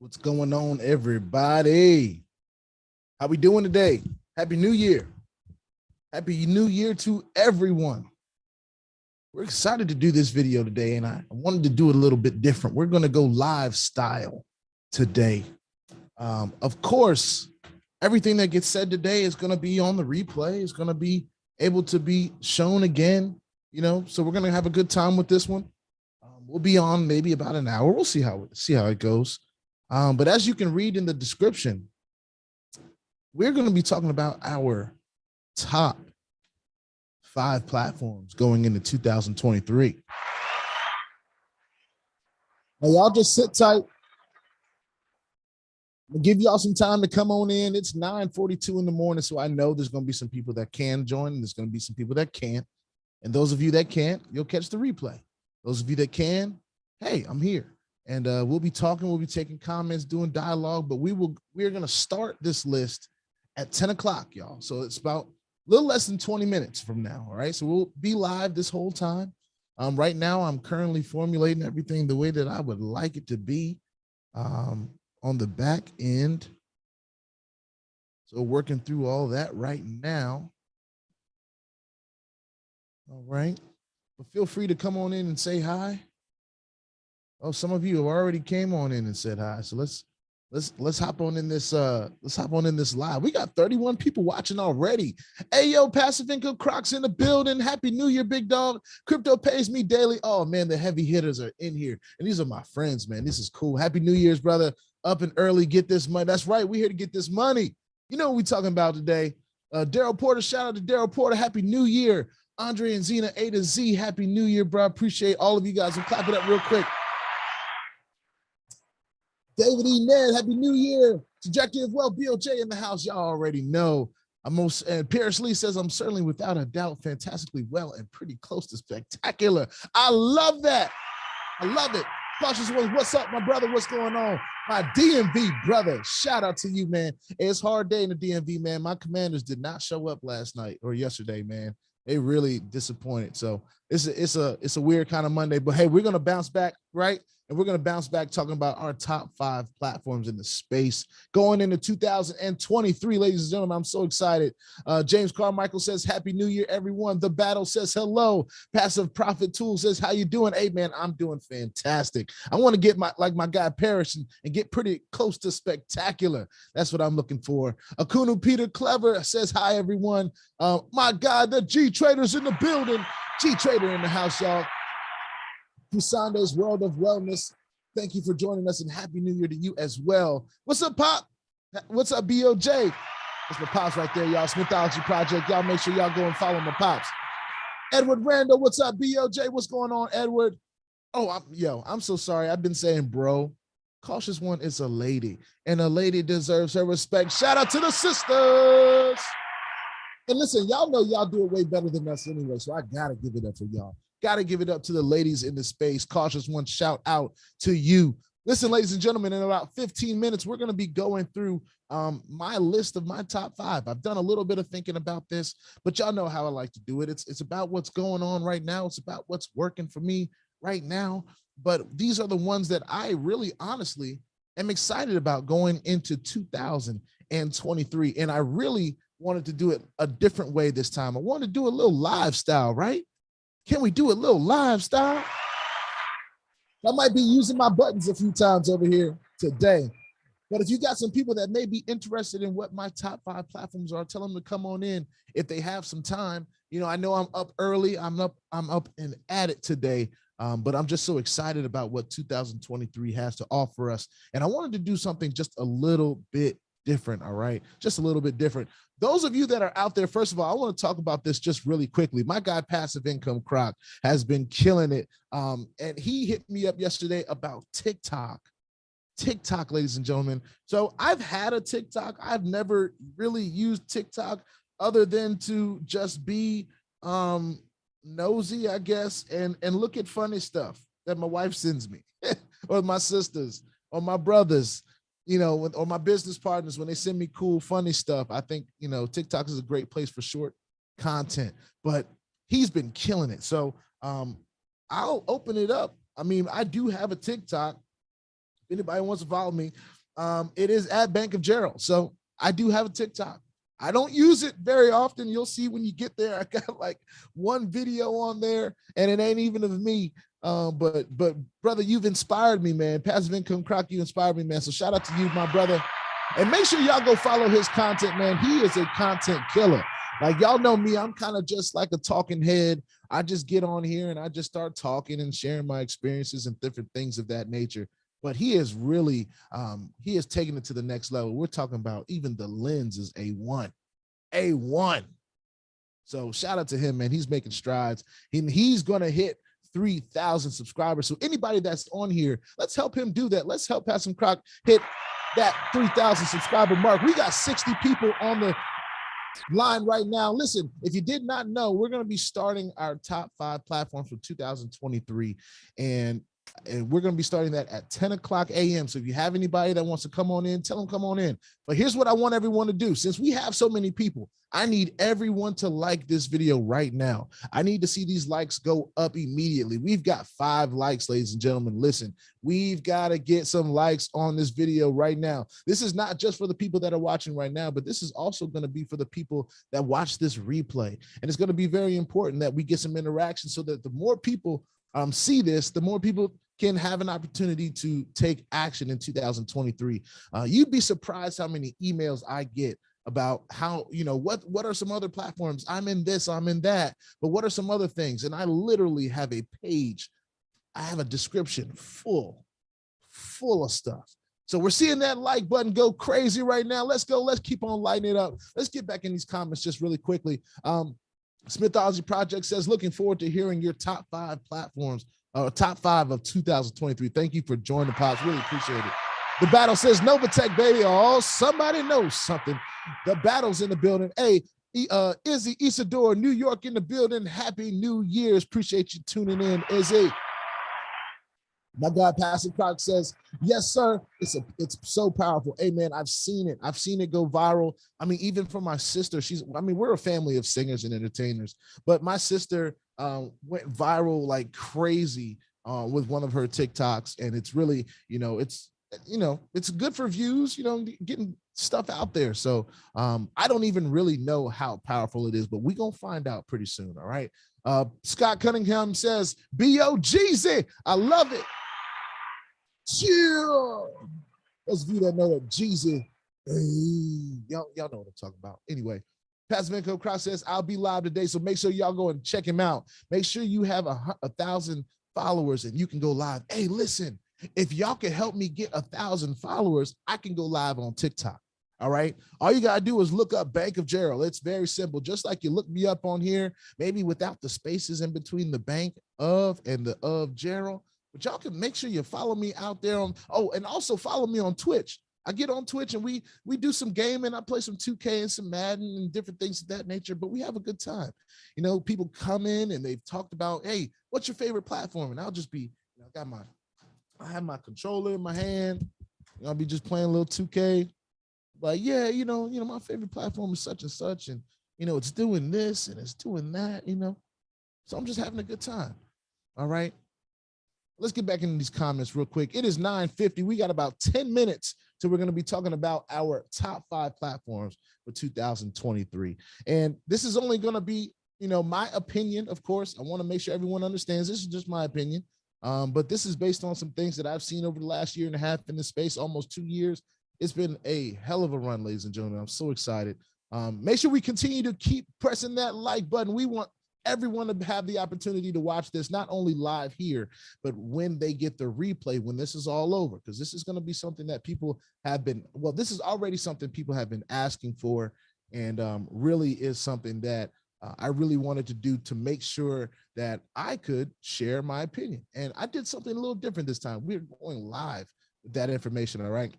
What's going on, everybody? How we doing today? Happy New Year. Happy New Year to everyone. We're excited to do this video today, and I wanted to do it a little bit different. We're going to go live style today. Of course, everything that gets said today is going to be on the replay. It's going to be able to be shown again, so we're going to have a good time with this one. We'll be on maybe about an hour. We'll see how it goes. But as you can read in the description, we're going to be talking about our top 5 platforms going into 2023. Now, y'all just sit tight. I'll give y'all some time to come on in. It's 9:42 in the morning, so I know there's going to be some people that can join, and there's going to be some people that can't. And those of you that can't, you'll catch the replay. Those of you that can, hey, I'm here. And we'll be talking, we'll be taking comments, doing dialogue, but we're going to start this list at 10 o'clock, y'all. So it's about a little less than 20 minutes from now, all right? So we'll be live this whole time. Right now, I'm currently formulating everything the way that I would like it to be on the back end. So working through all that right now. All right. But feel free to come on in and say hi. Oh, some of you have already came on in and said hi. So let's hop on in this live. We got 31 people watching already. Hey, yo, Passive Income Crocs in the building. Happy New Year, big dog. Crypto pays me daily. Oh man, the heavy hitters are in here. And these are my friends, man. This is cool. Happy New Year's, brother. Up and early, get this money. That's right. We're here to get this money. You know what we're talking about today. Daryl Porter, shout out to Daryl Porter. Happy New Year. Andre and Zena, A to Z. Happy New Year, bro. Appreciate all of you guys. We'll clap it up real quick. David E. Ned, Happy New Year. Trajectory of Wealth, BOJ in the house. Y'all already know. And Paris Lee says, I'm certainly without a doubt fantastically well and pretty close to spectacular. I love that. I love it. Cautious Ones, what's up, my brother? What's going on? My DMV brother, shout out to you, man. It's a hard day in the DMV, man. My commanders did not show up last night or yesterday, man. They really disappointed. So it's a weird kind of Monday, but hey, we're going to bounce back, right? And we're going to bounce back talking about our top 5 platforms in the space going into 2023, ladies and gentlemen. I'm so excited. James Carmichael says, Happy New Year, everyone. The Battle says, hello. Passive Profit Tool says, how you doing? Hey, man, I'm doing fantastic. I want to get my guy Parrish and get pretty close to spectacular. That's what I'm looking for. Akunu Peter Clever says, hi, everyone. My God, the G Traders in the building. G Trader in the house, y'all. Pusando's World of Wellness. Thank you for joining us, and Happy New Year to you as well. What's up, Pop? What's up, BOJ? That's my Pops right there, y'all. Smithology Project. Y'all make sure y'all go and follow my Pops. Edward Randall, what's up, BOJ? What's going on, Edward? Oh, I'm so sorry. I've been saying bro. Cautious One is a lady, and a lady deserves her respect. Shout out to the sisters. And listen, y'all know y'all do it way better than us anyway, so I got to give it up for y'all. Got to give it up to the ladies in the space. Cautious One, shout out to you. Listen, ladies and gentlemen, in about 15 minutes, we're going to be going through my list of my top 5. I've done a little bit of thinking about this, but y'all know how I like to do it. It's about what's going on right now. It's about what's working for me right now. But these are the ones that I really honestly am excited about going into 2023. And I really wanted to do it a different way this time. I wanted to do a little live style, right? Can we do a little live style? I might be using my buttons a few times over here today. But if you got some people that may be interested in what my top 5 platforms are, tell them to come on in if they have some time. I know I'm up early. I'm up and at it today. But I'm just so excited about what 2023 has to offer us. And I wanted to do something just a little bit different, all right? Just a little bit different. Those of you that are out there, first of all, I want to talk about this just really quickly. My guy, Passive Income Croc, has been killing it. And he hit me up yesterday about TikTok. TikTok, ladies and gentlemen. So I've had a TikTok. I've never really used TikTok other than to just be nosy, I guess, and look at funny stuff that my wife sends me or my sisters or my brothers. Or my business partners, when they send me cool, funny stuff. I think, TikTok is a great place for short content, but he's been killing it. So I'll open it up. I mean, I do have a TikTok, If anybody wants to follow me, it is at Bank of Gerald. So I do have a TikTok. I don't use it very often. You'll see when you get there, I got like one video on there and it ain't even of me. But brother, you've inspired me, man. Passive Income Croc, you inspired me, man. So shout out to you, my brother. And make sure y'all go follow his content, man. He is a content killer. Like y'all know me, I'm kind of just like a talking head. I just get on here and I just start talking and sharing my experiences and different things of that nature. But he is really, he is taking it to the next level. We're talking about even the lens is A1. So shout out to him, man. He's making strides. He's going to hit 3,000 subscribers. So anybody that's on here, let's help him do that. Let's help Passive Croc hit that 3,000 subscriber mark. We got 60 people on the line right now. Listen, if you did not know, we're going to be starting our top 5 platforms for 2023. And we're going to be starting that at 10 o'clock a.m. So if you have anybody that wants to come on in, tell them come on in. But here's what I want everyone to do. Since we have so many people, I need everyone to like this video right now. I need to see these likes go up immediately. We've got 5 likes, ladies and gentlemen. Listen, we've got to get some likes on this video right now. This is not just for the people that are watching right now, but this is also going to be for the people that watch this replay. And it's going to be very important that we get some interaction so that the more people see this, the more people can have an opportunity to take action in 2023. You'd be surprised how many emails I get about how, you know, what are some other platforms? I'm in this, I'm in that, but what are some other things? And I literally have a page. I have a description full of stuff. So we're seeing that like button go crazy right now. Let's go. Let's keep on lighting it up. Let's get back in these comments just really quickly. Smithology Project says, looking forward to hearing your top 5 platforms, top 5 of 2023. Thank you for joining the pods. Really appreciate it. The battle says NOVATECH, baby. Oh, somebody knows something. The battle's in the building. Hey, Izzy Isadora, New York in the building. Happy New Year's. Appreciate you tuning in, Izzy. My God, Passive Croc says, yes, sir. It's so powerful. Hey, man, I've seen it. I've seen it go viral. I mean, even for my sister, we're a family of singers and entertainers, but my sister went viral like crazy with one of her TikToks. And it's really, it's good for views, getting stuff out there. So I don't even really know how powerful it is, but we're going to find out pretty soon. All right. Scott Cunningham says, B.O.G.Z. I love it. Chill. Those of you that know that Jeezy, y'all know what I'm talking about. Anyway, Passive Income Croc says, I'll be live today, so make sure y'all go and check him out. Make sure you have 1,000 followers and you can go live. Hey, listen, if y'all can help me get 1,000 followers, I can go live on TikTok. All right. All you got to do is look up Bank of Gerald. It's very simple. Just like you look me up on here, maybe without the spaces in between the bank of and the of Gerald. But y'all can make sure you follow me out there on, and also follow me on Twitch. I get on Twitch and we do some gaming. I play some 2K and some Madden and different things of that nature, but we have a good time. People come in and they've talked about, hey, what's your favorite platform? And I'll just be, I have my controller in my hand. I'll be just playing a little 2K. Like, yeah, my favorite platform is such and such, and it's doing this and it's doing that, So I'm just having a good time. All right. Let's get back into these comments real quick. It is 9:50. We got about 10 minutes till we're going to be talking about our top 5 platforms for 2023. And this is only going to be, my opinion, of course. I want to make sure everyone understands this is just my opinion. But this is based on some things that I've seen over the last year and a half in this space, almost 2 years. It's been a hell of a run, ladies and gentlemen. I'm so excited. Make sure we continue to keep pressing that like button. We want everyone to have the opportunity to watch this, not only live here, but when they get the replay, when this is all over, because this is going to be something that people have been, this is already something people have been asking for, and really is something that I really wanted to do to make sure that I could share my opinion. And I did something a little different this time. We're going live with that information, all right?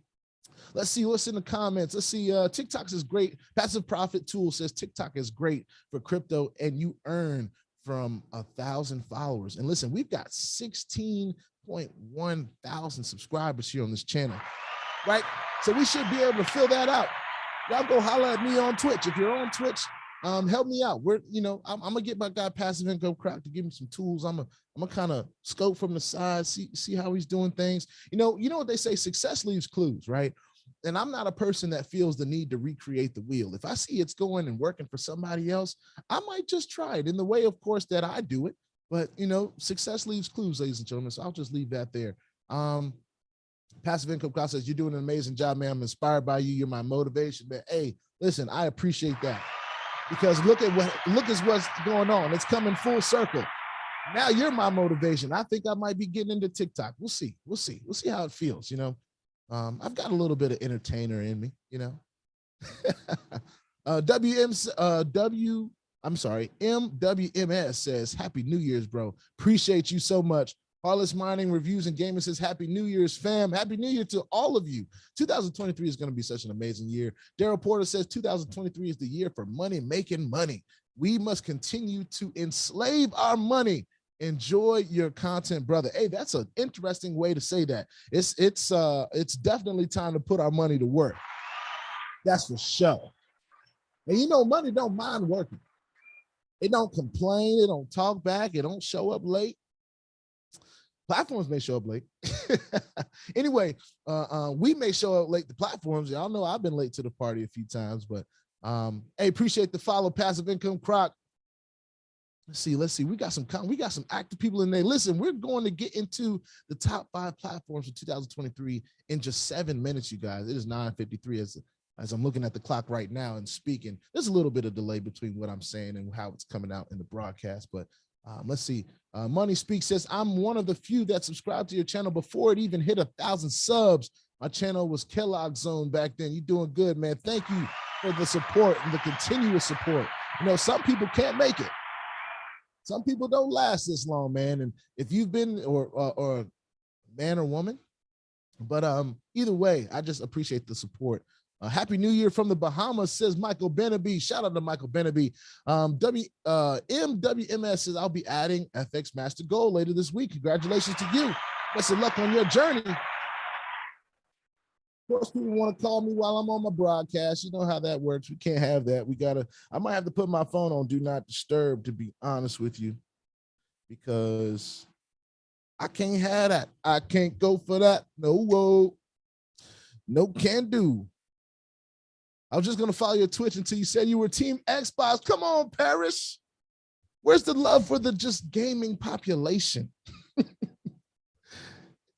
Let's see what's in the comments. Let's see. TikTok is great. Passive Profit Tool says TikTok is great for crypto, and you earn from 1,000 followers. And listen, we've got 16.1 thousand subscribers here on this channel, right? So we should be able to fill that out. Y'all go holler at me on Twitch. If you're on Twitch, help me out. I'm gonna get my guy Passive Income Crack to give me some tools. I'm gonna kind of scope from the side, see how he's doing things. You know what they say, success leaves clues, right? And I'm not a person that feels the need to recreate the wheel. If I see it's going and working for somebody else, I might just try it in the way, of course, that I do it. But success leaves clues, ladies and gentlemen. So I'll just leave that there. Passive Income Crack says, you're doing an amazing job, man. I'm inspired by you. You're my motivation. But hey, listen, I appreciate that. Because look at what's going on. It's coming full circle. Now you're my motivation. I think I might be getting into TikTok. We'll see how it feels. I've got a little bit of entertainer in me. MWMS says, Happy New Year's, bro. Appreciate you so much. Harless Mining Reviews and Gaming says, Happy New Year's, fam. Happy New Year to all of you. 2023 is going to be such an amazing year. Daryl Porter says 2023 is the year for money making money. We must continue to enslave our money. Enjoy your content, brother. Hey, that's an interesting way to say that. It's definitely time to put our money to work. That's for sure. And money don't mind working. It don't complain. It don't talk back. It don't show up late. Platforms may show up late. Anyway, we may show up late to platforms. Y'all know I've been late to the party a few times, but hey, appreciate the follow, Passive Income Croc. Let's see. We got some active people in there. Listen, we're going to get into the top 5 platforms for 2023 in just 7 minutes, you guys. It is 9:53 as I'm looking at the clock right now and speaking. There's a little bit of delay between what I'm saying and how it's coming out in the broadcast, but let's see. Money Speaks says, I'm one of the few that subscribed to your channel before it even hit 1,000 subs. My channel was Kellogg Zone back then. You're doing good, man. Thank you for the support and the continuous support. Some people can't make it. Some people don't last this long, man. And if you've been or man or woman, but either way, I just appreciate the support. Happy New Year from the Bahamas, says Michael Benaby. Shout out to Michael Benaby. MWMS says, I'll be adding FX Master Gold later this week. Congratulations to you. Best of luck on your journey. Of course, people want to call me while I'm on my broadcast. You know how that works. We can't have that. I might have to put my phone on Do Not Disturb, to be honest with you, because I can't have that. I can't go for that. No, can do. I was just going to follow your Twitch until you said you were Team Xbox. Come on, Paris. Where's the love for the just gaming population?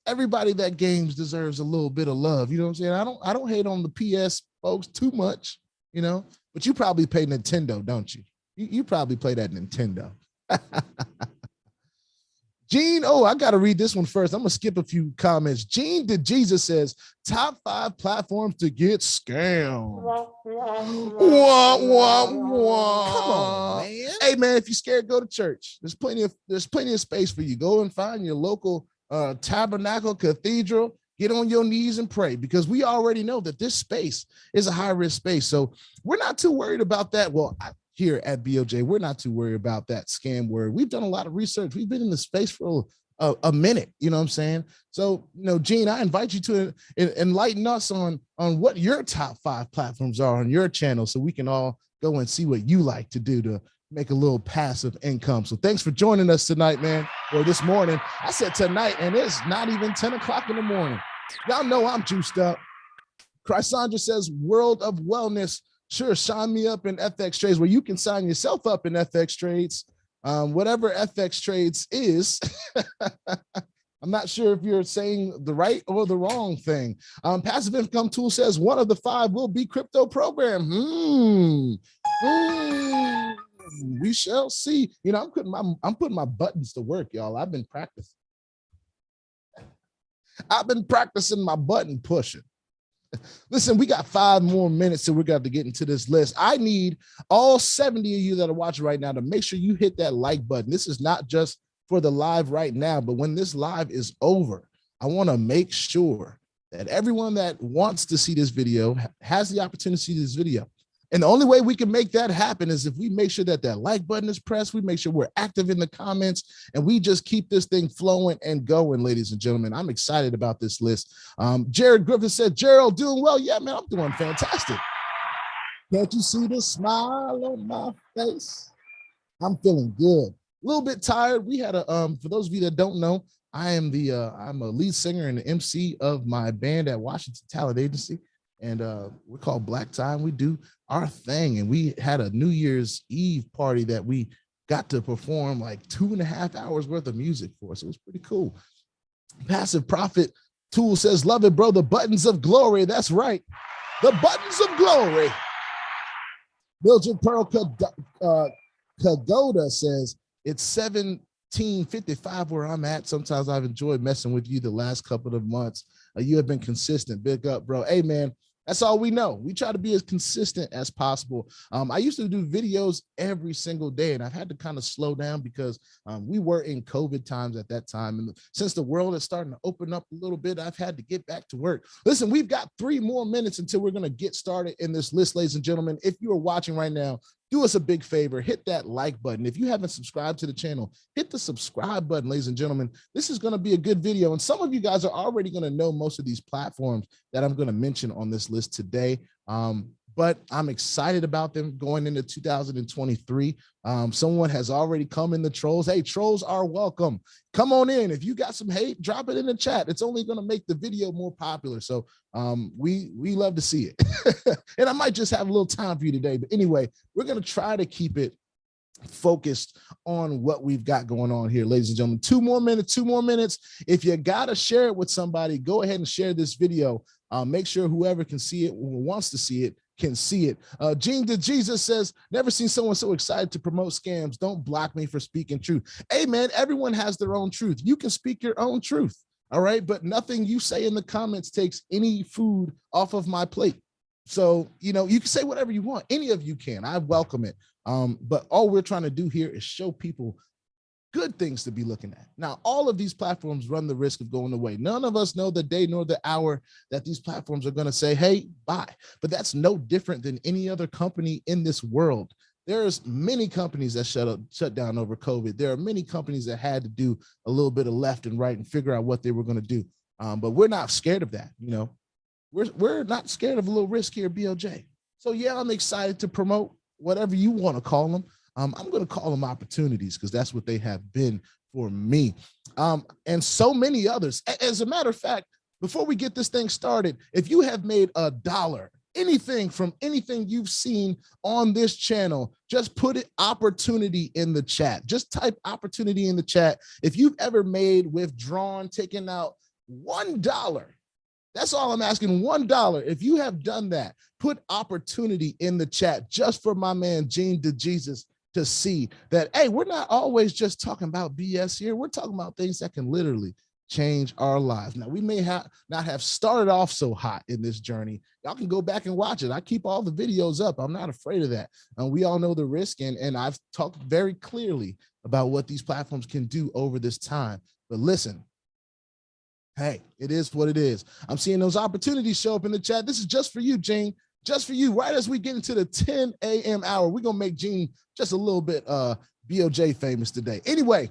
Everybody that games deserves a little bit of love. You know what I'm saying? I don't hate on the PS folks too much, but you probably play Nintendo, don't you? You probably play that Nintendo. Gene, I got to read this one first. I'm going to skip a few comments. Gene the Jesus says, top 5 platforms to get scammed. Wah, wah, wah. Come on, man. Hey, man, if you're scared, go to church. There's plenty of space for you. Go and find your local tabernacle, cathedral. Get on your knees and pray, because we already know that this space is a high-risk space. So we're not too worried about that. Well, here at BOJ, we're not too worried about that scam word. We've done a lot of research. We've been in the space for a minute, you know what I'm saying? So, Gene, I invite you to enlighten us on what your top 5 platforms are on your channel, so we can all go and see what you like to do to make a little passive income. So thanks for joining us tonight, man, or this morning. I said tonight, and it's not even 10 o'clock in the morning. Y'all know I'm juiced up. Chrysandra says, World of Wellness. Sure, sign me up in FX Trades, where you can sign yourself up in FX Trades, whatever FX Trades is. I'm not sure if you're saying the right or the wrong thing. Passive Income Tool says one of the 5 will be crypto program. We shall see. I'm putting my buttons to work, y'all. I've been practicing my button pushing. Listen, we got 5 more minutes till we got to get into this list. I need all 70 of you that are watching right now to make sure you hit that like button. This is not just for the live right now, but when this live is over, I want to make sure that everyone that wants to see this video has the opportunity to see this video. And the only way we can make that happen is if we make sure that like button is pressed, we make sure we're active in the comments, and we just keep this thing flowing and going, ladies and gentlemen. I'm excited about this list. Jared Griffin said, Gerald, doing well? Yeah, man, I'm doing fantastic. Can't you see the smile on my face? I'm feeling good. A little bit tired. We had a for those of you that don't know, I am I'm a lead singer and the MC of my band at Washington Talent Agency, and we're called Black Tie. We do our thing, and we had a New Year's Eve party that we got to perform like 2.5 hours worth of music for. So it was pretty cool. Passive Profit Tool says, love it, bro. The buttons of glory. That's right. The buttons of glory. Mildred Pearl Kagoda says, it's 17:55 where I'm at. Sometimes I've enjoyed messing with you the last couple of months. You have been consistent. Big up, bro. Hey, man. That's all we know. We try to be as consistent as possible. I used to do videos every single day, and I've had to kind of slow down because we were in COVID times at that time. And since the world is starting to open up a little bit, I've had to get back to work. Listen, we've got 3 more minutes until we're going to get started in this list, ladies and gentlemen. If you are watching right now, do us a big favor, hit that like button. If you haven't subscribed to the channel, hit the subscribe button, ladies and gentlemen. This is going to be a good video. And some of you guys are already going to know most of these platforms that I'm going to mention on this list today. But I'm excited about them going into 2023. Someone has already come in the trolls. Hey, trolls are welcome. Come on in. If you got some hate, drop it in the chat. It's only going to make the video more popular. So we love to see it. And I might just have a little time for you today. But anyway, we're going to try to keep it focused on what we've got going on here, ladies and gentlemen. 2 more minutes. If you got to share it with somebody, go ahead and share this video. Make sure whoever can see it, who wants to see it, can see it. Gene to Jesus says, never seen someone so excited to promote scams. Don't block me for speaking truth. Hey, man, everyone has their own truth. You can speak your own truth. All right. But nothing you say in the comments takes any food off of my plate. So, you know, you can say whatever you want. Any of you can. I welcome it. But all we're trying to do here is show people good things to be looking at. Now, all of these platforms run the risk of going away. None of us know the day nor the hour that these platforms are going to say, hey, bye. But that's no different than any other company in this world. There's many companies that shut down over COVID. There are many companies that had to do a little bit of left and right and figure out what they were going to do. But we're not scared of that. You know, we're not scared of a little risk here at BLJ. So yeah, I'm excited to promote whatever you want to call them. I'm going to call them opportunities because that's what they have been for me. And so many others. As a matter of fact, before we get this thing started, if you have made $1, anything from anything you've seen on this channel, just put it opportunity in the chat. Just type opportunity in the chat. If you've ever made, withdrawn, taken out $1, that's all I'm asking, $1. If you have done that, put opportunity in the chat just for my man, Gene DeJesus, to see that, hey, we're not always just talking about BS here. We're talking about things that can literally change our lives. Now, we may not have started off so hot in this journey. Y'all can go back and watch it. I keep all the videos up. I'm not afraid of that. We all know the risk, and I've talked very clearly about what these platforms can do over this time. But listen, hey, it is what it is. I'm seeing those opportunities show up in the chat. This is just for you, Gene. Just for you, right as we get into the 10 a.m. hour, we're going to make Gene just a little bit BOJ famous today. Anyway,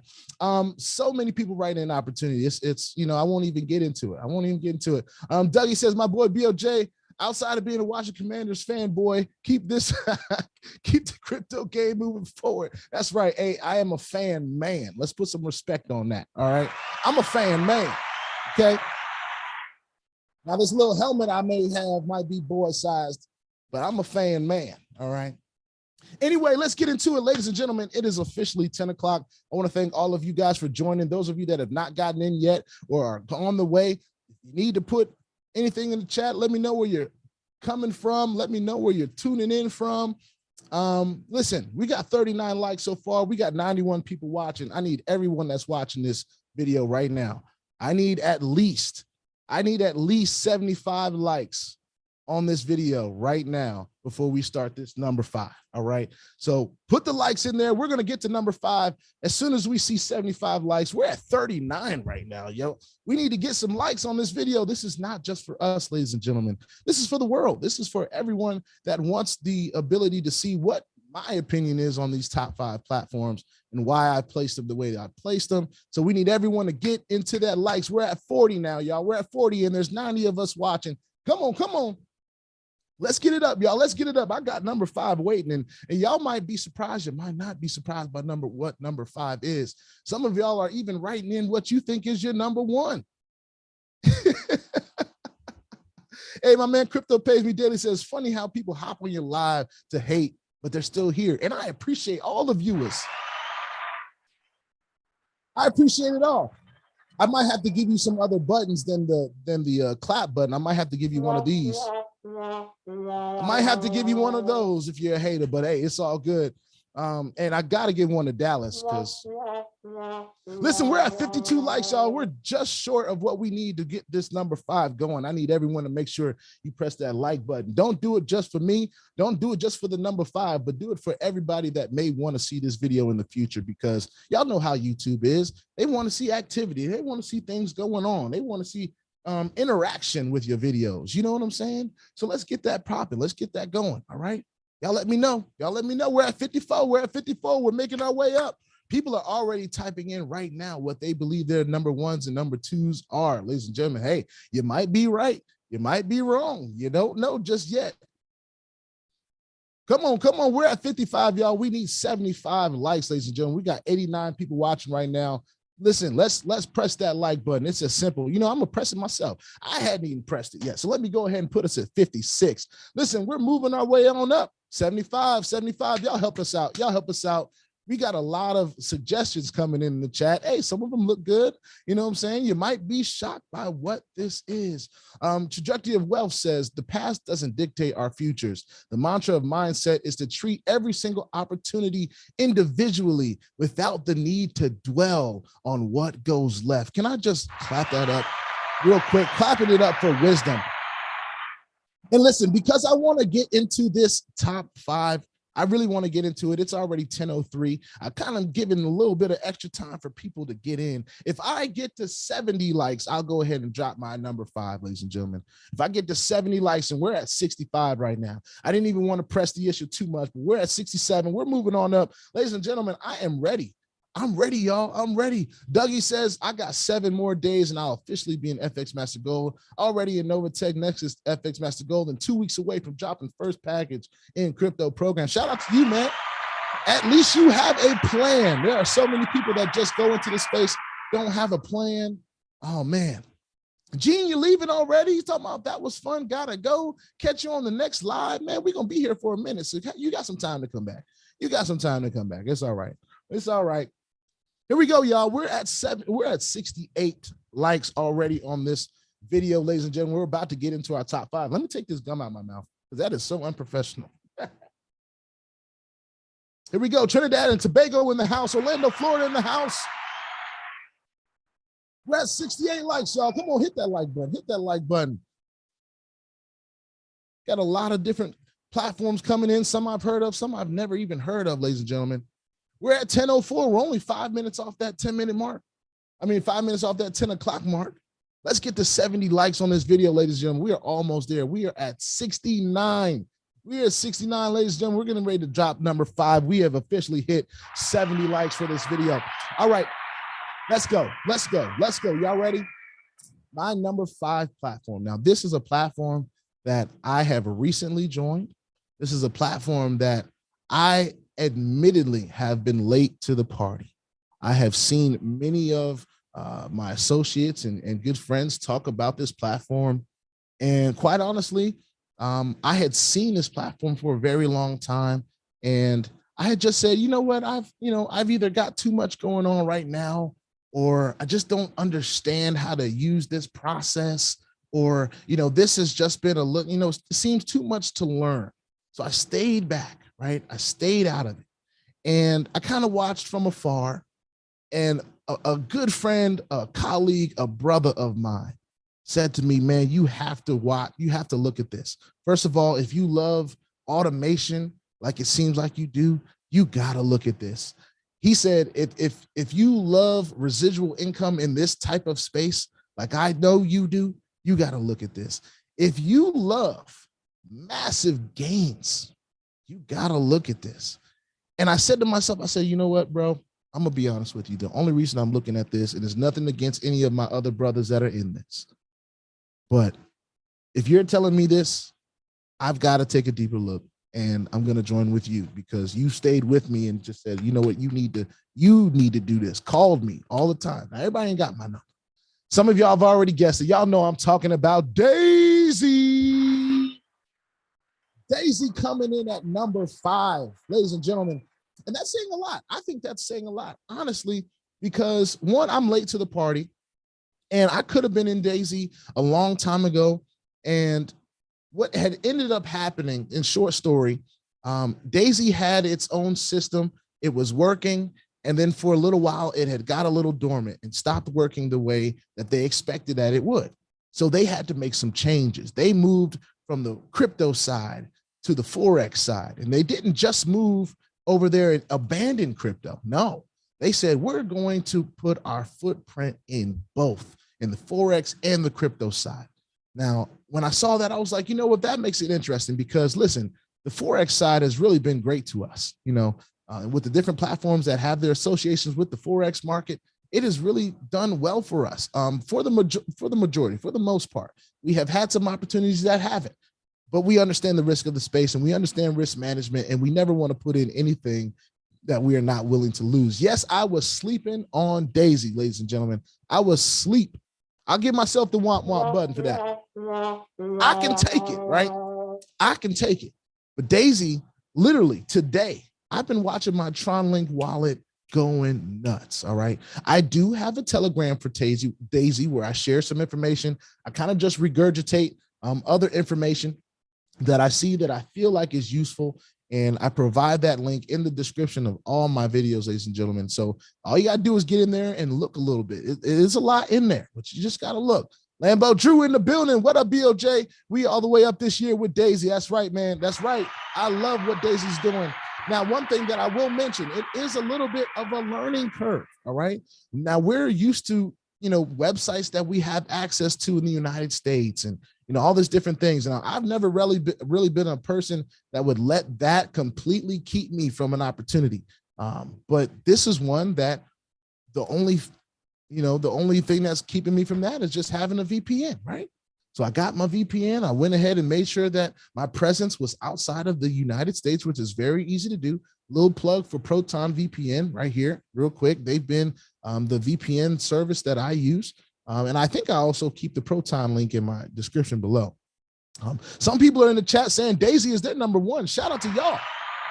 so many people writing in opportunity. It's you know, I won't even get into it. Dougie says, my boy BOJ, outside of being a Washington Commanders fanboy, keep this, keep the crypto game moving forward. That's right. Hey, I am a fan man. Let's put some respect on that. All right. I'm a fan man. Okay. Now, this little helmet I may have might be boy-sized, but I'm a fan man, all right? Anyway, let's get into it, ladies and gentlemen. It is officially 10 o'clock. I want to thank all of you guys for joining. Those of you that have not gotten in yet or are on the way, if you need to put anything in the chat, let me know where you're coming from. Let me know where you're tuning in from. Listen, we got 39 likes so far. We got 91 people watching. I need everyone that's watching this video right now. I need at least 75 likes on this video right now before we start this number 5. All right. So put the likes in there. We're going to get to number 5 as soon as we see 75 likes. We're at 39 right now. Yo, we need to get some likes on this video. This is not just for us, ladies and gentlemen. This is for the world. This is for everyone that wants the ability to see what my opinion is on these top 5 platforms and why I placed them the way that I placed them. So we need everyone to get into that likes. We're at 40 now, y'all. We're at 40 and there's 90 of us watching. Come on, come on. Let's get it up, y'all. Let's get it up. I got number 5 waiting, and y'all might be surprised. You might not be surprised by what number 5 is. Some of y'all are even writing in what you think is your number 1. Hey, my man, Crypto Pays Me Daily says, funny how people hop on your live to hate, but they're still here. And I appreciate all the viewers. I appreciate it all. I might have to give you some other buttons than the clap button. I might have to give you one of these. I might have to give you one of those if you're a hater, but hey, it's all good. And I got to give one to Dallas because, listen, we're at 52 likes, y'all. We're just short of what we need to get this number 5 going. I need everyone to make sure you press that like button. Don't do it just for me. Don't do it just for the number 5, but do it for everybody that may want to see this video in the future, because y'all know how YouTube is. They want to see activity. They want to see things going on. They want to see interaction with your videos. You know what I'm saying? So let's get that popping. Let's get that going. All right. Y'all let me know. Y'all let me know. We're at 54. We're at 54. We're making our way up. People are already typing in right now what they believe their number 1s and number 2s are. Ladies and gentlemen, hey, you might be right. You might be wrong. You don't know just yet. Come on, come on. We're at 55, y'all. We need 75 likes, ladies and gentlemen. We got 89 people watching right now. Listen, let's press that like button. It's as simple. You know, I'm gonna press it myself. I hadn't even pressed it yet. So let me go ahead and put us at 56. Listen, we're moving our way on up. 75. Y'all help us out. Y'all help us out. We got a lot of suggestions coming in the chat. Hey, some of them look good. You know what I'm saying? You might be shocked by what this is. Trajectory of Wealth says, the past doesn't dictate our futures. The mantra of mindset is to treat every single opportunity individually without the need to dwell on what goes left. Can I just clap that up real quick? Clapping it up for wisdom. And listen, because I want to get into this top 5, I really want to get into it. It's already 10:03. I kind of given a little bit of extra time for people to get in. If I get to 70 likes, I'll go ahead and drop my number 5, ladies and gentlemen. If I get to 70 likes, and we're at 65 right now. I didn't even want to press the issue too much, but we're at 67. We're moving on up. Ladies and gentlemen, I am ready. I'm ready, y'all. I'm ready. Dougie says, I got 7 more days and I'll officially be in FX Master Gold. Already in NOVATECH, next is FX Master Gold, and 2 weeks away from dropping first package in crypto program. Shout out to you, man. At least you have a plan. There are so many people that just go into this space, don't have a plan. Oh, man. Gene, you leaving already? You talking about that was fun, gotta go. Catch you on the next live. Man, we're going to be here for a minute, so you got some time to come back. You got some time to come back. It's all right. It's all right. Here we go, y'all. We're at 68 likes already on this video, ladies and gentlemen. We're about to get into our top 5. Let me take this gum out of my mouth because that is so unprofessional. Here we go. Trinidad and Tobago in the house. Orlando, Florida in the house. We're at 68 likes, y'all. Come on, hit that like button. Hit that like button. Got a lot of different platforms coming in. Some I've heard of, some I've never even heard of, ladies and gentlemen. We're at 10:04. We're only 5 minutes off that 10-minute mark. 5 minutes off that 10 o'clock mark. Let's get to 70 likes on this video, ladies and gentlemen. We are almost there. We are at 69. We are at 69, ladies and gentlemen. We're getting ready to drop number 5. We have officially hit 70 likes for this video. All right, let's go. Let's go. Let's go. Y'all ready? My number 5 platform. Now, this is a platform that I have recently joined. This is a platform that I admittedly have been late to the party. I have seen many of my associates and good friends talk about this platform. And quite honestly, I had seen this platform for a very long time. And I had just said, you know what, I've either got too much going on right now, or I just don't understand how to use this process, or, this has just been a look, it seems too much to learn. So I stayed back. Right? I stayed out of it. And I kind of watched from afar, and a good friend, a colleague, a brother of mine said to me, man, you have to watch, you have to look at this. First of all, if you love automation, like it seems like you do, you got to look at this. He said, if you love residual income in this type of space, like I know you do, you got to look at this. If you love massive gains, you got to look at this. And I said to myself, I said, you know what, bro, I'm going to be honest with you. The only reason I'm looking at this, and there's nothing against any of my other brothers that are in this, but if you're telling me this, I've got to take a deeper look, and I'm going to join with you because you stayed with me and just said, you know what, you need to do this. Called me all the time. Now, everybody ain't got my number. Some of y'all have already guessed it. Y'all know I'm talking about Daisy. Daisy coming in at number 5, ladies and gentlemen. And that's saying a lot. I think that's saying a lot, honestly, because one, I'm late to the party, and I could have been in Daisy a long time ago. And what had ended up happening, in short story, Daisy had its own system. It was working. And then for a little while, it had got a little dormant and stopped working the way that they expected that it would. So they had to make some changes. They moved from the crypto side to the Forex side. And they didn't just move over there and abandon crypto. No, they said, we're going to put our footprint in both, in the Forex and the crypto side. Now, when I saw that, I was like, you know what, that makes it interesting because listen, the Forex side has really been great to us, with the different platforms that have their associations with the Forex market. It has really done well for us. For the majority, for the most part, we have had some opportunities that haven't, but we understand the risk of the space and we understand risk management, and we never want to put in anything that we are not willing to lose. Yes, I was sleeping on Daisy, ladies and gentlemen. I was asleep. I'll give myself the want button for that. I can take it, right? I can take it. But Daisy, literally today, I've been watching my TronLink wallet going nuts, all right? I do have a Telegram for Daisy where I share some information. I kind of just regurgitate other information that I see that I feel like is useful, and I provide that link in the description of all my videos, ladies and gentlemen. So all you got to do is get in there and look a little bit. It is a lot in there, but you just got to look. Lambo Drew in the building. What up, BOJ? We all the way up this year with Daisy. That's right, man. That's right. I love what Daisy's doing. Now, one thing that I will mention, it is a little bit of a learning curve, all right? Now, we're used to, websites that we have access to in the United States and, all these different things. And I've never really been a person that would let that completely keep me from an opportunity. But this is one that the only thing that's keeping me from that is just having a VPN, right? So I got my VPN. I went ahead and made sure that my presence was outside of the United States, which is very easy to do. Little plug for Proton VPN right here, real quick. They've been the VPN service that I use. And I think I also keep the Proton link in my description below. Some people are in the chat saying Daisy is their number 1. Shout out to y'all,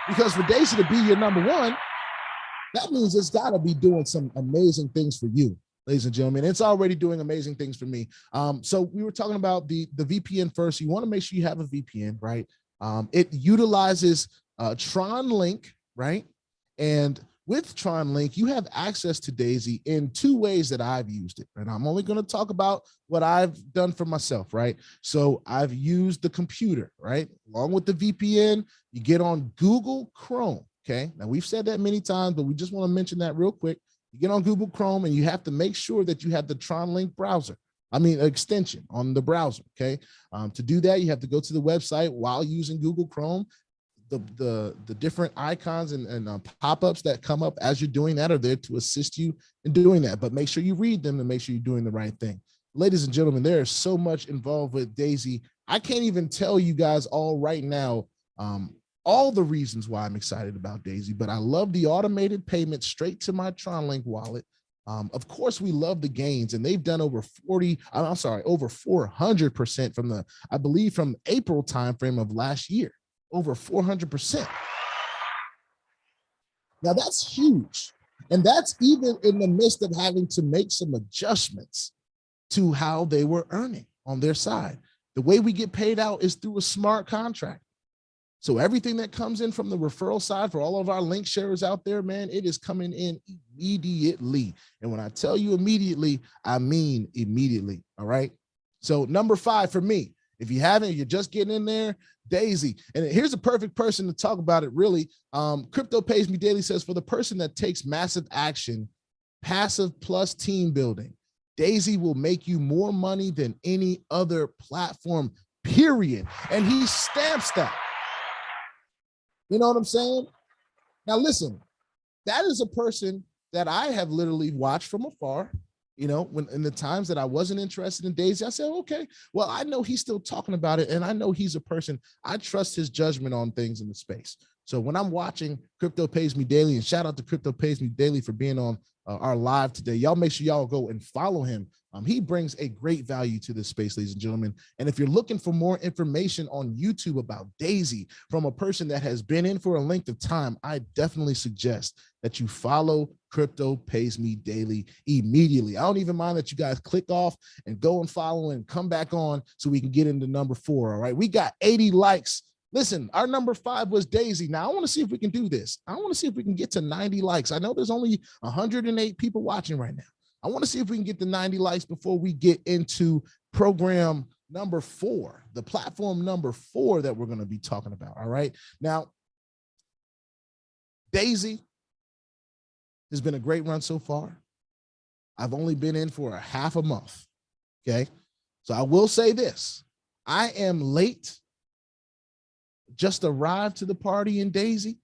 because for Daisy to be your number 1, that means it's got to be doing some amazing things for you, ladies and gentlemen. It's already doing amazing things for me. So we were talking about the VPN first. You want to make sure you have a VPN, right? It utilizes TronLink, right? And with TronLink, you have access to Daisy in 2 ways that I've used it. And I'm only going to talk about what I've done for myself, right? So I've used the computer, right? Along with the VPN, you get on Google Chrome, okay? Now, we've said that many times, but we just want to mention that real quick. You get on Google Chrome and you have to make sure that you have the TronLink extension on the browser, okay? To do that, you have to go to the website while using Google Chrome. The different icons and pop-ups that come up as you're doing that are there to assist you in doing that, but make sure you read them and make sure you're doing the right thing. Ladies and gentlemen, there is so much involved with Daisy. I can't even tell you guys all right now all the reasons why I'm excited about Daisy, but I love the automated payment straight to my TronLink wallet. Of course, we love the gains, and they've done over 400% from from April timeframe of last year. Over 400%. Now that's huge. And that's even in the midst of having to make some adjustments to how they were earning on their side. The way we get paid out is through a smart contract. So everything that comes in from the referral side for all of our link sharers out there, man, it is coming in immediately. And when I tell you immediately, I mean immediately, all right? So number 5 for me, if you haven't, you're just getting in there, Daisy. And here's a perfect person to talk about it, really. Crypto Pays Me Daily says, for the person that takes massive action, passive plus team building, Daisy will make you more money than any other platform, period. And he stamps that. You know what I'm saying? Now, listen, that is a person that I have literally watched from afar. You know, when in the times that I wasn't interested in Daisy, I said, okay, well, I know he's still talking about it, and I know he's a person, I trust his judgment on things in the space. So when I'm watching Crypto Pays Me Daily, and shout out to Crypto Pays Me Daily for being on our live today, y'all make sure y'all go and follow him. He brings a great value to this space, ladies and gentlemen. And if you're looking for more information on YouTube about Daisy from a person that has been in for a length of time, I definitely suggest that you follow Crypto Pays Me Daily immediately. I don't even mind that you guys click off and go and follow and come back on so we can get into number 4. All right, we got 80 likes. Listen, our number 5 was Daisy. Now I want to see if we can do this. I want to see if we can get to 90 likes. I know there's only 108 people watching right now. I want to see if we can get to 90 likes before we get into program number 4, the platform number 4 that we're going to be talking about. All right. Now, Daisy has been a great run so far. I've only been in for a half a month. Okay. So I will say this. I am late. Just arrived to the party in Daisy.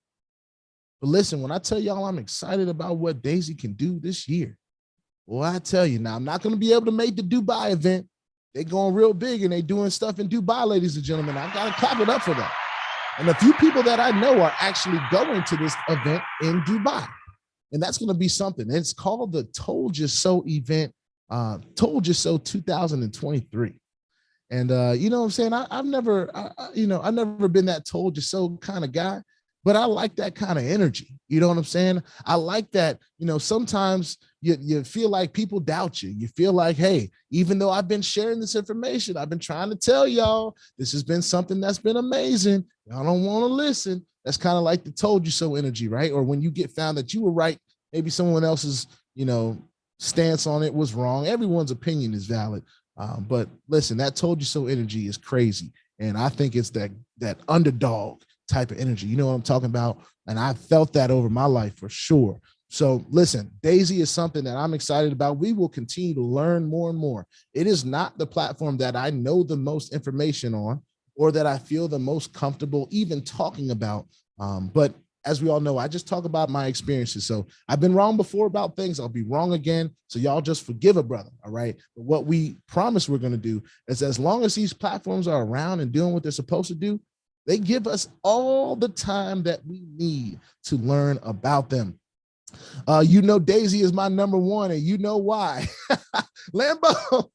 But listen, when I tell y'all I'm excited about what Daisy can do this year, well, I tell you now, I'm not going to be able to make the Dubai event. They're going real big and they're doing stuff in Dubai, ladies and gentlemen. I got to clap it up for that. And a few people that I know are actually going to this event in Dubai. And that's going to be something. It's called the Told You So event, Told You So 2023. And you know what I'm saying? I've never been that told you so kind of guy, but I like that kind of energy. You know what I'm saying? I like that, sometimes you feel like people doubt you. You feel like, hey, even though I've been sharing this information, I've been trying to tell y'all, this has been something that's been amazing. Y'all don't want to listen. That's kind of like the told you so energy, right? Or when you get found that you were right, maybe someone else's, stance on it was wrong. Everyone's opinion is valid. But listen, that told you so energy is crazy. And I think it's that underdog type of energy. You know what I'm talking about? And I felt that over my life for sure. So listen, Daisy is something that I'm excited about. We will continue to learn more and more. It is not the platform that I know the most information on or that I feel the most comfortable even talking about. But as we all know, I just talk about my experiences. So I've been wrong before about things. I'll be wrong again. So y'all just forgive a brother. All right. But what we promise we're going to do is, as long as these platforms are around and doing what they're supposed to do, they give us all the time that we need to learn about them. Daisy is my number 1, and you know why. Lambo.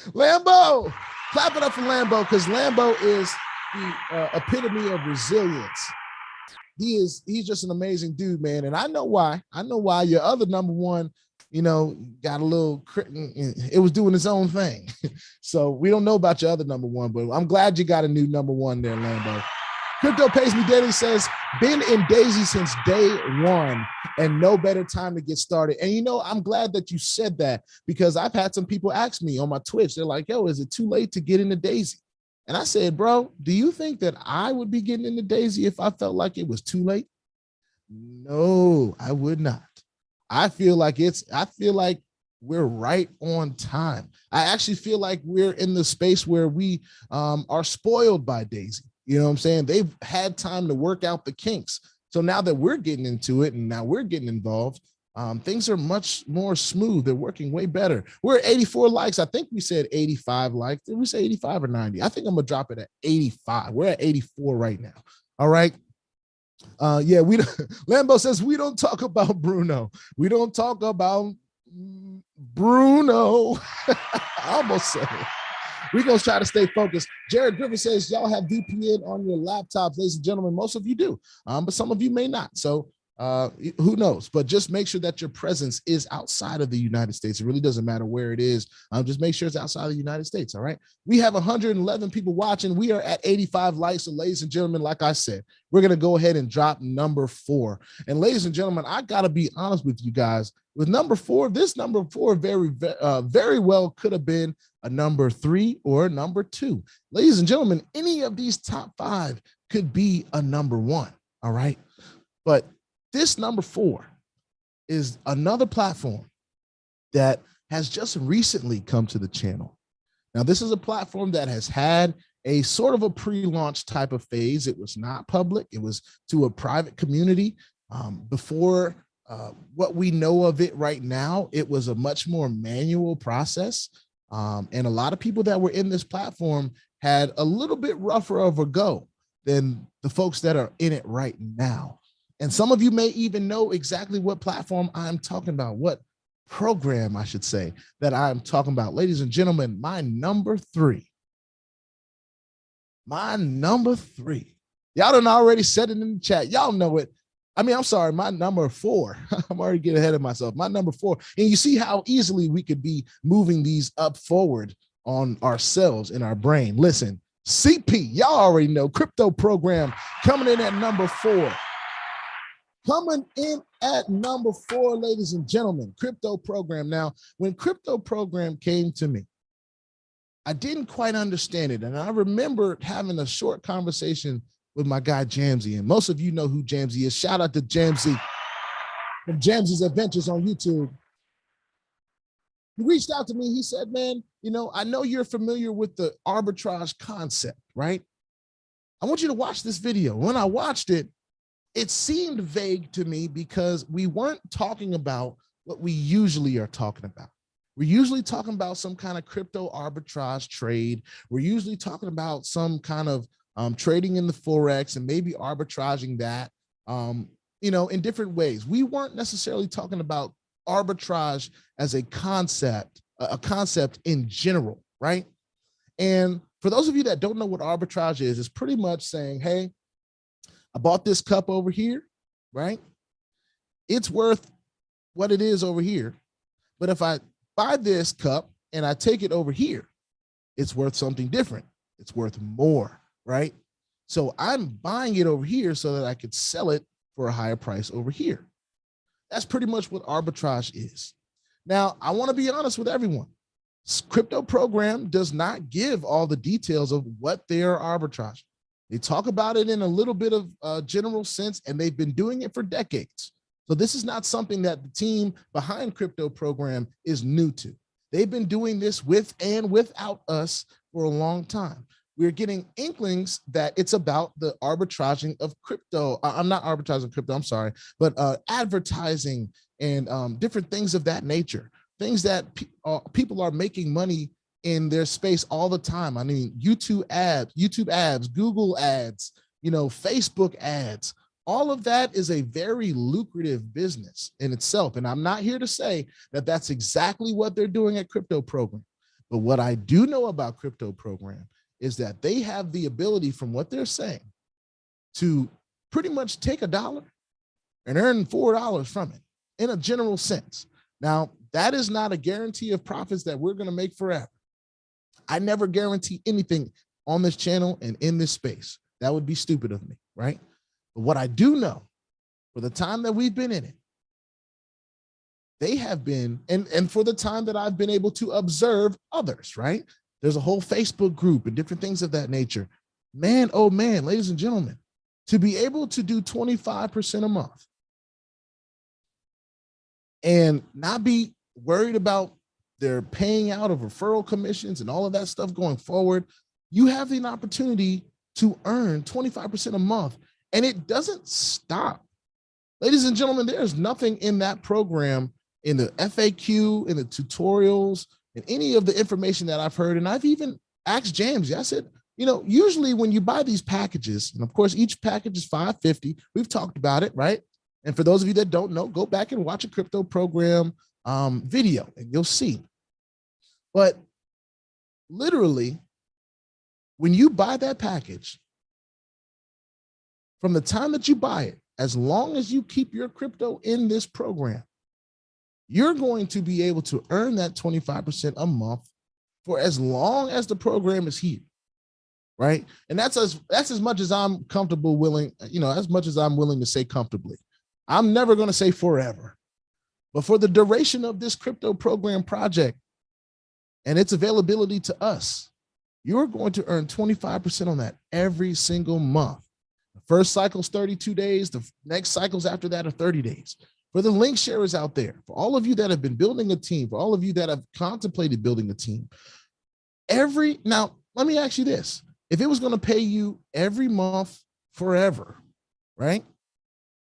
Lambo. Clap it up for Lambo, because Lambo is the epitome of resilience. He's just an amazing dude, man. And I know why. Your other number 1, got a little, it was doing its own thing. So we don't know about your other number 1, but I'm glad you got a new number 1 there, Lambo. Crypto Pays Me Daily says, been in Daisy since day 1 and no better time to get started. And I'm glad that you said that, because I've had some people ask me on my Twitch, they're like, yo, is it too late to get into Daisy? And I said, bro, do you think that I would be getting into Daisy if I felt like it was too late? No, I would not. I feel like we're right on time. I actually feel like we're in the space where we are spoiled by Daisy. You know what I'm saying? They've had time to work out the kinks. So now that we're getting into it and now we're getting involved, things are much more smooth. They're working way better. We're at 84 likes. I think we said 85 likes. Did we say 85 or 90? I think I'm gonna drop it at 85. We're at 84 right now. All right. Lambo says we don't talk about Bruno. We don't talk about Bruno. I almost said it. We're going to try to stay focused. Jared Griffin says, y'all have VPN on your laptops, ladies and gentlemen. Most of you do, but some of you may not. So who knows? But just make sure that your presence is outside of the United States. It really doesn't matter where it is. Just make sure it's outside of the United States. All right. We have 111 people watching. We are at 85 likes. So ladies and gentlemen, like I said, we're going to go ahead and drop number 4. And ladies and gentlemen, I got to be honest with you guys. With number 4, this number 4 very well could have been a number 3 or a number 2. Ladies and gentlemen, any of these top 5 could be a number 1. All right. But this number 4 is another platform that has just recently come to the channel. Now, this is a platform that has had a sort of a pre-launch type of phase. It was not public. It was to a private community before what we know of it right now, it was a much more manual process. And a lot of people that were in this platform had a little bit rougher of a go than the folks that are in it right now. And some of you may even know exactly what platform I'm talking about, what program, I should say, that I'm talking about. Ladies and gentlemen, my number three. Y'all done already said it in the chat. Y'all know it. I mean, I'm sorry, my number four. I'm already getting ahead of myself. My number four. And you see how easily we could be moving these up forward on ourselves in our brain. Listen, CP, y'all already know, crypto program coming in at number four. Coming in at number four, ladies and gentlemen, crypto program. Now, when crypto program came to me, I didn't quite understand it. And I remember having a short conversation with my guy, Jamsey. And most of you know who Jamsey is. Shout out to Jamsey from Jamsey's Adventures on YouTube. He reached out to me. He said, man, you know, I know you're familiar with the arbitrage concept, right? I want you to watch this video. When I watched it, it seemed vague to me because we weren't talking about what we usually are talking about. We're usually talking about some kind of crypto arbitrage trade. We're usually talking about some kind of trading in the Forex and maybe arbitraging that, you know, in different ways. We weren't necessarily talking about arbitrage as a concept in general, right? And for those of you that don't know what arbitrage is, it's pretty much saying, hey, I bought this cup over here, right? It's worth what it is over here. But if I buy this cup and I take it over here, it's worth something different. It's worth more, right? So I'm buying it over here so that I could sell it for a higher price over here. That's pretty much what arbitrage is. Now, I want to be honest with everyone. Crypto program does not give all the details of what they are arbitraging. They talk about it in a little bit of general sense, and they've been doing it for decades. So this is not something that the team behind crypto program is new to. They've been doing this with and without us for a long time. We're getting inklings that it's about the arbitraging of crypto. I'm not arbitraging crypto, I'm sorry, but advertising and different things of that nature, things that people are making money in their space all the time. I mean, YouTube ads, Google ads, you know, Facebook ads, all of that is a very lucrative business in itself. And I'm not here to say that that's exactly what they're doing at crypto program. But what I do know about crypto program is that they have the ability, from what they're saying, to pretty much take $1 and earn $4 from it in a general sense. Now, that is not a guarantee of profits that we're going to make forever. I never guarantee anything on this channel and in this space. That would be stupid of me, right? But what I do know, for the time that we've been in it, they have been, and for the time that I've been able to observe others, right? There's a whole Facebook group and different things of that nature. Man, oh man, ladies and gentlemen, to be able to do 25% a month and not be worried about their paying out of referral commissions and all of that stuff going forward, you have the opportunity to earn 25% a month, and it doesn't stop. Ladies and gentlemen, there's nothing in that program, in the FAQ, in the tutorials, and any of the information that I've heard. And I've even asked James, I said, you know, usually when you buy these packages, and of course, each package is $550. We've talked about it, right? And for those of you that don't know, go back and watch a crypto program video and you'll see. But literally, when you buy that package, from the time that you buy it, as long as you keep your crypto in this program, you're going to be able to earn that 25% a month for as long as the program is here, right? And that's as much as I'm comfortable willing, you know, as much as I'm willing to say comfortably. I'm never going to say forever, but for the duration of this crypto program project and its availability to us, you're going to earn 25% on that every single month. The first cycle's 32 days. The next cycles after that are 30 days. For the link sharers out there, for all of you that have been building a team, for all of you that have contemplated building a team, now let me ask you this. If it was going to pay you every month forever, right?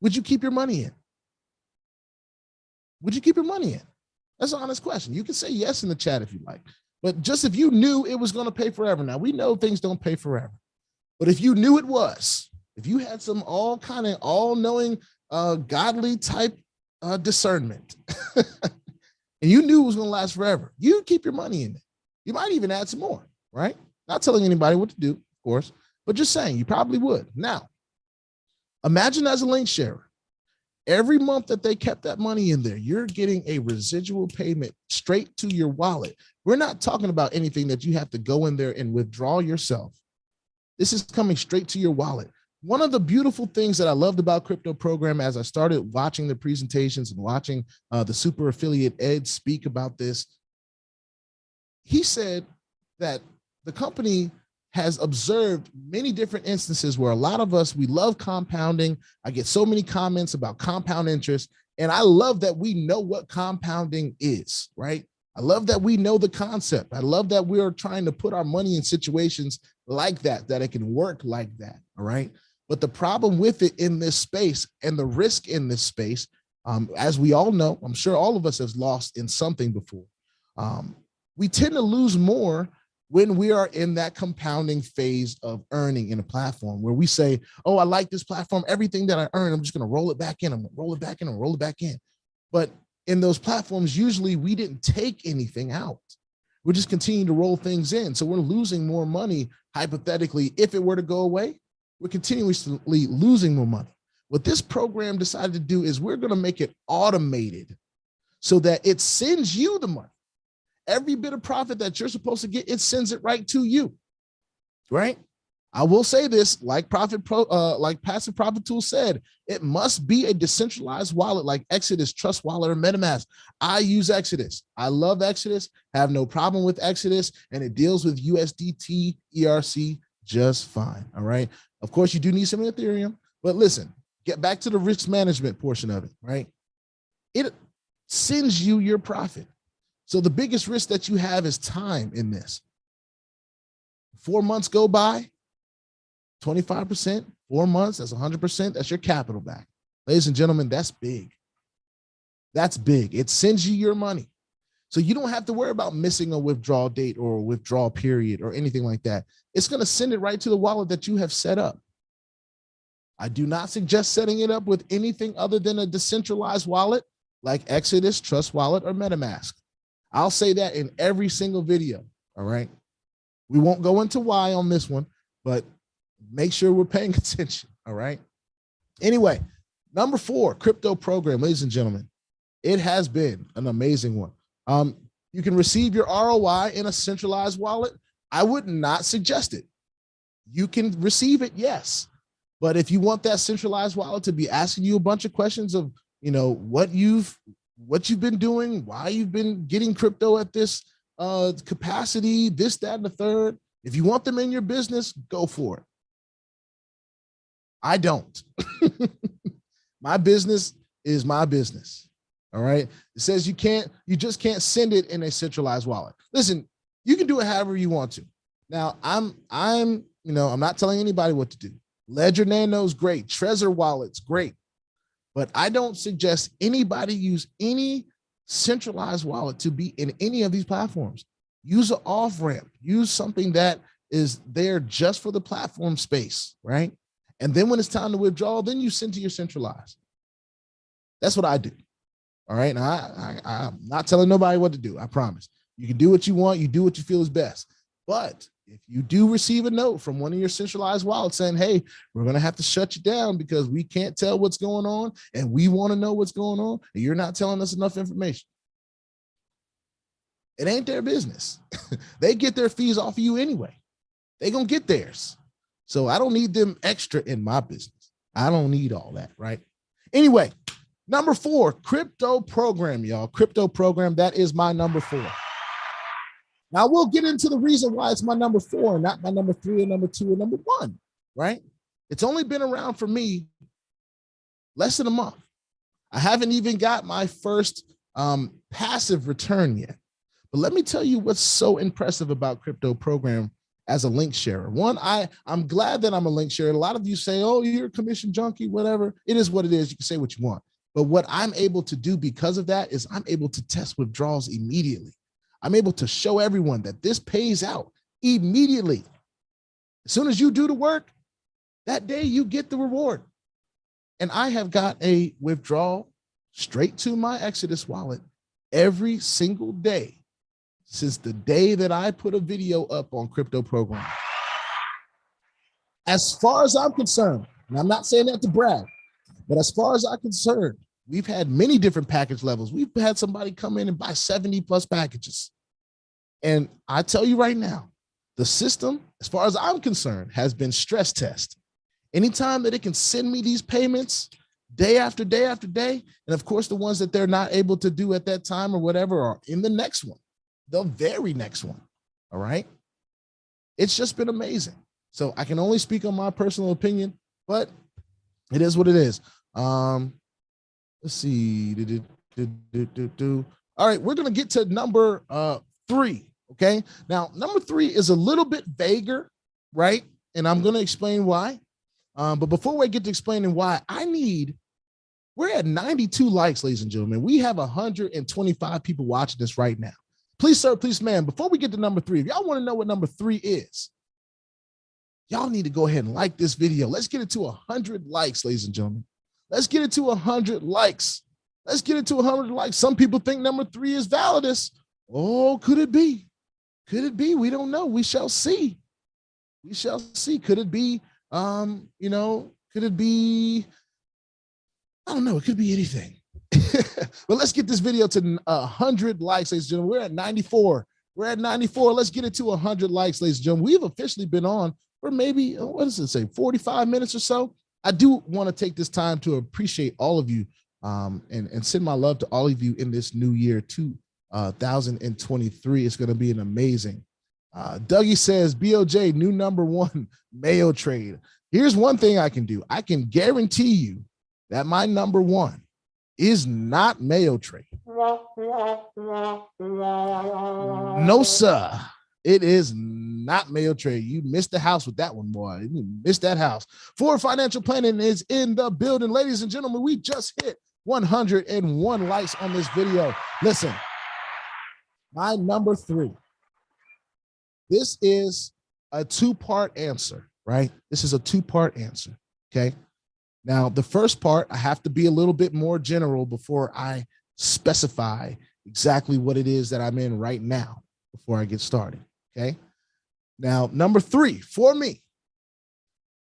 Would you keep your money in? would you keep your money in? That's an honest question. You can say yes in the chat if you like, but just if you knew it was going to pay forever. Now we know things don't pay forever, but if you knew it was, if you had some all-knowing, godly type discernment, and you knew it was going to last forever, you keep your money in it. You might even add some more, right? Not telling anybody what to do, of course, but just saying you probably would. Now, imagine as a link sharer, every month that they kept that money in there, you're getting a residual payment straight to your wallet. We're not talking about anything that you have to go in there and withdraw yourself. This is coming straight to your wallet. One of the beautiful things that I loved about Crypto Program as I started watching the presentations and watching the super affiliate Ed speak about this, he said that the company has observed many different instances where a lot of us, we love compounding. I get so many comments about compound interest, and I love that we know what compounding is, right? I love that we know the concept. I love that we are trying to put our money in situations like that, that it can work like that, all right? But the problem with it in this space and the risk in this space, as we all know, I'm sure all of us have lost in something before. We tend to lose more when we are in that compounding phase of earning in a platform where we say, oh, I like this platform. Everything that I earn, I'm just going to roll it back in. I'm going to roll it back in and roll it back in. But in those platforms, usually we didn't take anything out. We're just continuing to roll things in. So we're losing more money, hypothetically. If it were to go away, we're continuously losing more money. What this program decided to do is we're going to make it automated so that it sends you the money. Every bit of profit that you're supposed to get, it sends it right to you, right? I will say this, like Passive Profit Tool said, it must be a decentralized wallet like Exodus, Trust Wallet, or MetaMask. I use Exodus. I love Exodus, have no problem with Exodus, and it deals with USDT, ERC just fine, all right? Of course, you do need some Ethereum, but listen, get back to the risk management portion of it, right? It sends you your profit. So the biggest risk that you have is time in this. 4 months go by, 25%, 4 months, that's 100%, that's your capital back. Ladies and gentlemen, that's big. That's big. It sends you your money. So you don't have to worry about missing a withdrawal date or a withdrawal period or anything like that. It's going to send it right to the wallet that you have set up. I do not suggest setting it up with anything other than a decentralized wallet like Exodus, Trust Wallet, or MetaMask. I'll say that in every single video, all right? We won't go into why on this one, but make sure we're paying attention, all right? Anyway, number 4, Crypto Program, ladies and gentlemen. It has been an amazing one. You can receive your ROI in a centralized wallet. I would not suggest it. You can receive it, yes. But if you want that centralized wallet to be asking you a bunch of questions of, you know, what you've been doing, why you've been getting crypto at this capacity, this, that, and the third. If you want them in your business, go for it. I don't. My business is my business. All right. It says you just can't send it in a centralized wallet. Listen, you can do it however you want to. Now, I'm not telling anybody what to do. Ledger Nano is great. Trezor Wallet's great. But I don't suggest anybody use any centralized wallet to be in any of these platforms. Use an off-ramp. Use something that is there just for the platform space, right? And then when it's time to withdraw, then you send to your centralized. That's what I do. All right. Now, I'm not telling nobody what to do. I promise. You can do what you want. You do what you feel is best. But if you do receive a note from one of your centralized wallets saying, hey, we're going to have to shut you down because we can't tell what's going on and we want to know what's going on, and you're not telling us enough information, it ain't their business. They get their fees off of you anyway. They're going to get theirs. So I don't need them extra in my business. I don't need all that, right? Anyway, number 4, Crypto Program, y'all. Crypto Program, that is my number 4. Now we'll get into the reason why it's my number 4, not my number 3 or number 2 or number 1, right? It's only been around for me less than a month. I haven't even got my first passive return yet. But let me tell you what's so impressive about Crypto Program as a link sharer. One, I'm glad that I'm a link sharer. A lot of you say, oh, you're a commission junkie, whatever. It is what it is. You can say what you want. But what I'm able to do because of that is I'm able to test withdrawals immediately. I'm able to show everyone that this pays out immediately. As soon as you do the work, that day you get the reward. And I have got a withdrawal straight to my Exodus wallet every single day since the day that I put a video up on Crypto Program. As far as I'm concerned, and I'm not saying that to brag, but as far as I'm concerned, we've had many different package levels. We've had somebody come in and buy 70 plus packages. And I tell you right now, the system, as far as I'm concerned, has been stress tested. Anytime that it can send me these payments day after day after day, and of course, the ones that they're not able to do at that time or whatever are in the next one, the very next one, all right? It's just been amazing. So I can only speak on my personal opinion, but it is what it is. Let's see. All right, we're going to get to number 3, okay? Now, number 3 is a little bit vaguer, right? And I'm going to explain why. But before we get to explaining why, we're at 92 likes, ladies and gentlemen. We have 125 people watching this right now. Please, sir, please, ma'am, before we get to number 3, if y'all want to know what number 3 is, y'all need to go ahead and like this video. Let's get it to 100 likes, ladies and gentlemen. Let's get it to 100 likes. Let's get it to 100 likes. Some people think number 3 is VALIDUS. Oh, could it be? Could it be? We don't know. We shall see. We shall see. Could it be, could it be, I don't know. It could be anything. But let's get this video to 100 likes, ladies and gentlemen. We're at 94. We're at 94. Let's get it to 100 likes, ladies and gentlemen. We've officially been on for maybe, what does it say, 45 minutes or so. I do want to take this time to appreciate all of you and send my love to all of you in this new year, 2023. It's going to be an amazing. Dougie says, BOJ, new number 1 Mayo trade. Here's one thing I can do. I can guarantee you that my number 1 is not Mayo trade. No, sir. It is not Mayo trade. You missed the house with that one, boy. You missed that house. For Financial Planning is in the building. Ladies and gentlemen, we just hit 101 likes on this video. Listen, my number 3. This is a 2-part answer, right? This is a 2-part answer, okay? Now, the first part, I have to be a little bit more general before I specify exactly what it is that I'm in right now before I get started, okay? Now, number 3, for me,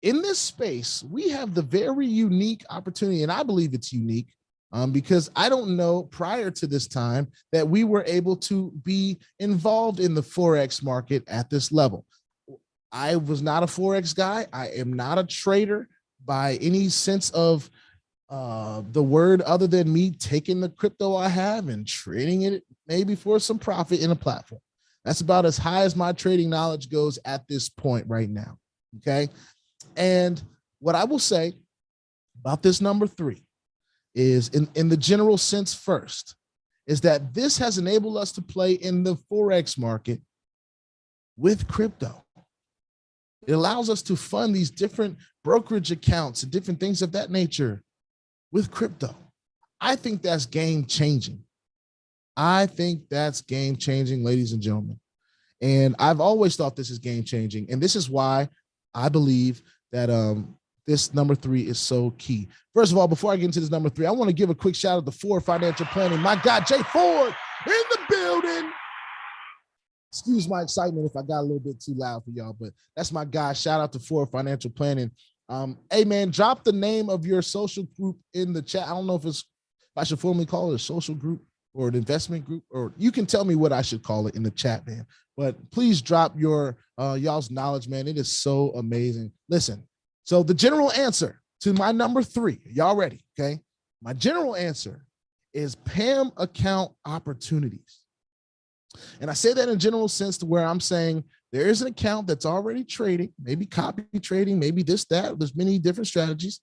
in this space, we have the very unique opportunity, and I believe it's unique because I don't know prior to this time that we were able to be involved in the Forex market at this level. I was not a Forex guy. I am not a trader by any sense of the word, other than me taking the crypto I have and trading it maybe for some profit in a platform. That's about as high as my trading knowledge goes at this point right now, okay? And what I will say about this number 3 is in the general sense first, is that this has enabled us to play in the Forex market with crypto. It allows us to fund these different brokerage accounts and different things of that nature with crypto. I think that's game changing. I think that's game changing, ladies and gentlemen. And I've always thought this is game changing. And this is why I believe that this number 3 is so key. First of all, before I get into this number 3, I want to give a quick shout out to Ford Financial Planning. My guy, Jay Ford, in the building. Excuse my excitement if I got a little bit too loud for y'all, but that's my guy. Shout out to Ford Financial Planning. Hey man, drop the name of your social group in the chat. I don't know if I should formally call it a social group or an investment group, or you can tell me what I should call it in the chat, man. But please drop your y'all's knowledge, man. It is so amazing. Listen, so the general answer to my number 3, y'all ready? Okay, my general answer is PAMM account opportunities. And I say that in a general sense to where I'm saying there is an account that's already trading, maybe copy trading, maybe this, that. There's many different strategies,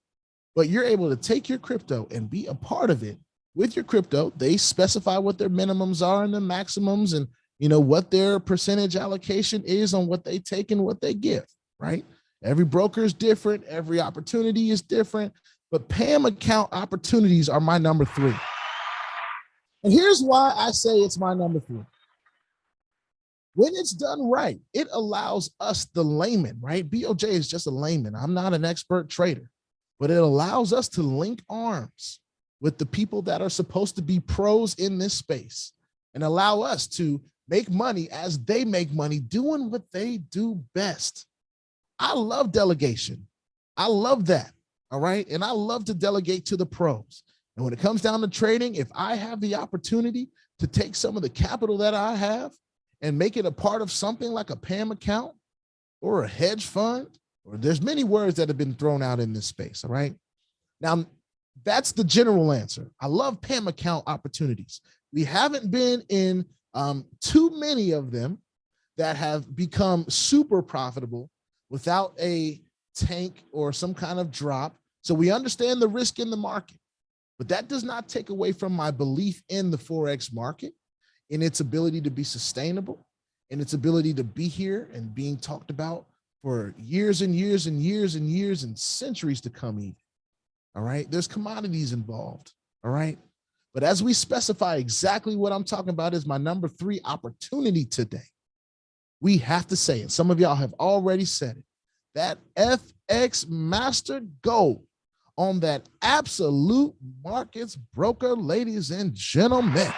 but you're able to take your crypto and be a part of it with your crypto. They specify what their minimums are and the maximums and, you know, what their percentage allocation is on what they take and what they give, right? Every broker is different. Every opportunity is different. but PAMM account opportunities are my number 3. And here's why I say it's my number 3. When it's done right, it allows us, the layman, right? BOJ is just a layman. I'm not an expert trader, but it allows us to link arms with the people that are supposed to be pros in this space and allow us to make money as they make money doing what they do best. I love delegation. I love that. All right. And I love to delegate to the pros. And when it comes down to trading, if I have the opportunity to take some of the capital that I have and make it a part of something like a PAMM account or a hedge fund, or there's many words that have been thrown out in this space. All right. Now, that's the general answer. I love PAMM account opportunities. We haven't been in too many of them that have become super profitable without a tank or some kind of drop. So we understand the risk in the market, but that does not take away from my belief in the Forex market, in its ability to be sustainable, in its ability to be here and being talked about for years and years and years and years and centuries to come even. All right. There's commodities involved. All right. But as we specify exactly what I'm talking about is my number 3 opportunity today, we have to say it. Some of y'all have already said it. That FX Master Gold on that absolute markets broker, ladies and gentlemen.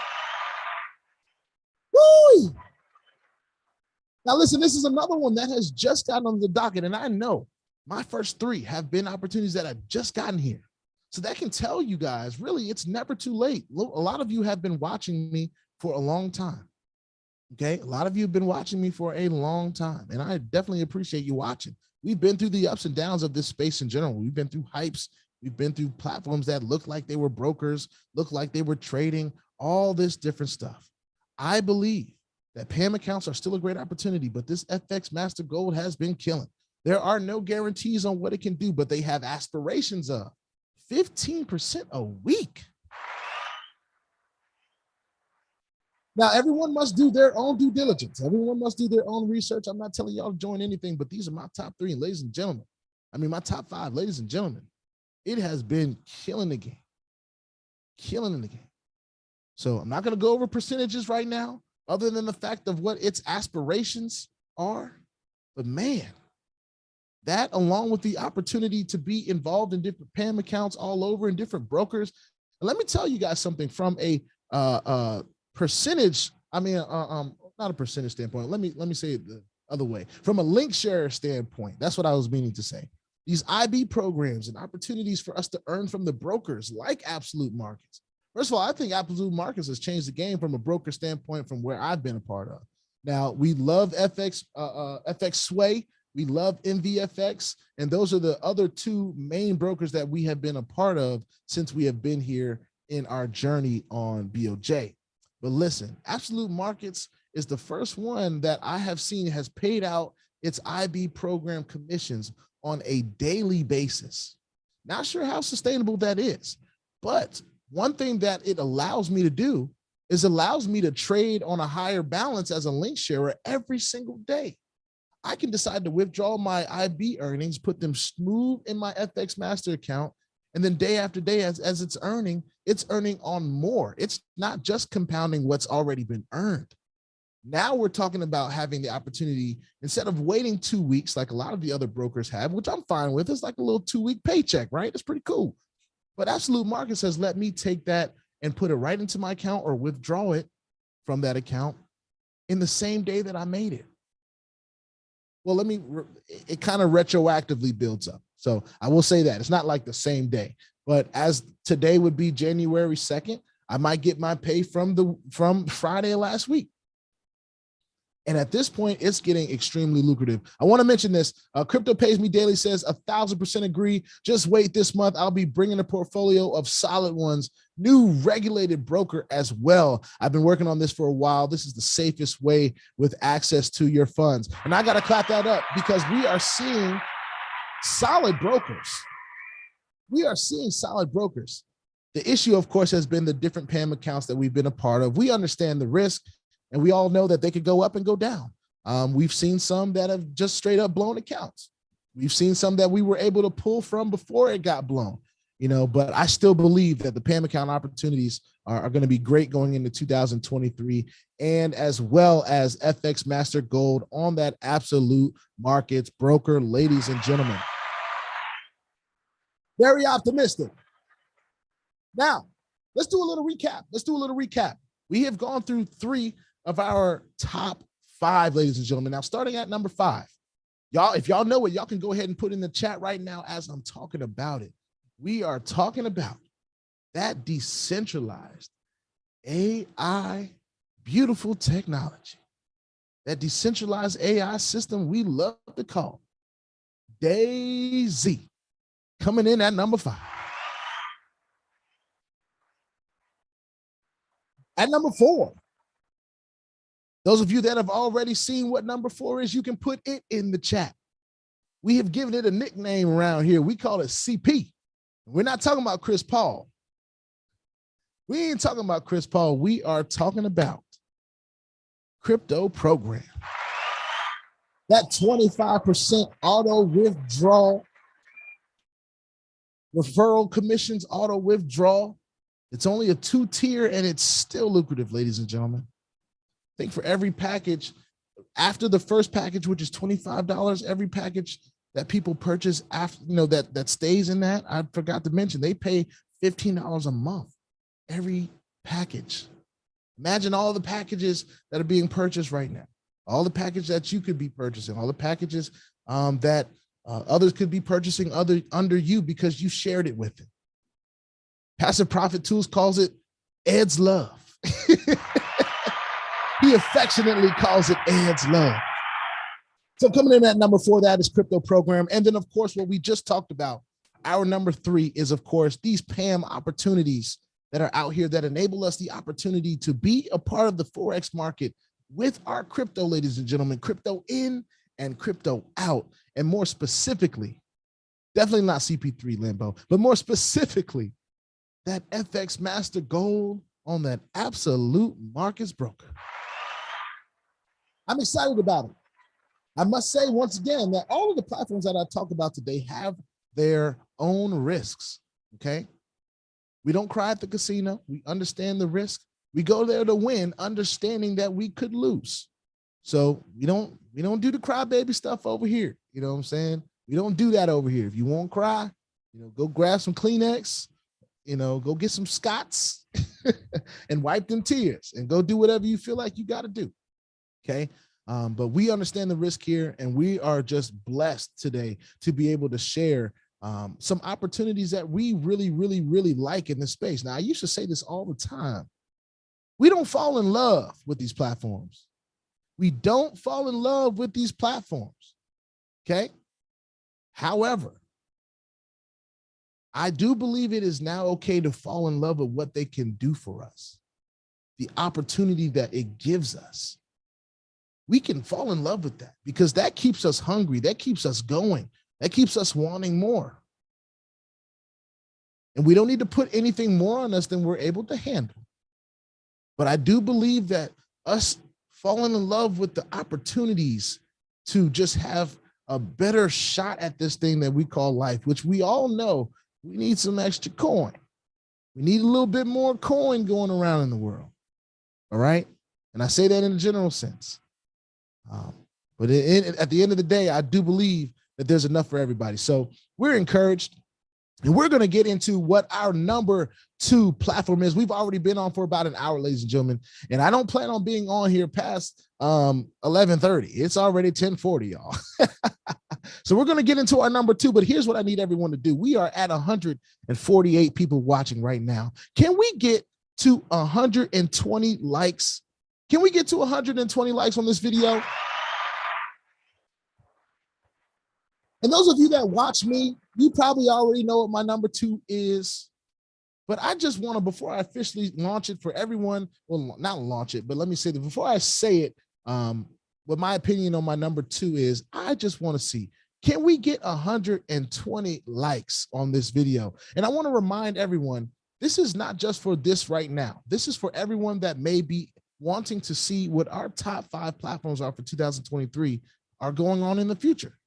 Woo! Now listen, this is another one that has just gotten on the docket, and I know my first 3 have been opportunities that have just gotten here. So that can tell you guys, really, it's never too late. A lot of you have been watching me for a long time. Okay, a lot of you have been watching me for a long time, and I definitely appreciate you watching. We've been through the ups and downs of this space in general. We've been through HYIPS. We've been through platforms that looked like they were brokers, looked like they were trading, all this different stuff. I believe that PAMM accounts are still a great opportunity, but this FX Master Gold has been killing. There are no guarantees on what it can do, but they have aspirations of 15% a week. Now, everyone must do their own due diligence. Everyone must do their own research. I'm not telling y'all to join anything, but these are my top 3, and ladies and gentlemen, I mean, my top 5, ladies and gentlemen, it has been killing the game, killing the game. So I'm not going to go over percentages right now, other than the fact of what its aspirations are. But man, that along with the opportunity to be involved in different PAMM accounts all over and different brokers. And let me tell you guys something from a percentage, not a percentage standpoint. Let me say it the other way. From a link share standpoint, that's what I was meaning to say. These IB programs and opportunities for us to earn from the brokers like Absolute Markets. First of all, I think Absolute Markets has changed the game from a broker standpoint from where I've been a part of. Now, we love FXSWAY. We love ENVI, and those are the other 2 main brokers that we have been a part of since we have been here in our journey on BOJ. But listen, Absolute Markets is the first one that I have seen has paid out its IB program commissions on a daily basis. Not sure how sustainable that is, but one thing that it allows me to do is allows me to trade on a higher balance as a link sharer every single day. I can decide to withdraw my IB earnings, put them smooth in my FX Master account, and then day after day, as it's earning on more. It's not just compounding what's already been earned. Now we're talking about having the opportunity, instead of waiting 2 weeks like a lot of the other brokers have, which I'm fine with. It's like a little 2-week paycheck, right? It's pretty cool. But Absolute Markets has let me take that and put it right into my account or withdraw it from that account in the same day that I made it. Well, it kind of retroactively builds up. So I will say that it's not like the same day, but as today would be January 2nd, I might get my pay from Friday last week. And at this point, it's getting extremely lucrative. I want to mention this. Crypto Pays Me Daily says 1,000% agree. Just wait this month. I'll be bringing a portfolio of solid ones, new regulated broker as well. I've been working on this for a while. This is the safest way with access to your funds. And I got to clap that up because we are seeing solid brokers. We are seeing solid brokers. The issue, of course, has been the different PAMM accounts that we've been a part of. We understand the risk. And we all know that they could go up and go down. We've seen some that have just straight up blown accounts. We've seen some that we were able to pull from before it got blown. but I still believe that the PAMM account opportunities are going to be great going into 2023, and as well as FX Master Gold on that absolute markets broker, ladies and gentlemen. Very optimistic. Now, let's do a little recap. We have gone through 3 of our top 5, ladies and gentlemen. Now, starting at number 5, y'all, if y'all know it, y'all can go ahead and put in the chat right now as I'm talking about it. We are talking about that decentralized AI, beautiful technology, that decentralized AI system we love to call DayZ, coming in at number 5. At number 4, those of you that have already seen what number 4 is, you can put it in the chat. We have given it a nickname around here. We call it CP. We're not talking about Chris Paul. We ain't talking about Chris Paul. We are talking about crypto program. That 25% auto withdrawal, referral commissions auto withdrawal. It's only a 2-tier and it's still lucrative, ladies and gentlemen. I think for every package, after the first package, which is $25, every package that people purchase after, that stays in that, I forgot to mention, they pay $15 a month every package. Imagine all the packages that are being purchased right now, all the packages that you could be purchasing, all the packages that others could be purchasing under you because you shared it with them. Passive Profit Tools calls it Ed's Love. He affectionately calls it Ed's Love. So coming in at number 4, that is crypto program. And then, of course, what we just talked about, our number 3 is, of course, these PAMM opportunities that are out here that enable us the opportunity to be a part of the Forex market with our crypto, ladies and gentlemen, crypto in and crypto out. And more specifically, definitely not CP3 limbo, but more specifically, that FX Master Gold on that absolute markets broker. I'm excited about it. I must say once again that all of the platforms that I talk about today have their own risks, okay? We don't cry at the casino. We understand the risk. We go there to win, understanding that we could lose. So we don't do the crybaby stuff over here. You know what I'm saying? We don't do that over here. If you won't cry, go grab some Kleenex, go get some Scots and wipe them tears and go do whatever you feel like you got to do. Okay. But we understand the risk here, and we are just blessed today to be able to share some opportunities that we really, really, really like in this space. Now, I used to say this all the time. We don't fall in love with these platforms. We don't fall in love with these platforms. Okay. However, I do believe it is now okay to fall in love with what they can do for us, the opportunity that it gives us. We can fall in love with that because that keeps us hungry. That keeps us going. That keeps us wanting more. And we don't need to put anything more on us than we're able to handle. But I do believe that us falling in love with the opportunities to just have a better shot at this thing that we call life, which we all know we need some extra coin. We need a little bit more coin going around in the world. All right. And I say that in a general sense. But at the end of the day, I do believe that there's enough for everybody. So we're encouraged, and we're going to get into what our number 2 platform is. We've already been on for about an hour, ladies and gentlemen, and I don't plan on being on here past 11:30. It's already 10:40, y'all. So we're going to get into our number 2, but here's what I need everyone to do. We are at 148 people watching right now. Can we get to 120 likes? Can we get to 120 likes on this video? And those of you that watch me, you probably already know what my number 2 is. But I just want to, before I officially launch it for everyone, well, not launch it, but let me say that before I say it, what my opinion on my number 2 is, I just want to see, can we get 120 likes on this video? And I want to remind everyone, this is not just for this right now. This is for everyone that may be wanting to see what our top 5 platforms are for 2023 are going on in the future.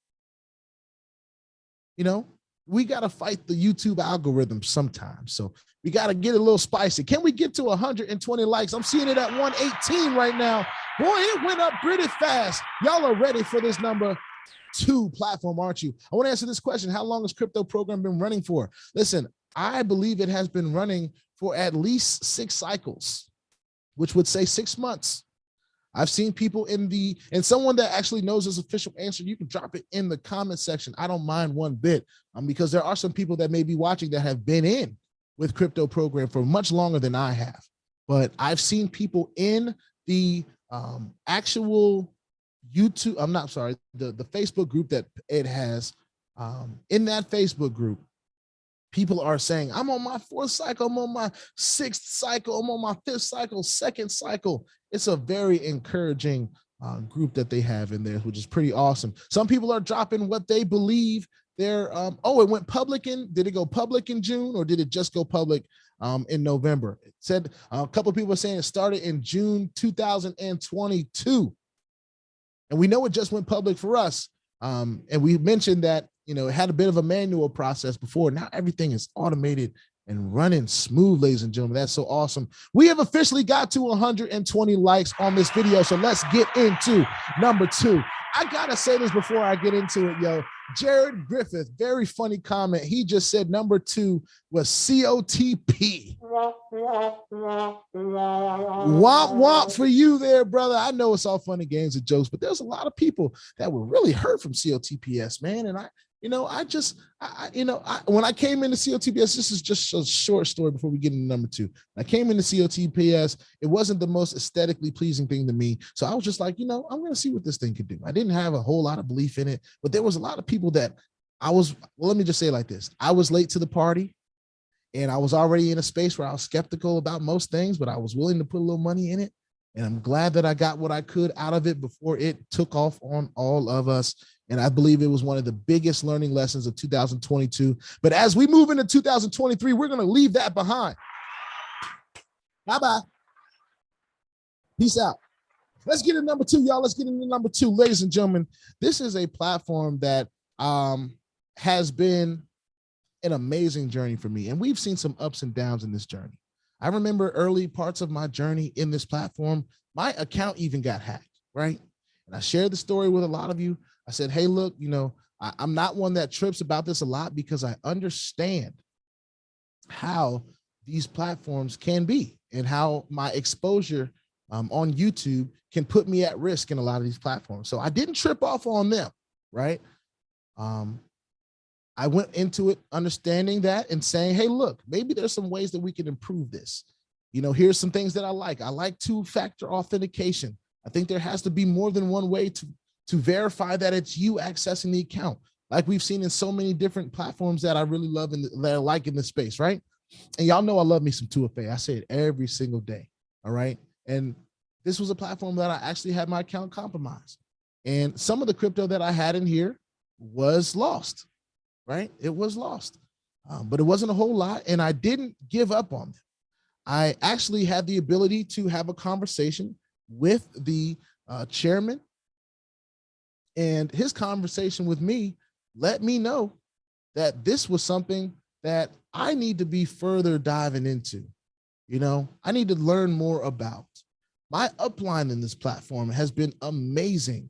we got to fight the YouTube algorithm sometimes. So we got to get a little spicy. Can we get to 120 likes? I'm seeing it at 118 right now. Boy, it went up pretty fast. Y'all are ready for this number 2 platform, aren't you? I want to answer this question. How long has crypto program been running for? Listen, I believe it has been running for at least 6 cycles, which would say 6 months. I've seen people and someone that actually knows this official answer, you can drop it in the comment section. I don't mind one bit, because there are some people that may be watching that have been in with crypto program for much longer than I have. But I've seen people in the actual YouTube, the Facebook group that it has. In that Facebook group, people are saying, I'm on my 4th cycle, I'm on my 6th cycle, I'm on my 5th cycle, 2nd cycle. It's a very encouraging group that they have in there, which is pretty awesome. Some people are dropping what they believe they're, it went public did it go public in June, or did it just go public in November? It said a couple of people are saying it started in June 2022. And we know it just went public for us. And we mentioned that, it had a bit of a manual process before. Now everything is automated and running smooth, ladies and gentlemen. That's so awesome. We have officially got to 120 likes on this video. So let's get into number 2. I gotta say this before I get into it, yo. Jared Griffith, very funny comment. He just said number 2 was COTP. Womp womp for you there, brother. I know it's all fun and games and jokes, but there's a lot of people that were really hurt from COTPS, man. And when I came into COTPS, this is just a short story before we get into number 2. When I came into COTPS, it wasn't the most aesthetically pleasing thing to me. So I was just like, I'm going to see what this thing could do. I didn't have a whole lot of belief in it, but there was a lot of people that let me just say it like this. I was late to the party, and I was already in a space where I was skeptical about most things, but I was willing to put a little money in it. And I'm glad that I got what I could out of it before it took off on all of us. And I believe it was one of the biggest learning lessons of 2022. But as we move into 2023, we're going to leave that behind. Bye-bye. Peace out. Let's get into number 2, y'all. Let's get into number 2. Ladies and gentlemen, this is a platform that has been an amazing journey for me. And we've seen some ups and downs in this journey. I remember early parts of my journey in this platform, my account even got hacked, right? And I shared the story with a lot of you. I said, hey, look, I'm not one that trips about this a lot because I understand how these platforms can be and how my exposure on YouTube can put me at risk in a lot of these platforms. So I didn't trip off on them, right? I went into it understanding that and saying, hey, look, maybe there's some ways that we can improve this. Here's some things that I like. I like 2-factor authentication. I think there has to be more than one way to verify that it's you accessing the account, like we've seen in so many different platforms that I really love and that I like in this space, right? And y'all know I love me some 2FA. I say it every single day, all right? And this was a platform that I actually had my account compromised. And some of the crypto that I had in here was lost, right? It was lost, but it wasn't a whole lot, and I didn't give up on them. I actually had the ability to have a conversation with the chairman, and his conversation with me let me know that this was something that I need to be further diving into. I need to learn more about. My upline in this platform has been amazing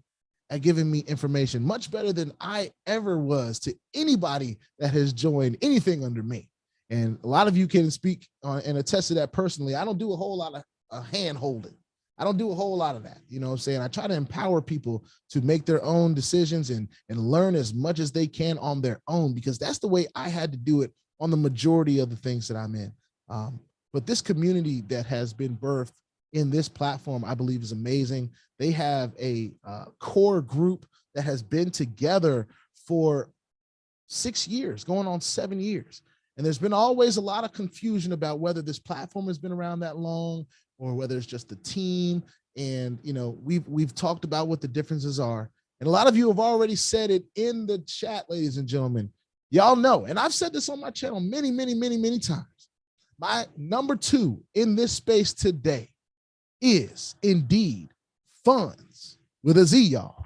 at giving me information, much better than I ever was to anybody that has joined anything under me. And a lot of you can speak and attest to that personally. I don't do a whole lot of hand holding. I don't do a whole lot of that. You know what I'm saying? I try to empower people to make their own decisions and learn as much as they can on their own, because that's the way I had to do it on the majority of the things that I'm in. But this community that has been birthed in this platform, I believe, is amazing. They have a core group that has been together for 6 years, going on 7 years. And there's been always a lot of confusion about whether this platform has been around that long or whether it's just the team. And, we've talked about what the differences are. And a lot of you have already said it in the chat, ladies and gentlemen. Y'all know, and I've said this on my channel many, many, many, many times. My number 2 in this space today is indeed funds with a Z, y'all.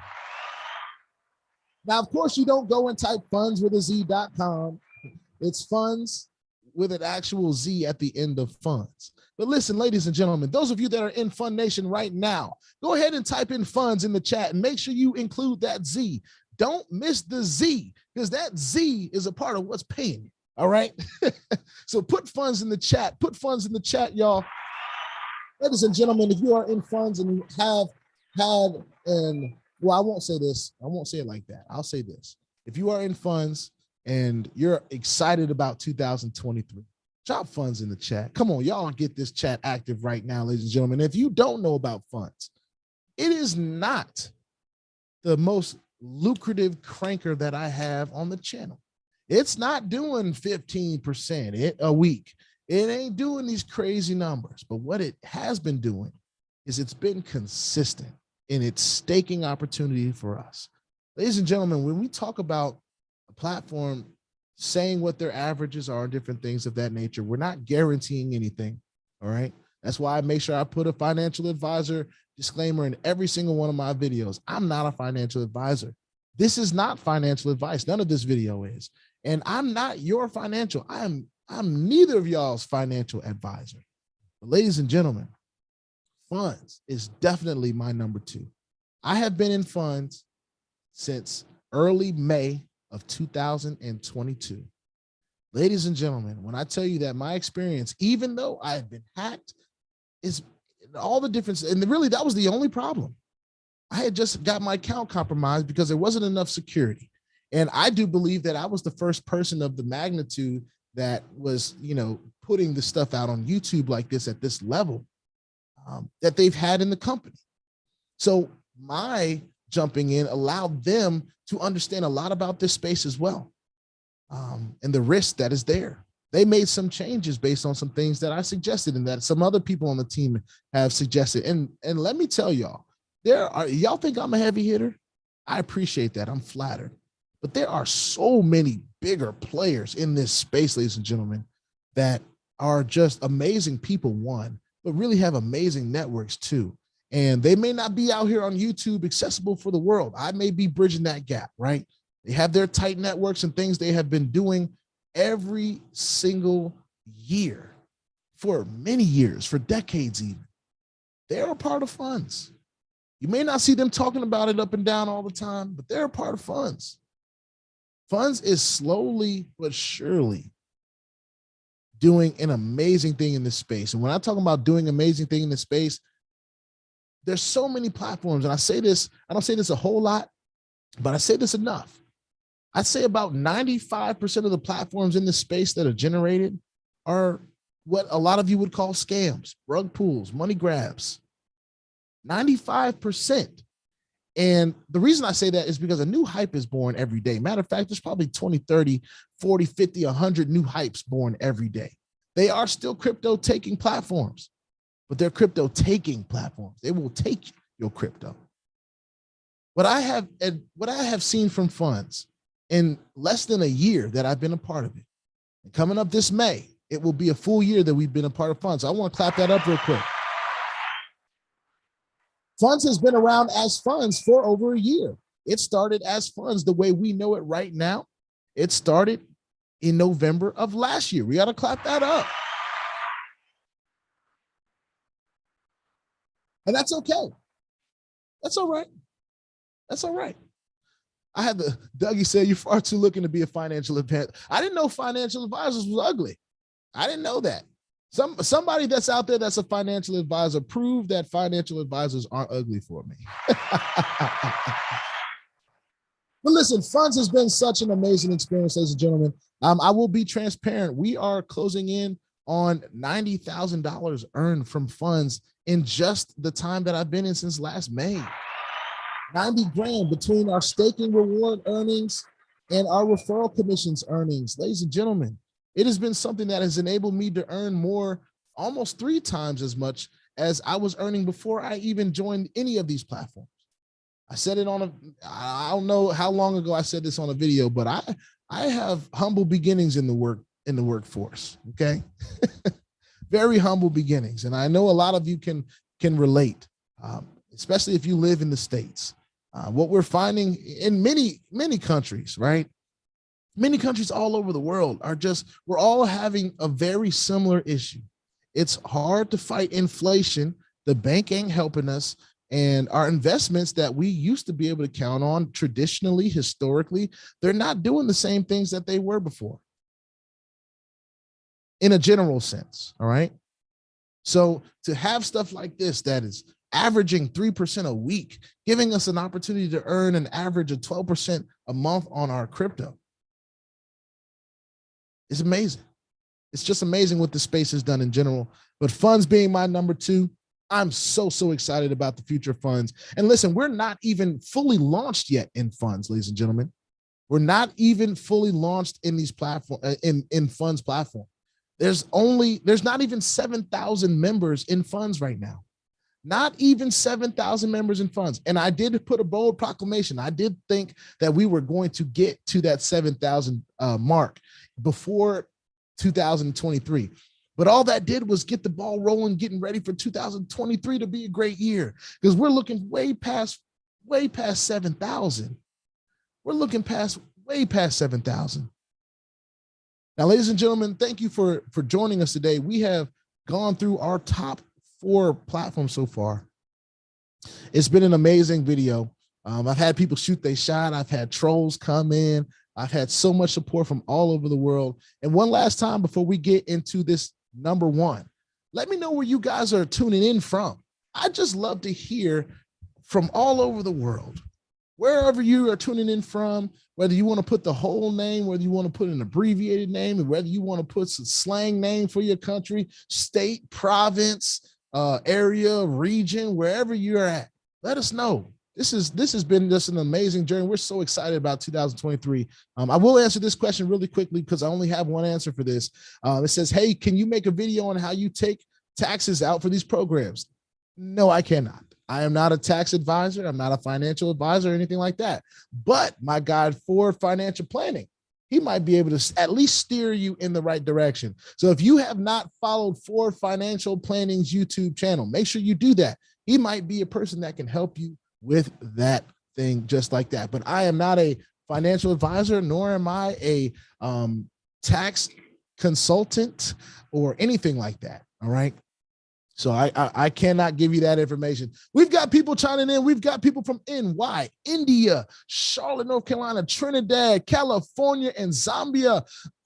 Now, of course, you don't go and type funds.com. It's funds with an actual Z at the end of funds. But listen, ladies and gentlemen, those of you that are in Fund Nation right now, go ahead and type in funds in the chat and make sure you include that Z. Don't miss the Z, because that Z is a part of what's paying you. All right. So put funds in the chat. Put funds in the chat, y'all. Ladies and gentlemen, if you are in funds and you have had well, I won't say this. I won't say it like that. I'll say this. If you are in funds and you're excited about 2023, drop funds in the chat. Come on, y'all get this chat active right now, ladies and gentlemen. If you don't know about funds, it is not the most lucrative cranker that I have on the channel. It's not doing 15% a week. It ain't doing these crazy numbers, but what it has been doing is it's been consistent in its staking opportunity for us. Ladies and gentlemen, when we talk about a platform saying what their averages are, different things of that nature, we're not guaranteeing anything, all right? That's why I make sure I put a financial advisor disclaimer in every single one of my videos. I'm not a financial advisor. This is not financial advice. None of this video is. And I'm not your financial. I'm neither of y'all's financial advisor. But ladies and gentlemen, funds is definitely my number two. I have been in funds since early May of 2022. Ladies and gentlemen, when I tell you that my experience, even though I have been hacked, is all the difference. And really, that was the only problem. I had just got my account compromised because there wasn't enough security. And I do believe that I was the first person of the magnitude that was, putting the stuff out on YouTube like this at this level that they've had in the company. So my jumping in allowed them to understand a lot about this space as well, and the risk that is there. They made some changes based on some things that I suggested and that some other people on the team have suggested. And let me tell y'all, y'all think I'm a heavy hitter? I appreciate that. I'm flattered. But there are so many bigger players in this space, ladies and gentlemen, that are just amazing people, one, but really have amazing networks too. And they may not be out here on YouTube accessible for the world. I may be bridging that gap, right? They have their tight networks and things they have been doing every single year for many years, for decades even. They're a part of funds. You may not see them talking about it up and down all the time, but they're a part of funds. Funds is slowly but surely doing an amazing thing in this space. And when I talk about doing amazing thing in this space, there's so many platforms. And I say this, I don't say this a whole lot, but I say this enough. I'd say about 95% of the platforms in this space that are generated are what a lot of you would call scams, rug pulls, money grabs. 95%. And the reason I say that is because a new hype is born every day. Matter of fact, there's probably 20, 30, 40, 50, 100 new hypes born every day. They are still crypto taking platforms, but they're crypto taking platforms. They will take your crypto. What I have seen from funds in less than a year that I've been a part of it, and coming up this May, it will be a full year that we've been a part of funds. So I want to clap that up real quick. Funds has been around as funds for over a year. It started as funds the way we know it right now. It started in November of last year. We got to clap that up. And that's okay. That's all right. That's all right. I had Dougie said, you're far too looking to be a financial advisor. I didn't know financial advisors was ugly. I didn't know that. Somebody that's out there that's a financial advisor, prove that financial advisors aren't ugly for me. But listen, funds has been such an amazing experience, ladies and gentlemen. I will be transparent. We are closing in on $90,000 earned from funds in just the time that I've been in since last May. 90 grand between our staking reward earnings and our referral commissions earnings. Ladies and gentlemen, it has been something that has enabled me to earn more, almost 3 times as much as I was earning before I even joined any of these platforms. I said it I don't know how long ago I said this on a video, but I have humble beginnings in the workforce, okay? Very humble beginnings. And I know a lot of you can relate, especially if you live in the States. What we're finding in many countries, right? Many countries all over the world are we're all having a very similar issue. It's hard to fight inflation. The bank ain't helping us. And our investments that we used to be able to count on traditionally, historically, they're not doing the same things that they were before in a general sense. All right. So to have stuff like this that is averaging 3% a week, giving us an opportunity to earn an average of 12% a month on our crypto, it's amazing. It's just amazing what the space has done in general. But funds being my number two, I'm so excited about the future of funds. And listen, we're not even fully launched yet in funds, ladies and gentlemen. We're not even fully launched in these platforms, in funds platform. There's not even 7,000 members in funds right now. Not even 7,000 members in funds. And I did put a bold proclamation. I did think that we were going to get to that 7,000 mark before 2023. But all that did was get the ball rolling, getting ready for 2023 to be a great year, because we're looking way past 7,000. We're looking way past 7,000. Now, ladies and gentlemen, thank you for joining us today. We have gone through our top 4 platforms so far. It's been an amazing video. I've had people shoot their shot. I've had trolls come in. I've had so much support from all over the world. And one last time before we get into this number 1, let me know where you guys are tuning in from. I just love to hear from all over the world, wherever you are tuning in from, whether you want to put the whole name, whether you want to put an abbreviated name, and whether you want to put some slang name for your country, state, province, area, region, wherever you're at, let us know. This has been just an amazing journey. We're so excited about 2023. I will answer this question really quickly because I only have one answer for this. It says, hey, can you make a video on how you take taxes out for these programs? No, I cannot. I am not a tax advisor. I'm not a financial advisor or anything like that. But my guide for financial planning, he might be able to at least steer you in the right direction. So if you have not followed For Financial Planning's YouTube channel, make sure you do that. He might be a person that can help you with that thing just like that. But I am not a financial advisor, nor am I a tax consultant or anything like that. All right. So I cannot give you that information. We've got people chiming in. We've got people from NY, India, Charlotte, North Carolina, Trinidad, California, and Zambia,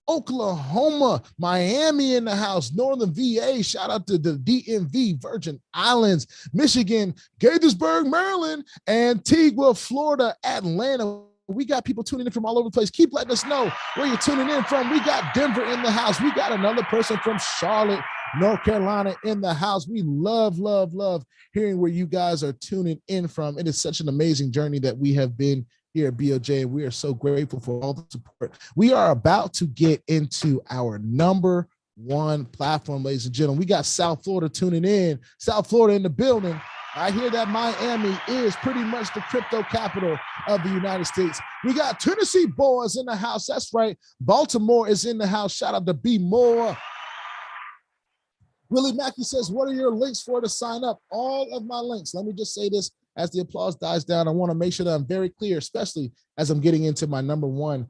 Oklahoma, Miami in the house, Northern VA, shout out to the DMV, Virgin Islands, Michigan, Gaithersburg, Maryland, Antigua, Florida, Atlanta. We got people tuning in from all over the place. Keep letting us know where you're tuning in from. We got Denver in the house. We got another person from Charlotte, North Carolina in the house. We love hearing where you guys are tuning in from. It is such an amazing journey that we have been here at BOJ, and we are so grateful for all the support. We are about to get into our number 1 platform, ladies and gentlemen. We got South Florida tuning in. South Florida in the building. I hear that Miami is pretty much the crypto capital of the United States. We got Tennessee boys in the house. That's right. Baltimore is in the house. Shout out to B Moore. Willie Mackey says, what are your links for to sign up? All of my links. Let me just say this as the applause dies down. I want to make sure that I'm very clear, especially as I'm getting into my number 1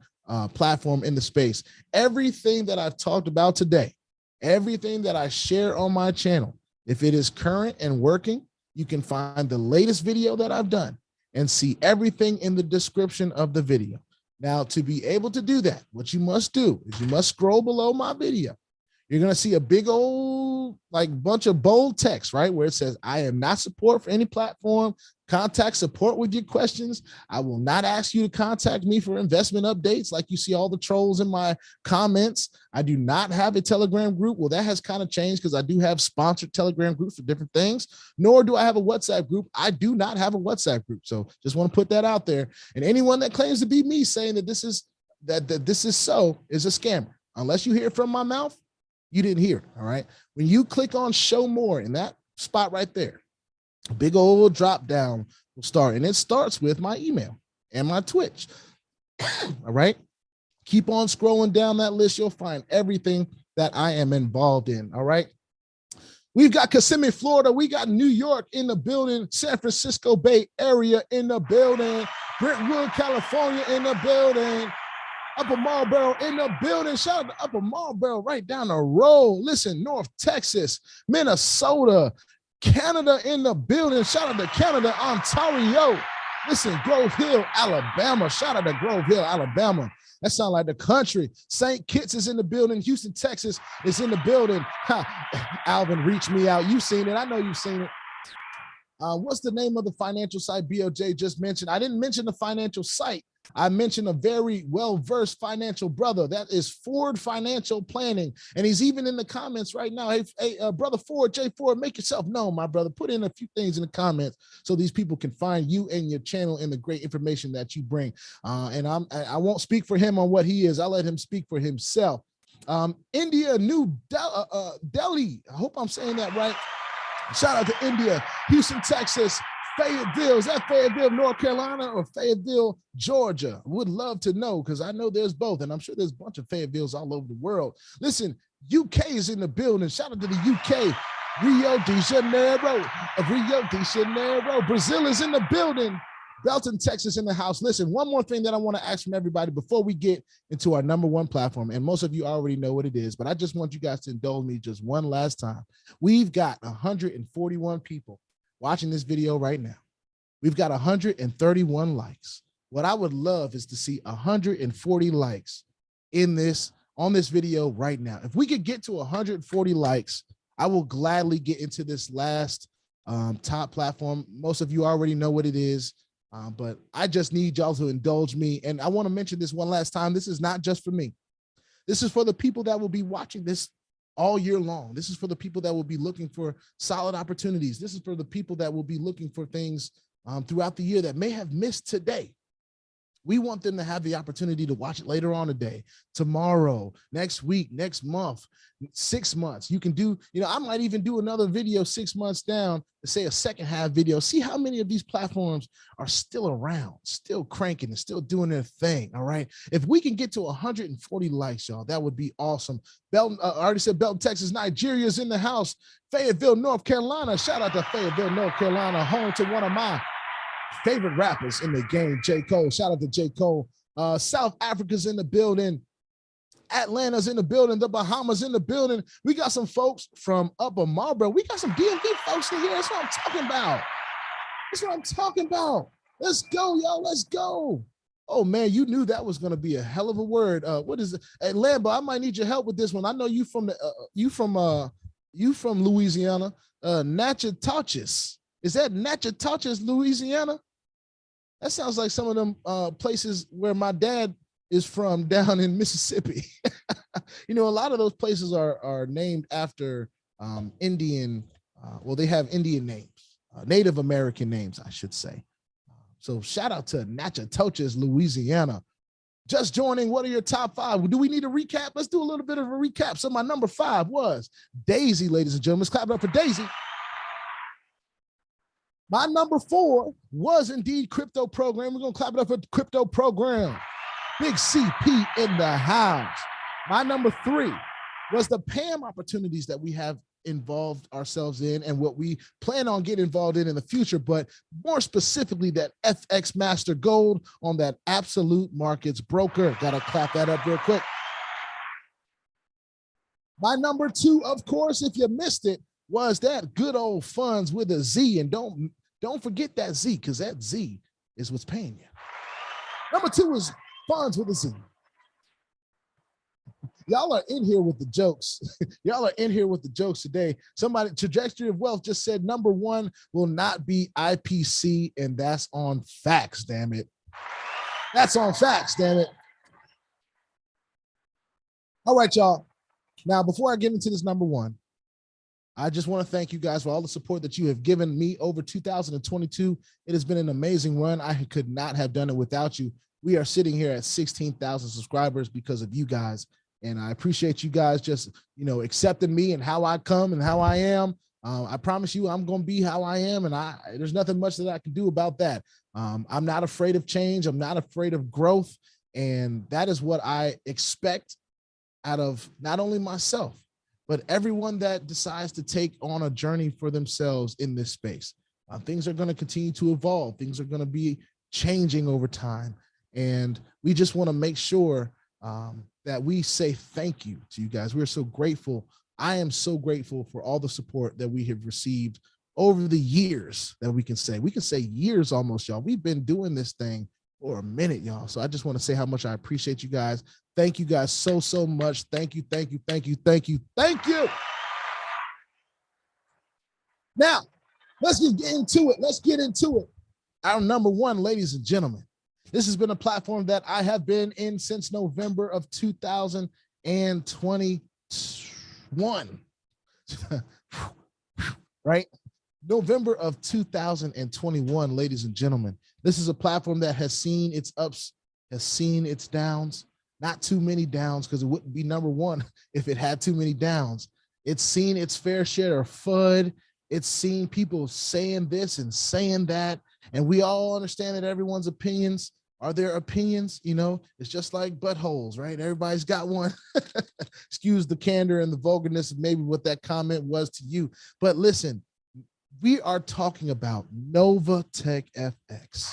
platform in the space. Everything that I've talked about today, everything that I share on my channel, if it is current and working, you can find the latest video that I've done and see everything in the description of the video. Now, to be able to do that, what you must do is you must scroll below my video. You're going to see a big old bunch of bold text, right? Where it says, I am not support for any platform. Contact support with your questions. I will not ask you to contact me for investment updates like you see all the trolls in my comments. I do not have a Telegram group. Well, that has kind of changed because I do have sponsored Telegram groups for different things, nor do I have a WhatsApp group. I do not have a WhatsApp group. So just want to put that out there. And anyone that claims to be me saying that this is so is a scammer. Unless you hear it from my mouth, you didn't hear it. All right. When you click on show more in that spot right there, a big old drop down will start, and it starts with my email and my Twitch. All right. Keep on scrolling down that list. You'll find everything that I am involved in. All right. We've got Kissimmee, Florida. We got New York in the building. San Francisco Bay Area in the building. Brentwood, California in the building. Upper Marlboro in the building. Shout out to Upper Marlboro right down the road. Listen, North Texas, Minnesota, Canada in the building. Shout out to Canada, Ontario. Listen, Grove Hill, Alabama. Shout out to Grove Hill, Alabama. That sounds like the country. St. Kitts is in the building. Houston, Texas is in the building. Ha, Alvin, reach me out. You've seen it. I know you've seen it. What's the name of the financial site BOJ just mentioned? I didn't mention the financial site. I mentioned a very well-versed financial brother. That is Ford Financial Planning. And he's even in the comments right now. Hey, brother Ford, J Ford, make yourself known, my brother. Put in a few things in the comments so these people can find you and your channel and the great information that you bring. And I won't speak for him on what he is. I'll let him speak for himself. India, New Delhi. I hope I'm saying that right. Shout out to India, Houston, Texas, Fayetteville. Is that Fayetteville, North Carolina, or Fayetteville, Georgia? Would love to know, because I know there's both, and I'm sure there's a bunch of Fayettevilles all over the world. Listen, UK is in the building. Shout out to the UK, Rio de Janeiro. Brazil is in the building. Belton, Texas in the house. Listen, one more thing that I want to ask from everybody before we get into our #1 platform, and most of you already know what it is, but I just want you guys to indulge me just one last time. We've got 141 people watching this video right now. We've got 131 likes. What I would love is to see 140 likes on this video right now. If we could get to 140 likes, I will gladly get into this last top platform. Most of you already know what it is. But I just need y'all to indulge me. And I want to mention this one last time. This is not just for me. This is for the people that will be watching this all year long. This is for the people that will be looking for solid opportunities. This is for the people that will be looking for things throughout the year that may have missed today. We want them to have the opportunity to watch it later on today, tomorrow, next week, next month, 6 months. You can do, I might even do another video 6 months down, say a second half video. See how many of these platforms are still around, still cranking and still doing their thing. All right. If we can get to 140 likes, y'all, that would be awesome. Belton, I already said Belton, Texas, Nigeria's in the house. Fayetteville, North Carolina. Shout out to Fayetteville, North Carolina, home to one of my favorite rappers in the game, J. Cole. Shout out to J. Cole. South Africa's in the building. Atlanta's in the building. The Bahamas in the building. We got some folks from Upper Marlboro. We got some DMV folks in here. That's what I'm talking about. That's what I'm talking about. Let's go, y'all. Let's go. Oh, man, you knew that was going to be a hell of a word. What is it? Hey, Lambo, I might need your help with this one. I know you from Louisiana. Natchitoches. Is that Natchitoches, Louisiana? That sounds like some of them places where my dad is from down in Mississippi. A lot of those places are named after Indian, they have Indian names, Native American names, I should say. So shout out to Natchitoches, Louisiana. Just joining, what are your top 5? Do we need a recap? Let's do a little bit of a recap. So my number 5 was Daisy, ladies and gentlemen. Let's clap it up for Daisy. My number 4 was indeed Crypto Program. We're going to clap it up for Crypto Program. Big CP in the house. My number 3 was the PAMM opportunities that we have involved ourselves in and what we plan on getting involved in the future, but more specifically that FX Master Gold on that Absolute Markets broker. Got to clap that up real quick. My number 2, of course, if you missed it, was that good old funds with a Z. And don't forget that Z, because that Z is what's paying you. Number 2 is funds with a Z. Y'all are in here with the jokes. Y'all are in here with the jokes today. Somebody, Trajectory of Wealth, just said number 1 will not be IPC, and that's on facts, damn it. That's on facts, damn it. All right, y'all. Now, before I get into this number 1, I just want to thank you guys for all the support that you have given me over 2022. It has been an amazing run. I could not have done it without you. We are sitting here at 16,000 subscribers because of you guys. And I appreciate you guys just, accepting me and how I come and how I am. I promise you I'm going to be how I am. And there's nothing much that I can do about that. I'm not afraid of change. I'm not afraid of growth. And that is what I expect out of not only myself, but everyone that decides to take on a journey for themselves in this space. Things are going to continue to evolve. Things are going to be changing over time. And we just want to make sure that we say thank you to you guys. We're so grateful. I am so grateful for all the support that we have received over the years that we can say years almost, y'all. We've been doing this thing for a minute, y'all. So I just want to say how much I appreciate you guys. Thank you guys so, so much. Thank you, thank you, thank you, thank you, thank you. Now, let's get into it. Let's get into it. Our number one, ladies and gentlemen, this has been a platform that I have been in since November of 2021. Right? November of 2021, ladies and gentlemen. This is a platform that has seen its ups, has seen its downs, not too many downs because it wouldn't be number one if it had too many downs. It's seen its fair share of FUD. It's seen people saying this and saying that. And we all understand that everyone's opinions are their opinions. You know, it's just like buttholes, right? Everybody's got one. Excuse the candor and the vulgarness of maybe what that comment was to you. But listen, we are talking about NOVATECH FX.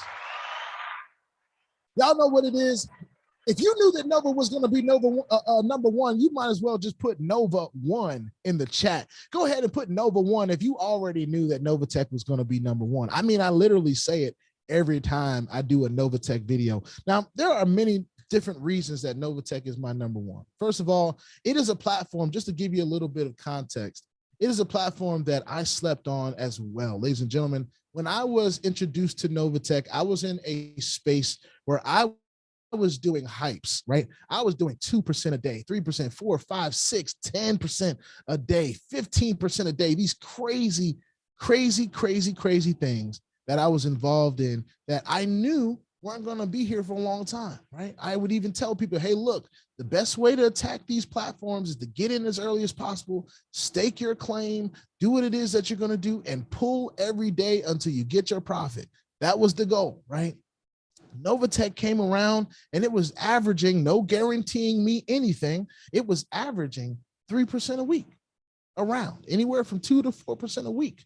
Y'all know what it is. If you knew that Nova was going to be number one, you might as well just put Nova 1 in the chat. Go ahead and put Nova 1 if you already knew that NOVATECH was going to be number one. I mean, I literally say it every time I do a NOVATECH video. Now, there are many different reasons that NOVATECH is my number one. First of all, it is a platform, just to give you a little bit of context, it is a platform that I slept on as well. Ladies and gentlemen, when I was introduced to NOVATECH, I was in a space where I was doing HYIPS, right? I was doing 2% a day, 3%, 4, 5, 6, 10% a day, 15% a day. These crazy, crazy, crazy, crazy things that I was involved in that I knew weren't going to be here for a long time, right? I would even tell people, hey, look, the best way to attack these platforms is to get in as early as possible, stake your claim, do what it is that you're going to do, and pull every day until you get your profit. That was the goal, right? NOVATECH came around and it was averaging, no guaranteeing me anything, it was averaging 3% a week, around anywhere from 2 to 4% a week.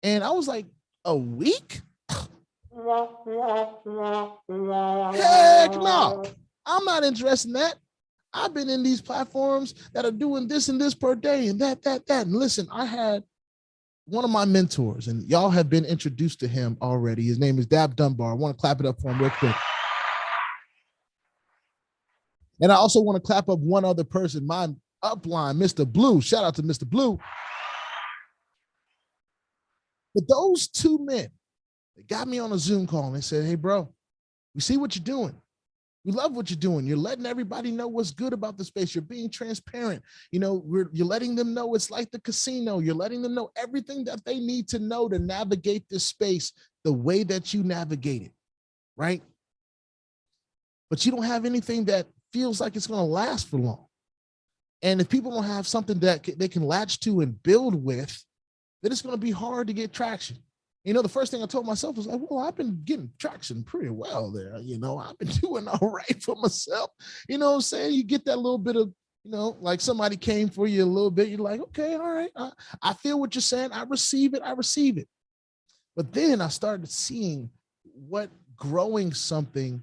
And I was like, a week? Heck no, I'm not interested in that. I've been in these platforms that are doing this and this per day and that. And listen, I had one of my mentors, and y'all have been introduced to him already. His name is Dab Dunbar. I want to clap it up for him real quick. And I also want to clap up one other person, my upline, Mr. Blue. Shout out to Mr. Blue. But those two men, they got me on a Zoom call and they said, hey, bro, we see what you're doing. We love what you're doing. You're letting everybody know what's good about the space. You're being transparent. You know, you're letting them know it's like the casino. You're letting them know everything that they need to know to navigate this space the way that you navigate it, right? But you don't have anything that feels like it's going to last for long. And if people don't have something that they can latch to and build with, then it's going to be hard to get traction. You know, the first thing I told myself was like, well, I've been getting traction pretty well there. You know, I've been doing all right for myself. You know what I'm saying? You get that little bit of, you know, like somebody came for you a little bit. You're like, okay, all right. I feel what you're saying. I receive it. I receive it. But then I started seeing what growing something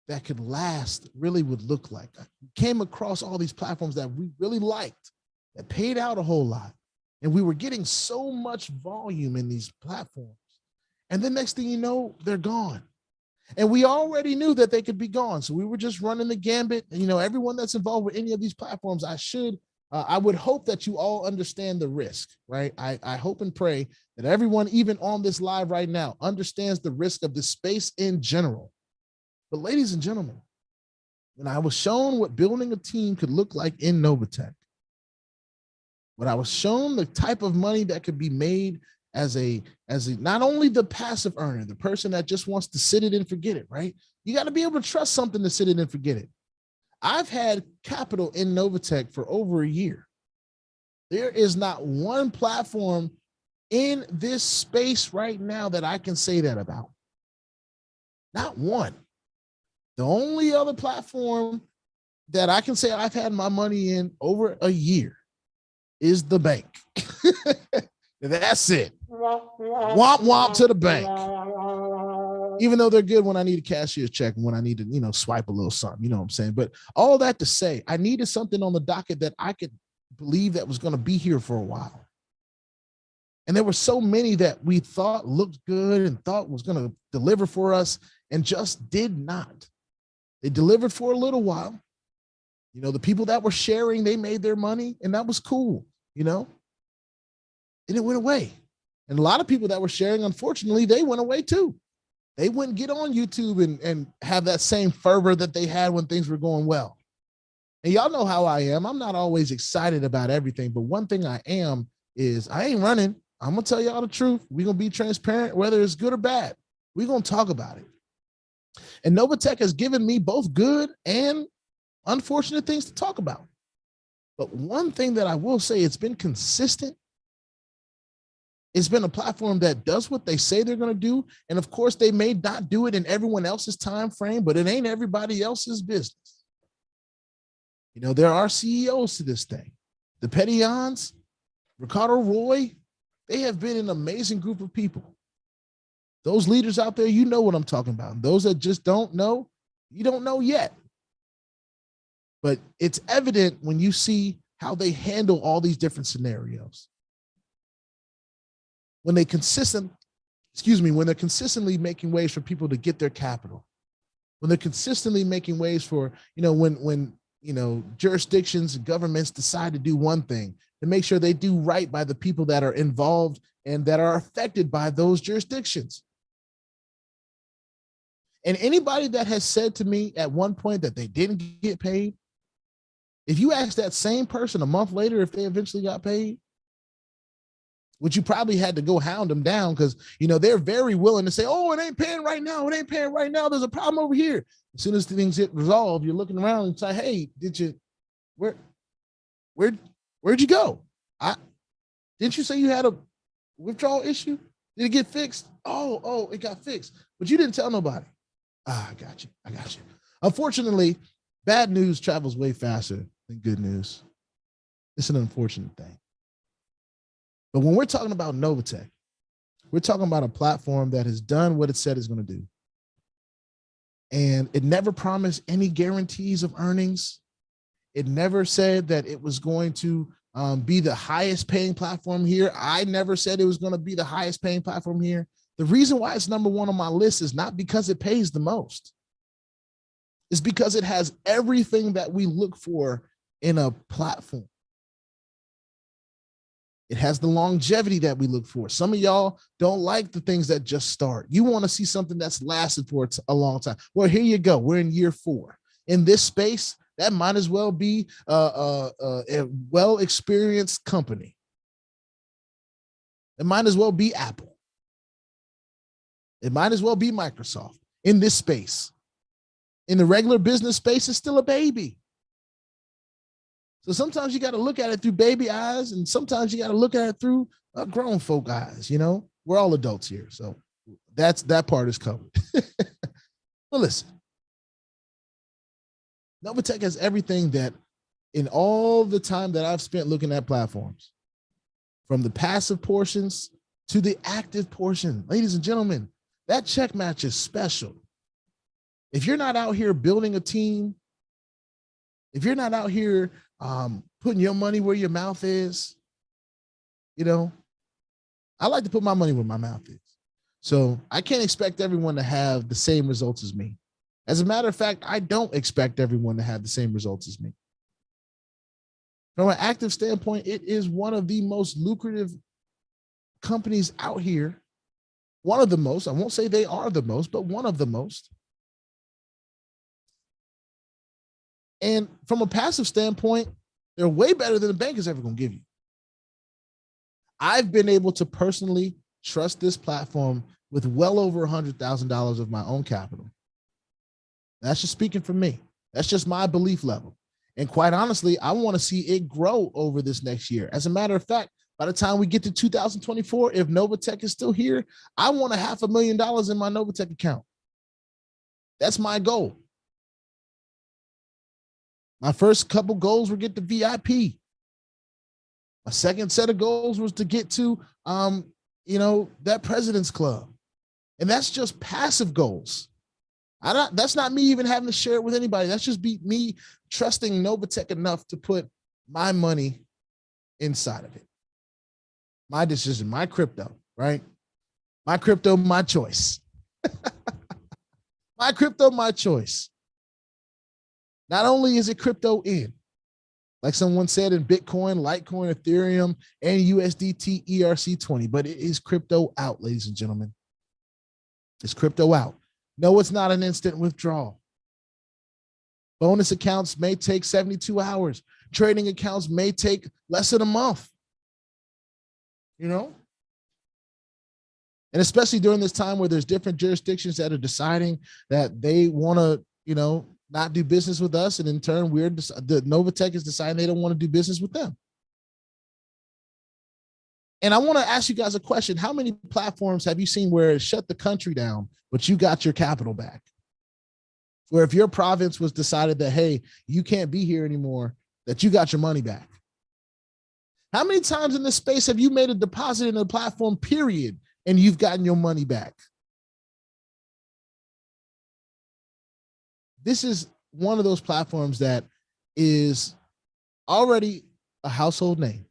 that could last really would look like. I came across all these platforms that we really liked, that paid out a whole lot. And we were getting so much volume in these platforms. And then next thing you know, they're gone. And we already knew that they could be gone. So we were just running the gambit. And, you know, everyone that's involved with any of these platforms, I would hope that you all understand the risk, right? I hope and pray that everyone, even on this live right now, understands the risk of the space in general. But ladies and gentlemen, when I was shown what building a team could look like in NOVATECH, when I was shown the type of money that could be made as a not only the passive earner, the person that just wants to sit it and forget it, right? You got to be able to trust something to sit it and forget it. I've had capital in NOVATECH for over a year. There is not one platform in this space right now that I can say that about. Not one. The only other platform that I can say I've had my money in over a year is the bank. That's it. Womp womp to the bank. Even though they're good when I need a cashier's check and when I need to, you know, swipe a little something, you know what I'm saying? But all that to say, I needed something on the docket that I could believe that was going to be here for a while. And there were so many that we thought looked good and thought was going to deliver for us and just did not. They delivered for a little while. You know, the people that were sharing, they made their money and that was cool, you know, and it went away. And a lot of people that were sharing, unfortunately, they went away too. They wouldn't get on YouTube and have that same fervor that they had when things were going well. And y'all know how I am. I'm not always excited about everything, but one thing I am is I ain't running. I'm going to tell y'all the truth. We're going to be transparent, whether it's good or bad. We're going to talk about it. And NOVATECH has given me both good and unfortunate things to talk about. But one thing that I will say, it's been consistent. It's been a platform that does what they say they're going to do. And of course, they may not do it in everyone else's time frame, but it ain't everybody else's business. You know, there are CEOs to this thing. The Pettyons, Ricardo Roy, they have been an amazing group of people. Those leaders out there, you know what I'm talking about. Those that just don't know, you don't know yet. But it's evident when you see how they handle all these different scenarios. When they're consistently making ways for people to get their capital, when they're consistently making ways for, you know, when you know, jurisdictions and governments decide to do one thing, to make sure they do right by the people that are involved and that are affected by those jurisdictions. And anybody that has said to me at one point that they didn't get paid, if you ask that same person a month later if they eventually got paid, which you probably had to go hound them down because, you know, they're very willing to say, oh, it ain't paying right now. It ain't paying right now. There's a problem over here. As soon as things get resolved, you're looking around and say, hey, where'd you go? Didn't you say you had a withdrawal issue? Did it get fixed? Oh, it got fixed. But you didn't tell nobody. I got you. Unfortunately, bad news travels way faster than good news. It's an unfortunate thing. But when we're talking about NOVATECH, we're talking about a platform that has done what it said it's going to do. And it never promised any guarantees of earnings. It never said that it was going to be the highest paying platform here. I never said it was going to be the highest paying platform here. The reason why it's number one on my list is not because it pays the most. It's because it has everything that we look for in a platform. It has the longevity that we look for. Some of y'all don't like the things that just start. You want to see something that's lasted for a long time. Well, here you go. We're in year 4. In this space, that might as well be a well-experienced company. It might as well be Apple. It might as well be Microsoft in this space. In the regular business space, it's still a baby. So sometimes you got to look at it through baby eyes, and sometimes you got to look at it through grown folk eyes. You know, we're all adults here, so that part is covered. But listen, NOVATECH has everything that, in all the time that I've spent looking at platforms, from the passive portions to the active portion, ladies and gentlemen, that check match is special. If you're not out here building a team, if you're not out here putting your money where your mouth is, you know, I like to put my money where my mouth is. So I can't expect everyone to have the same results as me. As a matter of fact, I don't expect everyone to have the same results as me. From an active standpoint, it is one of the most lucrative companies out here. One of the most. I won't say they are the most, but one of the most. And from a passive standpoint, they're way better than the bank is ever going to give you. I've been able to personally trust this platform with well over $100,000 of my own capital. That's just speaking for me. That's just my belief level. And quite honestly, I want to see it grow over this next year. As a matter of fact, by the time we get to 2024, if NOVATECH is still here, I want $500,000 in my NOVATECH account. That's my goal. My first couple goals were get the VIP. A second set of goals was to get to, that President's Club. And that's just passive goals. That's not me even having to share it with anybody. That's just me trusting NOVATECH enough to put my money inside of it. My decision, my crypto, right? My crypto, my choice. My crypto, my choice. Not only is it crypto in, like someone said, in Bitcoin, Litecoin, Ethereum, and USDT ERC20, but it is crypto out, ladies and gentlemen. It's crypto out. No, it's not an instant withdrawal. Bonus accounts may take 72 hours. Trading accounts may take less than a month. And especially during this time where there's different jurisdictions that are deciding that they want to, not do business with us. And in turn, the NOVATECH is deciding they don't want to do business with them. And I want to ask you guys a question. How many platforms have you seen where it shut the country down, but you got your capital back? Where if your province was decided that, hey, you can't be here anymore, that you got your money back? How many times in this space have you made a deposit in a platform, period, and you've gotten your money back? This is one of those platforms that is already a household name,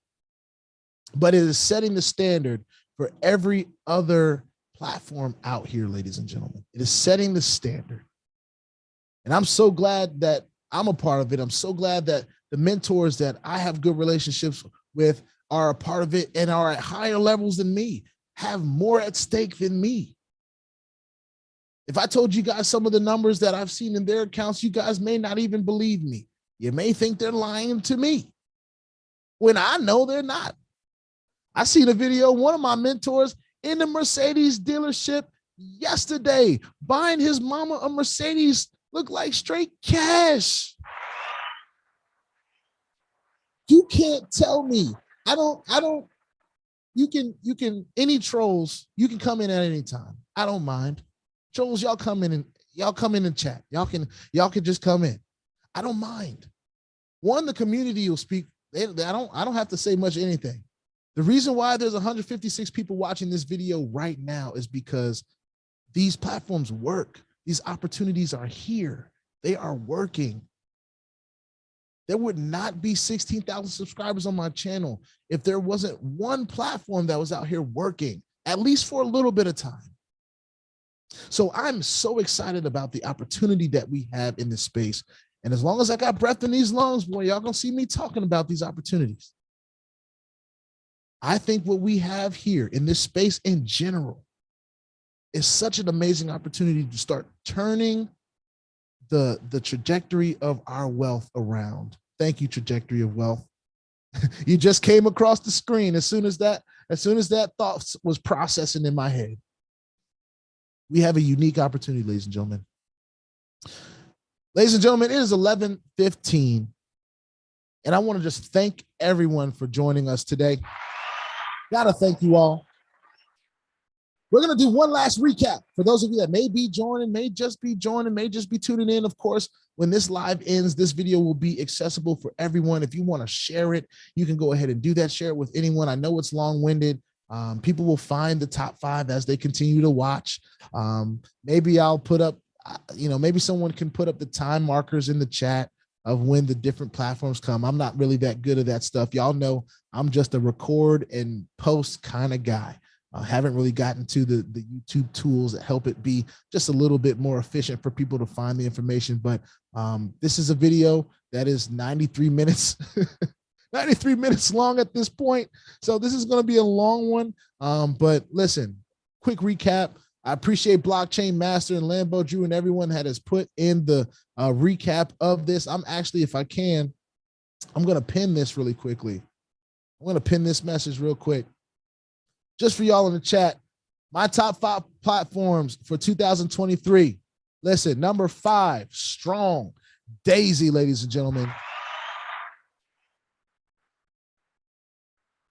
but it is setting the standard for every other platform out here, ladies and gentlemen. It is setting the standard. And I'm so glad that I'm a part of it. I'm so glad that the mentors that I have good relationships with are a part of it and are at higher levels than me, have more at stake than me. If I told you guys some of the numbers that I've seen in their accounts, you guys may not even believe me. You may think they're lying to me when I know they're not. I seen a video, one of my mentors in the Mercedes dealership yesterday, buying his mama a Mercedes, looked like straight cash. You can't tell me. You can, any trolls, you can come in at any time. I don't mind. Trolls, y'all come in and chat. Y'all can just come in. I don't mind. One, the community will speak. I don't have to say much anything. The reason why there's 156 people watching this video right now is because these platforms work. These opportunities are here. They are working. There would not be 16,000 subscribers on my channel if there wasn't one platform that was out here working, at least for a little bit of time. So I'm so excited about the opportunity that we have in this space. And as long as I got breath in these lungs, boy, y'all gonna see me talking about these opportunities. I think what we have here in this space in general is such an amazing opportunity to start turning the trajectory of our wealth around. Thank you, trajectory of wealth. You just came across the screen as soon as that thought was processing in my head. We have a unique opportunity, ladies and gentlemen. Ladies and gentlemen, it is 11:15, and I want to just thank everyone for joining us today. Gotta thank you all. We're going to do one last recap for those of you that may be joining, may just be tuning in. Of course, when this live ends, this video will be accessible for everyone. If you want to share it, you can go ahead and do that. Share it with anyone. I know it's long-winded. People will find the top 5 as they continue to watch. Maybe I'll put up, maybe someone can put up the time markers in the chat of when the different platforms come. I'm not really that good at that stuff. Y'all know I'm just a record and post kind of guy. I haven't really gotten to the YouTube tools that help it be just a little bit more efficient for people to find the information. But this is a video that is 93 minutes, 93 minutes long at this point. So this is going to be a long one. But listen, quick recap. I appreciate Blockchain Master and Lambo Drew and everyone that has put in the recap of this. I'm actually, if I can, I'm going to pin this really quickly. I'm going to pin this message real quick. Just for y'all in the chat, my top 5 platforms for 2023. Listen, number 5, strong, Daisy, ladies and gentlemen.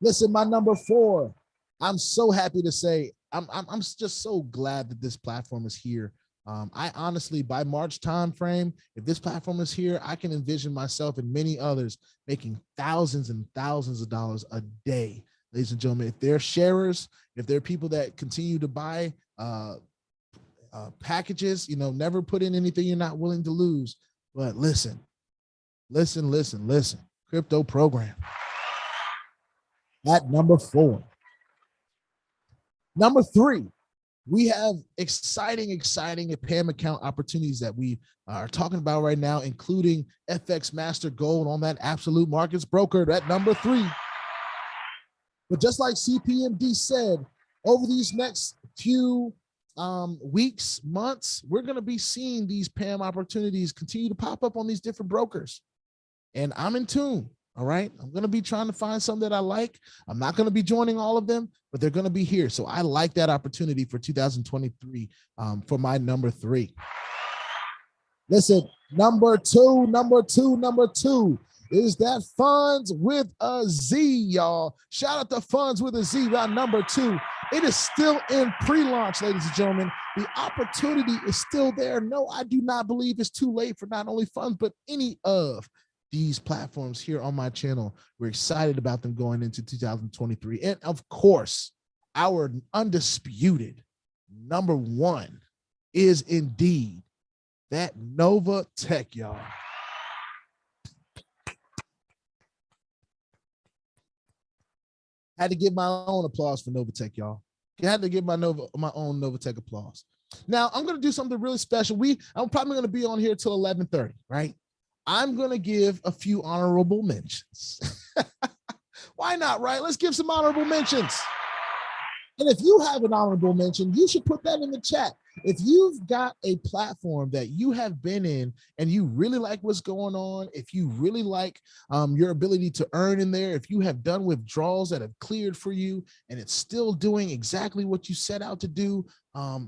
Listen, my number 4, I'm so happy to say, I'm just so glad that this platform is here. I honestly, by March timeframe, if this platform is here, I can envision myself and many others making thousands and thousands of dollars a day, ladies and gentlemen. If they're sharers, if they're people that continue to buy packages, you know, never put in anything you're not willing to lose. But listen, crypto program at number 4. Number 3, we have exciting PAM account opportunities that we are talking about right now, including FX Master Gold on that Absolute Markets broker at number 3. But just like CPMD said, over these next few weeks, months, we're going to be seeing these PAM opportunities continue to pop up on these different brokers. And I'm in tune. All right. I'm going to be trying to find some that I like. I'm not going to be joining all of them, but they're going to be here. So I like that opportunity for 2023 for my number 3. Listen, number two is that Funds with a Z, y'all. Shout out to Funds with a Z, round number 2. It is still in pre-launch, ladies and gentlemen. The opportunity is still there. No, I do not believe it's too late for not only Funds, but any of these platforms here on my channel. We're excited about them going into 2023. And of course, our undisputed number 1 is indeed that NOVATECH, y'all. Had to give my own applause for NOVATECH, y'all. I had to give my own NOVATECH applause. Now, I'm going to do something really special. I'm probably going to be on here till 11:30, right? I'm going to give a few honorable mentions. Why not, right? Let's give some honorable mentions. And if you have an honorable mention, you should put that in the chat. If you've got a platform that you have been in and you really like what's going on, if you really like your ability to earn in there, if you have done withdrawals that have cleared for you and it's still doing exactly what you set out to do,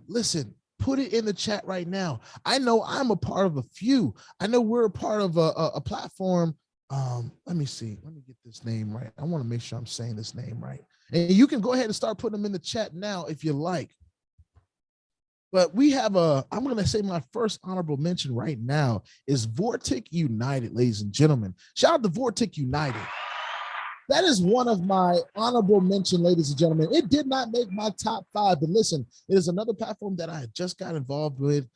listen, put it in the chat right now. I know I'm a part of a few. I know we're a part of a platform. Let me see. Let me get this name right. I want to make sure I'm saying this name right. And you can go ahead and start putting them in the chat now if you like. But we have I'm going to say my first honorable mention right now is VORTIC United, ladies and gentlemen. Shout out to VORTIC United. That is one of my honorable mention, ladies and gentlemen. It did not make my top 5, but listen, it is another platform that I just got involved with.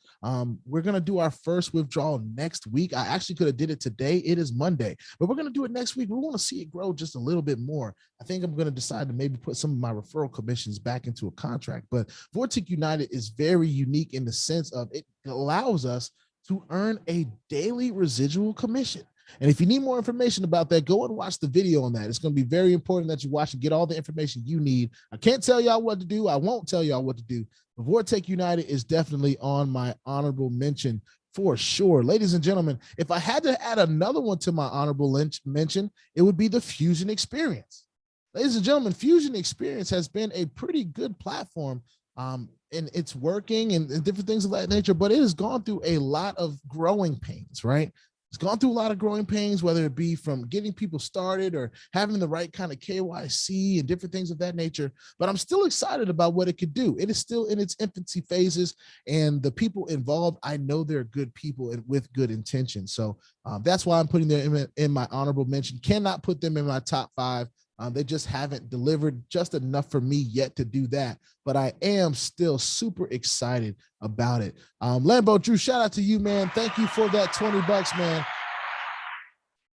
We're going to do our first withdrawal next week. I actually could have did it today. It is Monday, but we're going to do it next week. We want to see it grow just a little bit more. I think I'm going to decide to maybe put some of my referral commissions back into a contract, but VORTIC United is very unique in the sense of it allows us to earn a daily residual commission. And if you need more information about that, go and watch the video on that. It's going to be very important that you watch and get all the information you need. I can't tell y'all what to do. I won't tell y'all what to do. But VORTIC United is definitely on my honorable mention for sure. Ladies and gentlemen, if I had to add another one to my honorable mention, it would be the Fusion Experience. Ladies and gentlemen, Fusion Experience has been a pretty good platform and it's working and different things of that nature, but it has gone through a lot of growing pains, right? It's gone through a lot of growing pains, whether it be from getting people started or having the right kind of KYC and different things of that nature. But I'm still excited about what it could do. It is still in its infancy phases, and the people involved, I know they're good people and with good intention. So that's why I'm putting them in my honorable mention. Cannot put them in my top 5. They just haven't delivered just enough for me yet to do that, but I am still super excited about it. Lambo Drew, shout out to you, man. Thank you for that $20, man.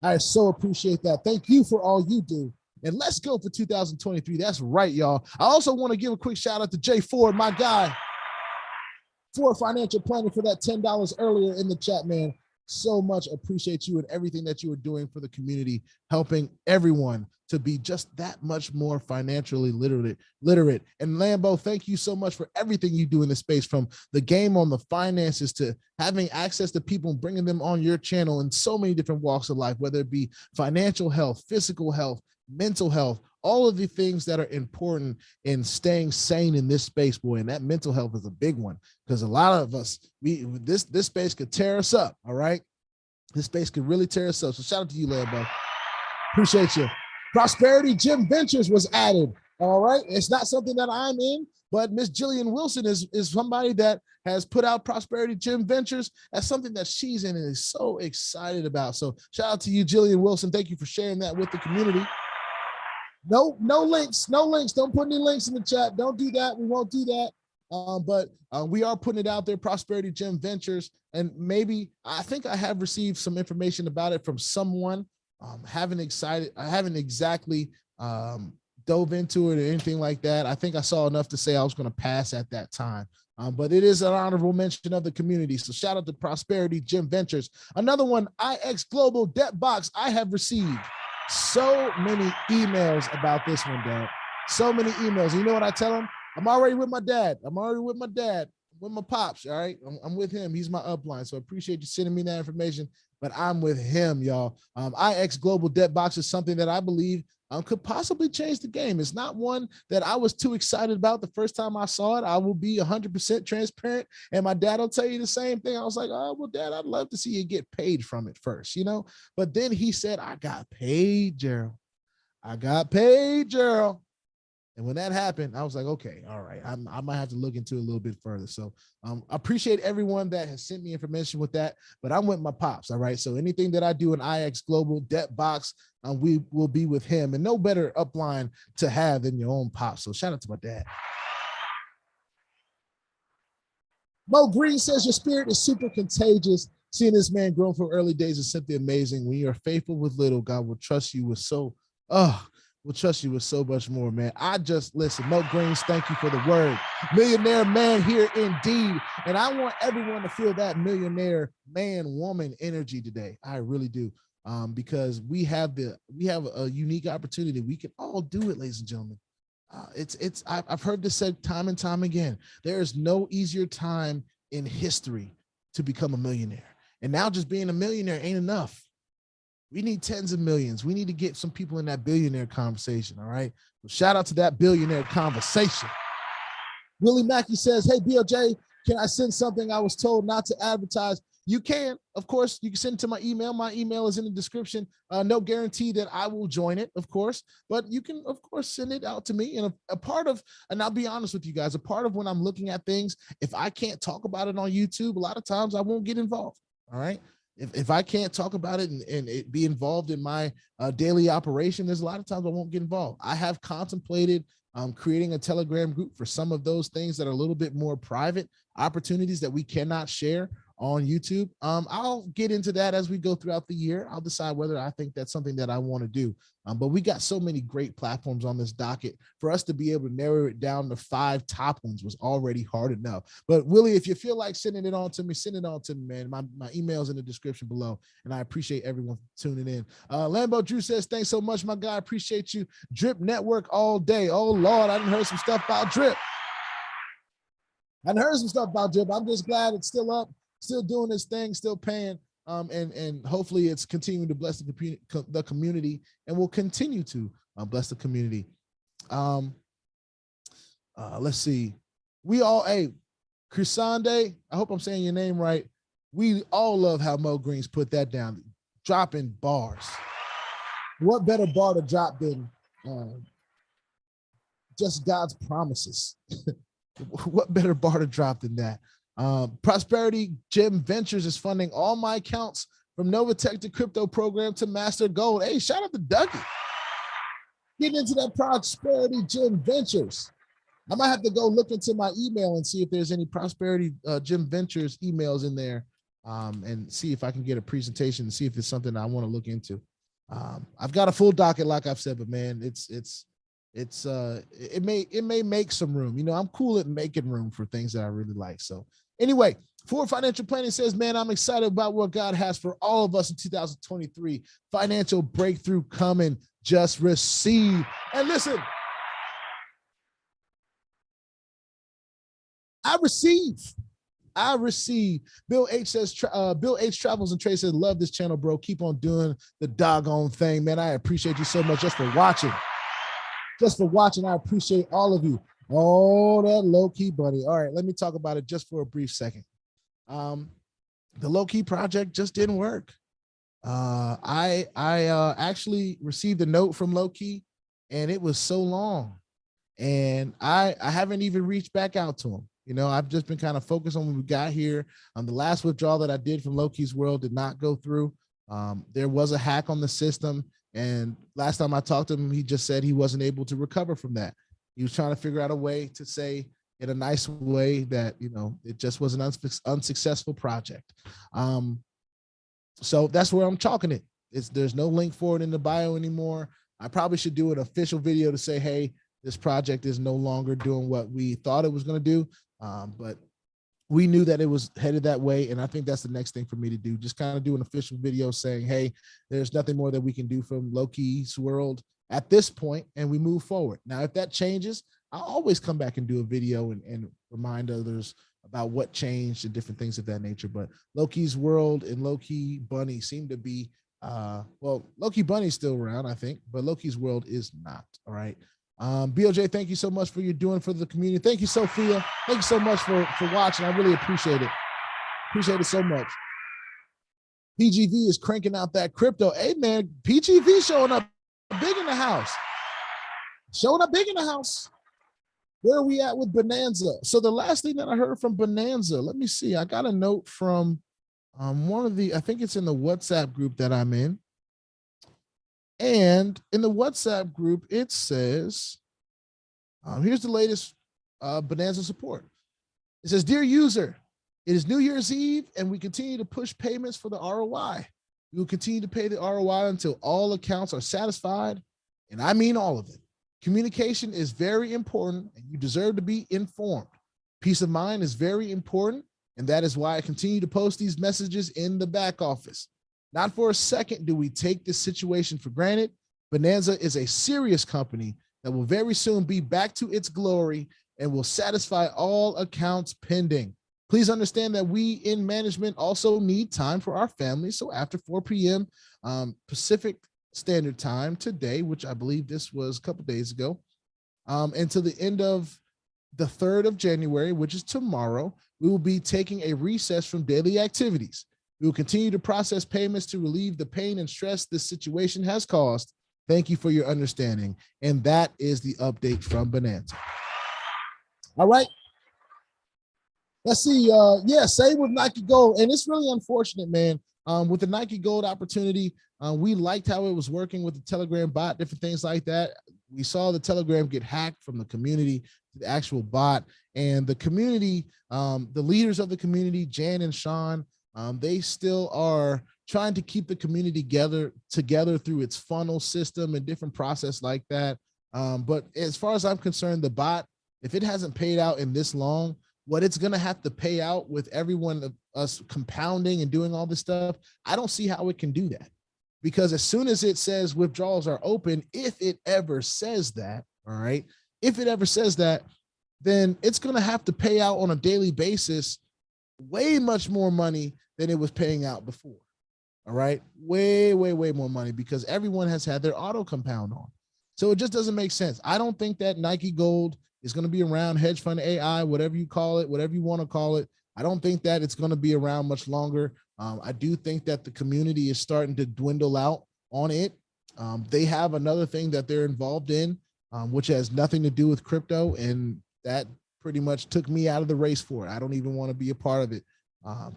I so appreciate that. Thank you for all you do. And let's go for 2023. That's right, y'all. I also want to give a quick shout out to Jay Ford, my guy, for financial planning, for that $10 earlier in the chat, man. So much appreciate you and everything that you are doing for the community, helping everyone to be just that much more financially literate. And Lambo, thank you so much for everything you do in this space, from the game on the finances to having access to people and bringing them on your channel in so many different walks of life, whether it be financial health, physical health, mental health, all of the things that are important in staying sane in this space, boy. And that mental health is a big one, because a lot of us, this space could tear us up. All right. This space could really tear us up. So shout out to you, Lambo. Appreciate you. Prosperity Gym Ventures was added. All right. It's not something that I'm in, but Miss Jillian Wilson is somebody that has put out Prosperity Gym Ventures as something that she's in and is so excited about. So shout out to you, Jillian Wilson. Thank you for sharing that with the community. No links. Don't put any links in the chat. Don't do that. We won't do that. But we are putting it out there, Prosperity Gym Ventures. And maybe I think I have received some information about it from someone. I haven't exactly dove into it or anything like that. I think I saw enough to say I was going to pass at that time. But it is an honorable mention of the community. So shout out to Prosperity Gym Ventures. Another one, IX Global Debt Box. I have received so many emails about this one, Dad. So many emails. And you know what I tell them? I'm already with my dad. With my pops, all right? I'm with him. He's my upline. So I appreciate you sending me that information, but I'm with him, y'all. IX Global Debt Box is something that I believe could possibly change the game. It's not one that I was too excited about the first time I saw it. I will be 100% transparent, and my dad will tell you the same thing. I was like, oh, well, Dad, I'd love to see you get paid from it first, you know? But then he said, I got paid, Gerald. I got paid, Gerald. And when that happened, I was like, okay, all right, I might have to look into it a little bit further. So I appreciate everyone that has sent me information with that, but I'm with my pops, all right? So anything that I do in IX Global Debt Box, we will be with him, and no better upline to have than your own pops. So shout out to my dad. Mo Green says your spirit is super contagious. Seeing this man grow from early days is simply amazing. When you are faithful with little, God will trust you with we'll trust you with so much more, man. I just listen. Mo Greens, thank you for the word. Millionaire man here indeed. And I want everyone to feel that millionaire man, woman energy today. I really do. Because we have a unique opportunity. We can all do it, ladies and gentlemen. I've heard this said time and time again. There is no easier time in history to become a millionaire. And now just being a millionaire ain't enough. We need tens of millions. We need to get some people in that billionaire conversation, all right? So shout out to that billionaire conversation. Willie Mackey says, hey, BLJ, can I send something I was told not to advertise? You can, of course, you can send it to my email. My email is in the description. No guarantee that I will join it, of course, but you can, of course, send it out to me. And a part of, and I'll be honest with you guys, a part of when I'm looking at things, if I can't talk about it on YouTube, a lot of times I won't get involved, all right? If I can't talk about it and it be involved in my daily operation, there's a lot of times I won't get involved. I have contemplated creating a Telegram group for some of those things that are a little bit more private opportunities that we cannot share on YouTube. I'll get into that as we go throughout the year. I'll decide whether I think that's something that I want to do. But we got so many great platforms on this docket. For us to be able to narrow it down to 5 top ones was already hard enough. But Willie, if you feel like sending it on to me, send it on to me, man. My email's in the description below, and I appreciate everyone tuning in. Lambo Drew says, thanks so much, my guy. Appreciate you. Drip Network all day. Oh, Lord, I done heard some stuff about Drip. I'm just glad it's still up, still doing this thing, still paying. And hopefully it's continuing to bless the community, and will continue to bless the community. Let's see. Chrisande, I hope I'm saying your name right. We all love how Mo Greens put that down, dropping bars. What better bar to drop than just God's promises? What better bar to drop than that? Prosperity Gym Ventures is funding all my accounts from NOVATECH to crypto program to Master Gold. Hey, shout out to Dougie. Getting into that Prosperity Gym Ventures. I might have to go look into my email and see if there's any Prosperity Gym Ventures emails in there, and see if I can get a presentation and see if it's something I want to look into. I've got a full docket, like I've said, but man, it may make some room. You know, I'm cool at making room for things that I really like. So anyway, Forward Financial Planning says, man, I'm excited about what God has for all of us in 2023. Financial breakthrough coming. Just receive. And listen, I receive. Bill H says, Bill H Travels and Trade says, love this channel, bro. Keep on doing the doggone thing, man. I appreciate you so much just for watching. I appreciate all of you. Oh, that low-key buddy. All right, let me talk about it just for a brief second. The low-key project just didn't work. I actually received a note from low-key, and it was so long. And I haven't even reached back out to him. You know, I've just been kind of focused on when we got here. The last withdrawal that I did from Loki's World did not go through. There was a hack on the system. And last time I talked to him, he just said he wasn't able to recover from that. He was trying to figure out a way to say in a nice way that, you know, it just was an unsuccessful project. So that's where I'm chalking it. There's no link for it in the bio anymore. I probably should do an official video to say, hey, this project is no longer doing what we thought it was going to do. But we knew that it was headed that way. And I think that's the next thing for me to do. Just kind of do an official video saying, hey, there's nothing more that we can do from Loki's World at this point, and we move forward. Now, if that changes, I'll always come back and do a video and remind others about what changed and different things of that nature. But Loki's World and Loki Bunny seem to be, well, Loki Bunny's still around, I think, but Loki's World is not. All right. BOJ, thank you so much for your doing for the community. Thank you, Sophia. Thank you so much for watching. I really appreciate it. Appreciate it so much. PGV is cranking out that crypto. Hey, man, PGV showing up big in the house. Showing up big in the house. Where are we at with Bonanza? So the last thing that I heard from Bonanza, let me see. I got a note from one of the, I think it's in the WhatsApp group that I'm in. And in the WhatsApp group, it says, here's the latest Bonanza support. It says, dear user, it is New Year's Eve and we continue to push payments for the ROI. We will continue to pay the ROI until all accounts are satisfied. And I mean all of it. Communication is very important and you deserve to be informed. Peace of mind is very important. And that is why I continue to post these messages in the back office. Not for a second do we take this situation for granted. Bonanza is a serious company that will very soon be back to its glory and will satisfy all accounts pending. Please understand that we in management also need time for our families. So after 4 p.m. Pacific Standard Time today, which I believe this was a couple days ago, until the end of the 3rd of January, which is tomorrow, we will be taking a recess from daily activities. We will continue to process payments to relieve the pain and stress this situation has caused. Thank you for your understanding. And that is the update from Bonanza. All right. Let's see. Yeah, same with Nike Gold. And it's really unfortunate, man. With the Nike Gold opportunity, we liked how it was working with the Telegram bot, different things like that. We saw the Telegram get hacked from the community to the actual bot. And the community, the leaders of the community, Jan and Sean, they still are trying to keep the community together through its funnel system and different process like that. But as far as I'm concerned, the bot, if it hasn't paid out in this long, what it's going to have to pay out with everyone of us compounding and doing all this stuff, I don't see how it can do that. Because as soon as it says withdrawals are open, if it ever says that, all right, if it ever says that, then it's going to have to pay out on a daily basis way much more money than it was paying out before. All right. Way more money because everyone has had their auto compound on. So it just doesn't make sense. I don't think that Nike Gold is going to be around, hedge fund AI, whatever you call it, whatever you want to call it. I don't think that it's going to be around much longer. I do think that the community is starting to dwindle out on it. They have another thing that they're involved in, which has nothing to do with crypto. And that pretty much took me out of the race for it. I don't even want to be a part of it,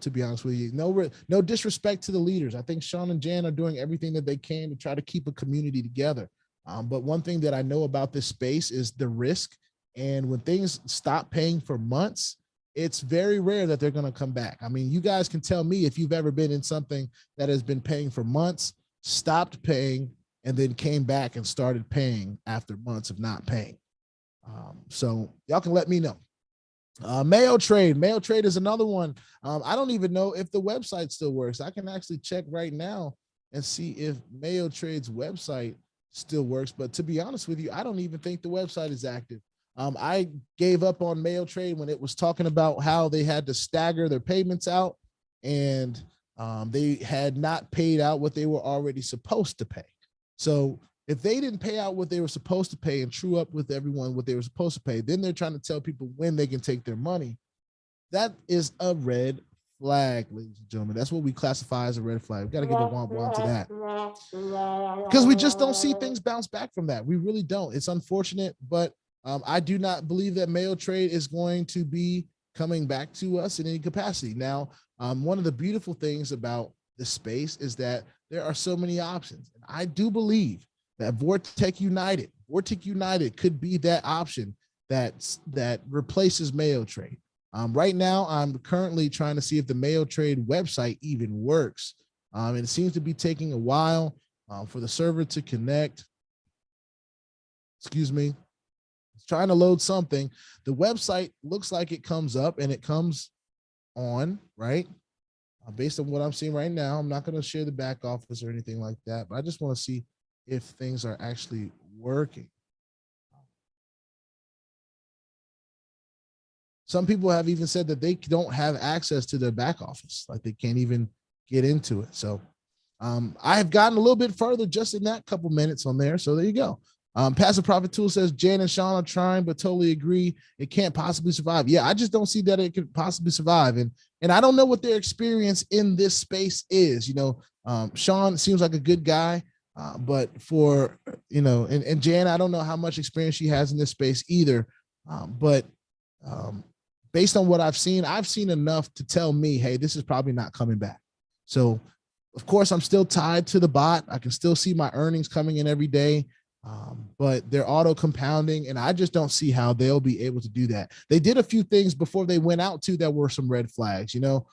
to be honest with you. No disrespect to the leaders. I think Sean and Jan are doing everything that they can to try to keep a community together. But one thing that I know about this space is the risk. And when things stop paying for months, it's very rare that they're going to come back. I mean, you guys can tell me if you've ever been in something that has been paying for months, stopped paying, and then came back and started paying after months of not paying. So y'all can let me know. Mayo Trade is another one. I don't even know if the website still works. I can actually check right now and see if Mayo Trade's website still works. But to be honest with you, I don't even think the website is active. I gave up on Mayo Trade when it was talking about how they had to stagger their payments out and they had not paid out what they were already supposed to pay. So if they didn't pay out what they were supposed to pay and true up with everyone what they were supposed to pay, then they're trying to tell people when they can take their money. That is a red flag, ladies and gentlemen. That's what we classify as a red flag. We got to give a womp to that because we just don't see things bounce back from that. We really don't. It's unfortunate, but I do not believe that mail trade is going to be coming back to us in any capacity. Now, one of the beautiful things about this space is that there are so many options. And I do believe that VORTIC United could be that option that replaces mail trade. Right now, I'm currently trying to see if the mail trade website even works. And it seems to be taking a while for the server to connect. Excuse me. It's trying to load something. The website looks like it comes up and it comes on, right? Based on what I'm seeing right now, I'm not going to share the back office or anything like that, but I just want to see if things are actually working. Some people have even said that they don't have access to their back office, like they can't even get into it. So I have gotten a little bit further just in that couple minutes on there. So there you go. Passive Profit Tool says Jan and Sean are trying, but totally agree it can't possibly survive. Yeah, I just don't see that it could possibly survive. And I don't know what their experience in this space is. You know, Sean seems like a good guy, but for, you know, and Jan, I don't know how much experience she has in this space either. But based on what I've seen enough to tell me, hey, this is probably not coming back. So, of course, I'm still tied to the bot. I can still see my earnings coming in every day. But they're auto compounding, and I just don't see how they'll be able to do that. They did a few things before they went out too that were some red flags. You know,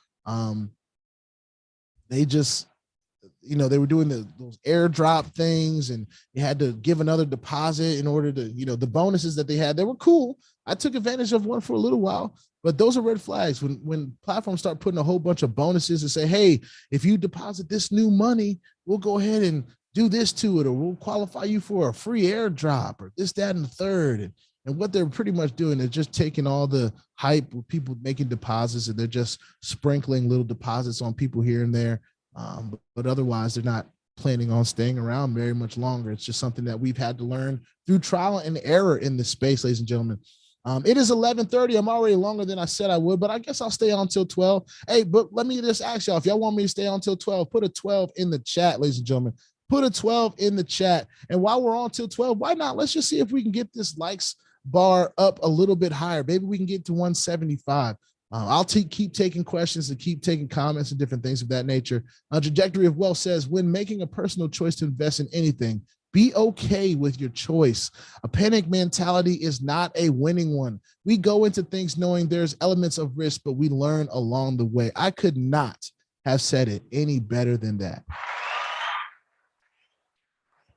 they just, you know, they were doing those airdrop things, and you had to give another deposit in order to, you know, the bonuses that they had, they were cool. I took advantage of one for a little while, but those are red flags when platforms start putting a whole bunch of bonuses and say, hey, if you deposit this new money, we'll go ahead and do this to it, or we'll qualify you for a free airdrop, or this, that, and the third. And what they're pretty much doing is just taking all the hype with people making deposits, and they're just sprinkling little deposits on people here and there. But otherwise, they're not planning on staying around very much longer. It's just something that we've had to learn through trial and error in this space, ladies and gentlemen. It is 11:30. I'm already longer than I said I would, but I guess I'll stay on till 12. Hey, but let me just ask y'all, if y'all want me to stay on till 12, put a 12 in the chat, ladies and gentlemen. Put a 12 in the chat. And while we're on till 12, why not? Let's just see if we can get this likes bar up a little bit higher. Maybe we can get to 175. I'll keep taking questions and keep taking comments and different things of that nature. Trajectory of Wealth says, when making a personal choice to invest in anything, be okay with your choice. A panic mentality is not a winning one. We go into things knowing there's elements of risk, but we learn along the way. I could not have said it any better than that.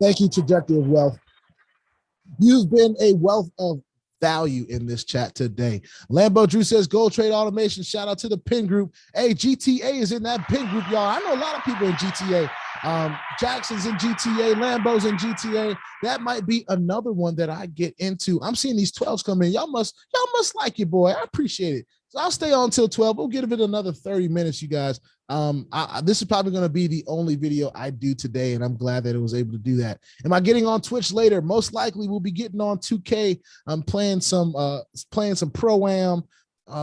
Thank you, Trajectory of Wealth. You've been a wealth of value in this chat today. Lambo Drew says, Gold Trade Automation. Shout out to the PIN group. Hey, GTA is in that PIN group, y'all. I know a lot of people in GTA. Jackson's in GTA, Lambo's in GTA. That might be another one that I get into. I'm seeing these 12s come in. Y'all must like it, boy. I appreciate it. So I'll stay on till 12. We'll give it another 30 minutes, you guys. This is probably going to be the only video I do today, and I'm glad that it was able to do that. Am I getting on Twitch later? Most likely we'll be getting on 2K. I'm playing some pro-am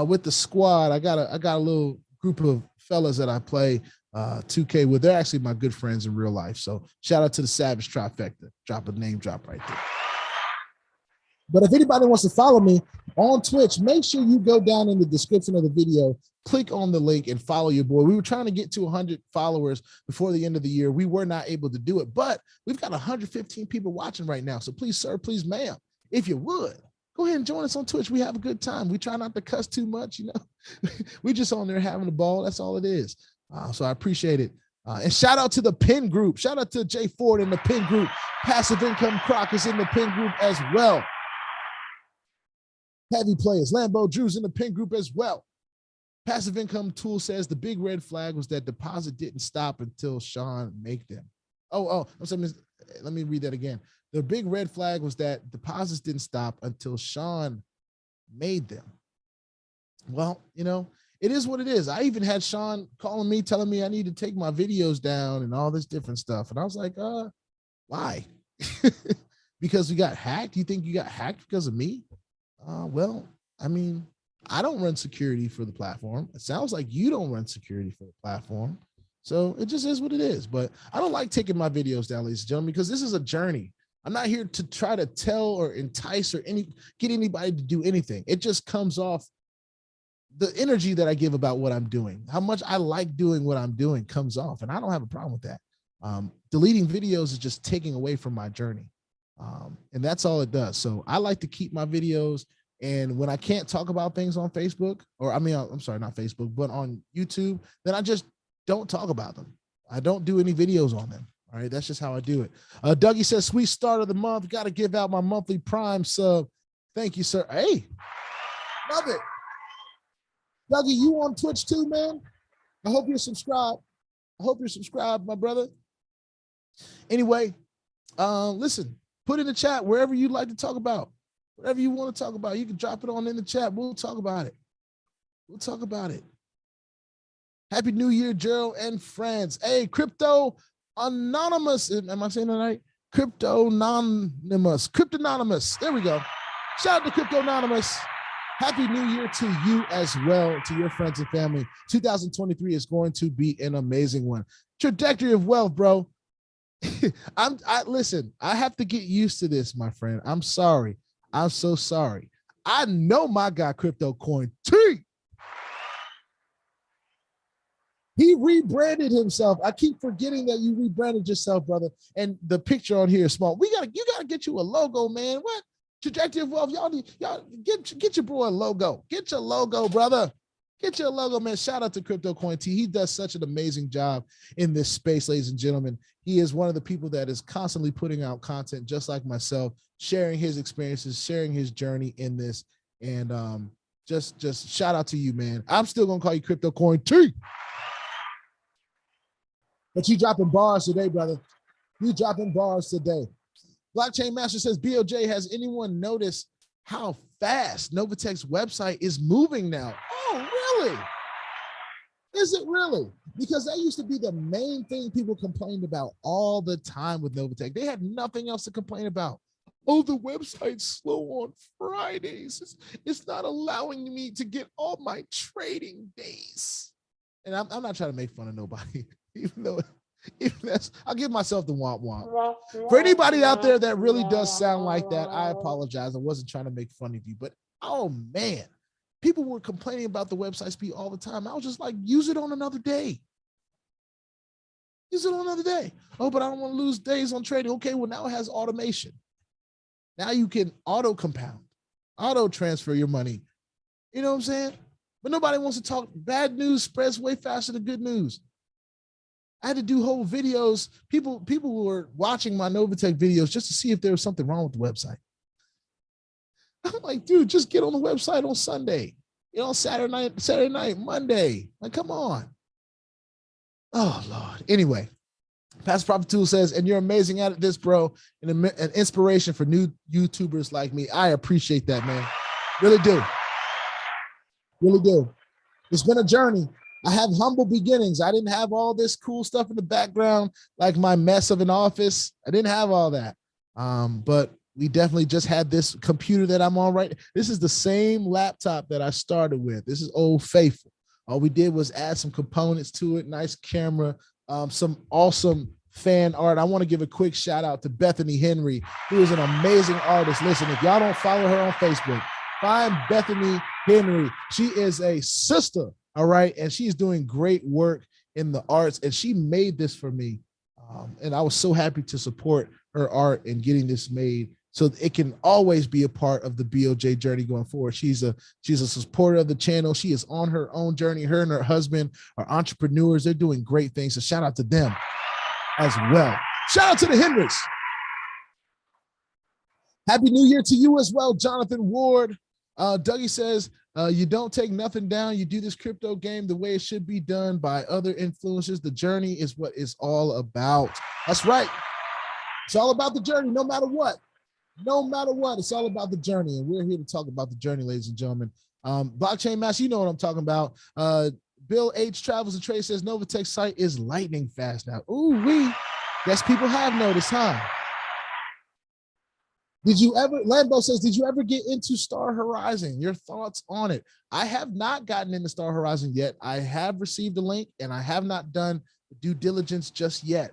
with the squad. I got a little group of fellas that I play 2K with. They're actually my good friends in real life. So shout out to the Savage Trifecta. Drop a name drop right there. But if anybody wants to follow me on Twitch, make sure you go down in the description of the video, click on the link and follow your boy. We were trying to get to 100 followers before the end of the year. We were not able to do it, but we've got 115 people watching right now. So please, sir, please, ma'am, if you would, go ahead and join us on Twitch. We have a good time. We try not to cuss too much, you know. We're just on there having a ball. That's all it is. So I appreciate it. And shout out to the PIN group. Shout out to Jay Ford in the PIN group. Passive Income Croc is in the PIN group as well. Heavy Players, Lambo Drew's in the PIN group as well. Passive Income Tool says the big red flag was that deposit didn't stop until Sean made them. I'm sorry, let me read that again. The big red flag was that deposits didn't stop until Sean made them. Well, you know, it is what it is. I even had Sean calling me, telling me I need to take my videos down and all this different stuff. And I was like, why? Because we got hacked? You think you got hacked because of me? Well, I mean, I don't run security for the platform. It sounds like you don't run security for the platform. So it just is what it is. But I don't like taking my videos down, ladies and gentlemen, because this is a journey. I'm not here to try to tell or entice or get anybody to do anything. It just comes off the energy that I give about what I'm doing. How much I like doing what I'm doing comes off, and I don't have a problem with that. Deleting videos is just taking away from my journey. And that's all it does. So I like to keep my videos. And when I can't talk about things on Facebook, or I'm sorry, not Facebook, but on YouTube, then I just don't talk about them. I don't do any videos on them. All right, that's just how I do it. Dougie says, sweet start of the month. Got to give out my monthly Prime sub. Thank you, sir. Hey, love it. Dougie, you on Twitch too, man? I hope you're subscribed. I hope you're subscribed, my brother. Anyway, listen, put in the chat wherever you'd like to talk about. Whatever you want to talk about, you can drop it on in the chat. We'll talk about it. We'll talk about it. Happy New Year, Gerald and friends. Hey, Crypto Anonymous. Am I saying that right? Cryptononymous. There we go. Shout out to Crypto Anonymous. Happy New Year to you as well, to your friends and family. 2023 is going to be an amazing one. Trajectory of wealth, bro. Listen, I have to get used to this, my friend. I'm sorry. I'm so sorry. I know my guy, Crypto Coin T. He rebranded himself. I keep forgetting that you rebranded yourself, brother. And the picture on here is small. You gotta get you a logo, man. What? Trajectory of wealth. Y'all get your boy a logo. Get your logo, brother. Get your logo, man. Shout out to Crypto Coin T. He does such an amazing job in this space, ladies and gentlemen. He is one of the people that is constantly putting out content, just like myself, sharing his experiences, sharing his journey in this. And just shout out to you, man. I'm still gonna call you Crypto Coin T. But you dropping bars today, brother. You dropping bars today. Blockchain Master says, BOJ, has anyone noticed how fast NOVATECH's website is moving now? Oh, really? Is it really? Because that used to be the main thing people complained about all the time with NOVATECH. They had nothing else to complain about. Oh, the website's slow on Fridays. It's not allowing me to get all my trading days. And I'm not trying to make fun of nobody, even though I'll give myself the womp womp. For anybody out there that really does sound like that, I apologize. I wasn't trying to make fun of you, but oh man, people were complaining about the website speed all the time. I was just like, use it on another day. Use it on another day. Oh, but I don't want to lose days on trading. Okay, well now it has automation. Now you can auto compound, auto transfer your money. You know what I'm saying? But nobody wants to talk. Bad news spreads way faster than good news. I had to do whole videos. People were watching my NOVATECH videos just to see if there was something wrong with the website. I'm like, dude, just get on the website on Sunday, Saturday night, Monday. Like, come on. Oh, Lord. Anyway, Pastor Prophet Tool says, and you're amazing at this, bro, and an inspiration for new YouTubers like me. I appreciate that, man. Really do. Really do. It's been a journey. I have humble beginnings. I didn't have all this cool stuff in the background, like my mess of an office. I didn't have all that. But we definitely just had this computer that I'm on right. This is the same laptop that I started with. This is Old Faithful. All we did was add some components to it, nice camera, some awesome fan art. I want to give a quick shout out to Bethany Henry, who is an amazing artist. Listen, if y'all don't follow her on Facebook, find Bethany Henry. She is a sister, all right? And she's doing great work in the arts, and she made this for me. And I was so happy to support her art and getting this made so it can always be a part of the BOJ journey going forward. She's a supporter of the channel. She is on her own journey. Her and her husband are entrepreneurs. They're doing great things. So shout out to them as well. Shout out to the Henrys. Happy New Year to you as well, Jonathan Ward. Dougie says, you don't take nothing down. You do this crypto game the way it should be done by other influencers. The journey is what it's all about. That's right. It's all about the journey, no matter what. No matter what, it's all about the journey. And we're here to talk about the journey, ladies and gentlemen. Blockchain Master, you know what I'm talking about. Bill H. Travels and Trade says NOVATECH site is lightning fast now. Ooh, guess people have noticed, huh? Lambo says, did you ever get into Star Horizon? Your thoughts on it? I have not gotten into Star Horizon yet. I have received a link and I have not done due diligence just yet.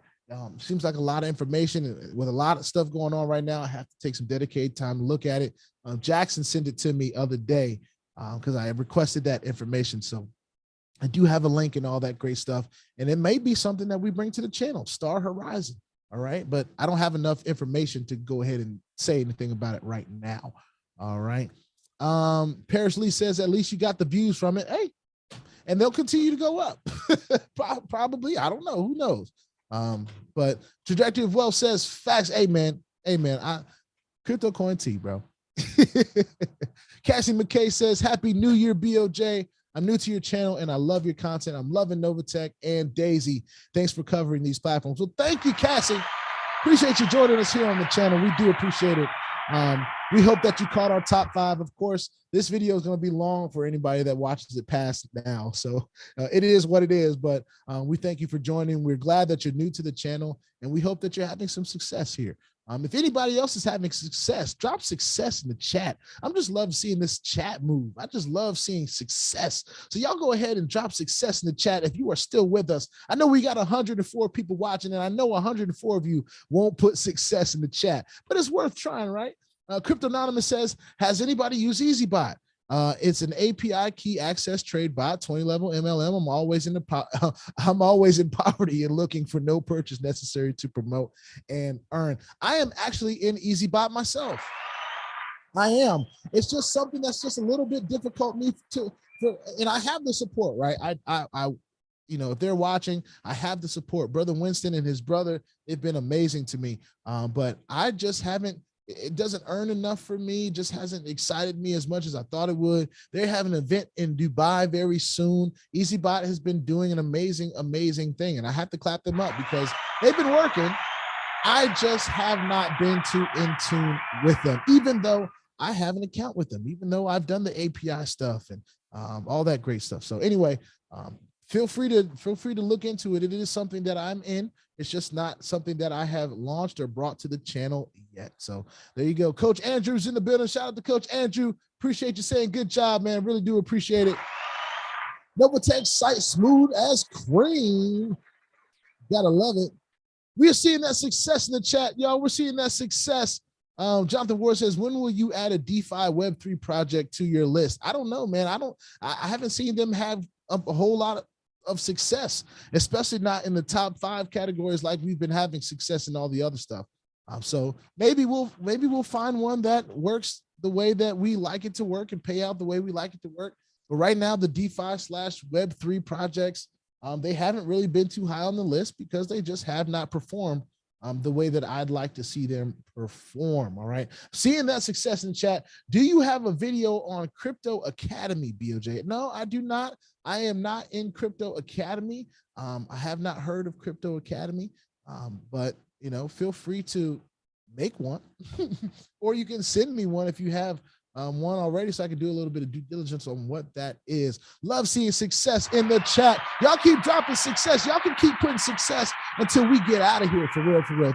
Seems like a lot of information with a lot of stuff going on right now. I have to take some dedicated time to look at it. Jackson sent it to me other day because I requested that information. So I do have a link and all that great stuff. And it may be something that we bring to the channel, Star Horizon. All right. But I don't have enough information to go ahead and say anything about it right now. All right. Paris Lee says, at least you got the views from it. Hey, and they'll continue to go up. Probably. I don't know. Who knows? But Trajectory of Wealth says facts. Amen. Amen. Crypto Coin T, bro. Cassie McKay says, Happy New Year, BOJ. I'm new to your channel and I love your content. I'm loving NOVATECH and Daisy. Thanks for covering these platforms. Well, thank you, Cassie. Appreciate you joining us here on the channel. We do appreciate it. We hope that you caught our top 5. Of course, this video is going to be long for anybody that watches it past now. So it is what it is, but we thank you for joining. We're glad that you're new to the channel and we hope that you're having some success here. If anybody else is having success, drop success in the chat. I'm just love seeing this chat move. I just love seeing success. So y'all go ahead and drop success in the chat if you are still with us. I know we got 104 people watching and I know 104 of you won't put success in the chat, but it's worth trying, right? Crypto Anonymous says, has anybody used EasyBot? It's an API key access trade bot, 20 level MLM. I'm always in poverty and looking for no purchase necessary to promote and earn. I am actually in EasyBot myself. I am. It's just something that's just a little bit difficult and I have the support, right? I you know, if they're watching, I have the support. Brother Winston and his brother, they've been amazing to me. But I just haven't. It doesn't earn enough for me, just hasn't excited me as much as I thought it would. They have an event in Dubai very soon. EasyBot has been doing an amazing, amazing thing. And I have to clap them up because they've been working. I just have not been too in tune with them, even though I have an account with them, even though I've done the API stuff and all that great stuff. So anyway, feel free to look into it. It is something that I'm in. It's just not something that I have launched or brought to the channel yet. So there you go. Coach Andrew's in the building. Shout out to Coach Andrew. Appreciate you saying good job, man. Really do appreciate it. NOVATECH site smooth as cream. Gotta love it. We are seeing that success in the chat, y'all. We're seeing that success. Jonathan Ward says, when will you add a DeFi Web3 project to your list? I don't know, man. I haven't seen them have a whole lot of success, especially not in the top 5 categories like we've been having success in all the other stuff. So maybe we'll find one that works the way that we like it to work and pay out the way we like it to work. But right now, the DeFi/Web3 projects, they haven't really been too high on the list because they just have not performed the way that I'd like to see them perform. All right. Seeing that success in chat. Do you have a video on Crypto Academy, BOJ? No, I do not. I am not in Crypto Academy. I have not heard of Crypto Academy, but you know, feel free to make one or you can send me one if you have one already, so I can do a little bit of due diligence on what that is. Love seeing success in the chat. Y'all keep dropping success. Y'all can keep putting success until we get out of here for real, for real.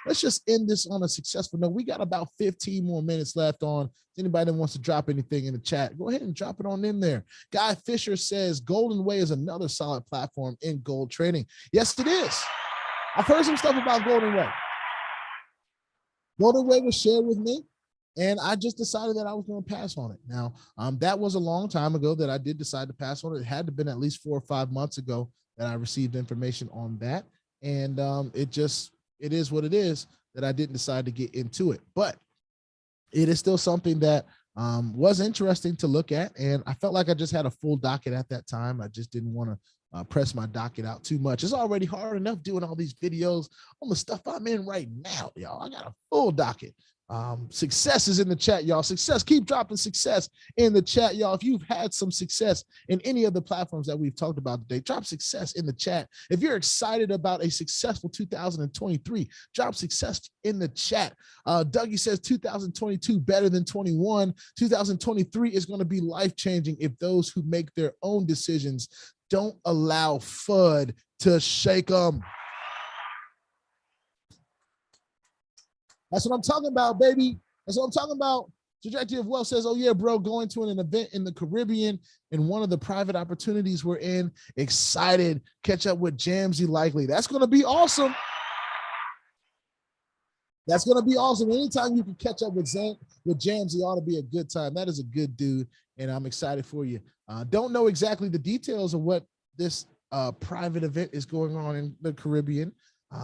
Let's just end this on a successful note. We got about 15 more minutes left on. Anybody that wants to drop anything in the chat, go ahead and drop it on in there. Guy Fisher says Golden Way is another solid platform in gold trading. Yes, it is. I've heard some stuff about Golden Way. Golden Way was shared with me, and I just decided that I was going to pass on it. Now, that was a long time ago that I did decide to pass on it. It had to have been at least 4 or 5 months ago that I received information on that. And it is what it is that I didn't decide to get into it. But it is still something that was interesting to look at. And I felt like I just had a full docket at that time. I just didn't want to press my docket out too much. It's already hard enough doing all these videos on the stuff I'm in right now, y'all. I got a full docket. Success is in the chat, y'all. Success, keep dropping success in the chat, y'all. If you've had some success in any of the platforms that we've talked about today, drop success in the chat. If you're excited about a successful 2023, drop success in the chat. Dougie says 2022 better than 21. 2023 is going to be life-changing if those who make their own decisions don't allow FUD to shake them. That's what I'm talking about, baby. That's what I'm talking about. Trajectory of Wealth says, oh yeah, bro, going to an event in the Caribbean in one of the private opportunities we're in. Excited. Catch up with Jamsey likely. That's going to be awesome. That's going to be awesome. Anytime you can catch up with Jams, it ought to be a good time. That is a good dude, and I'm excited for you. Don't know exactly the details of what this private event is going on in the Caribbean,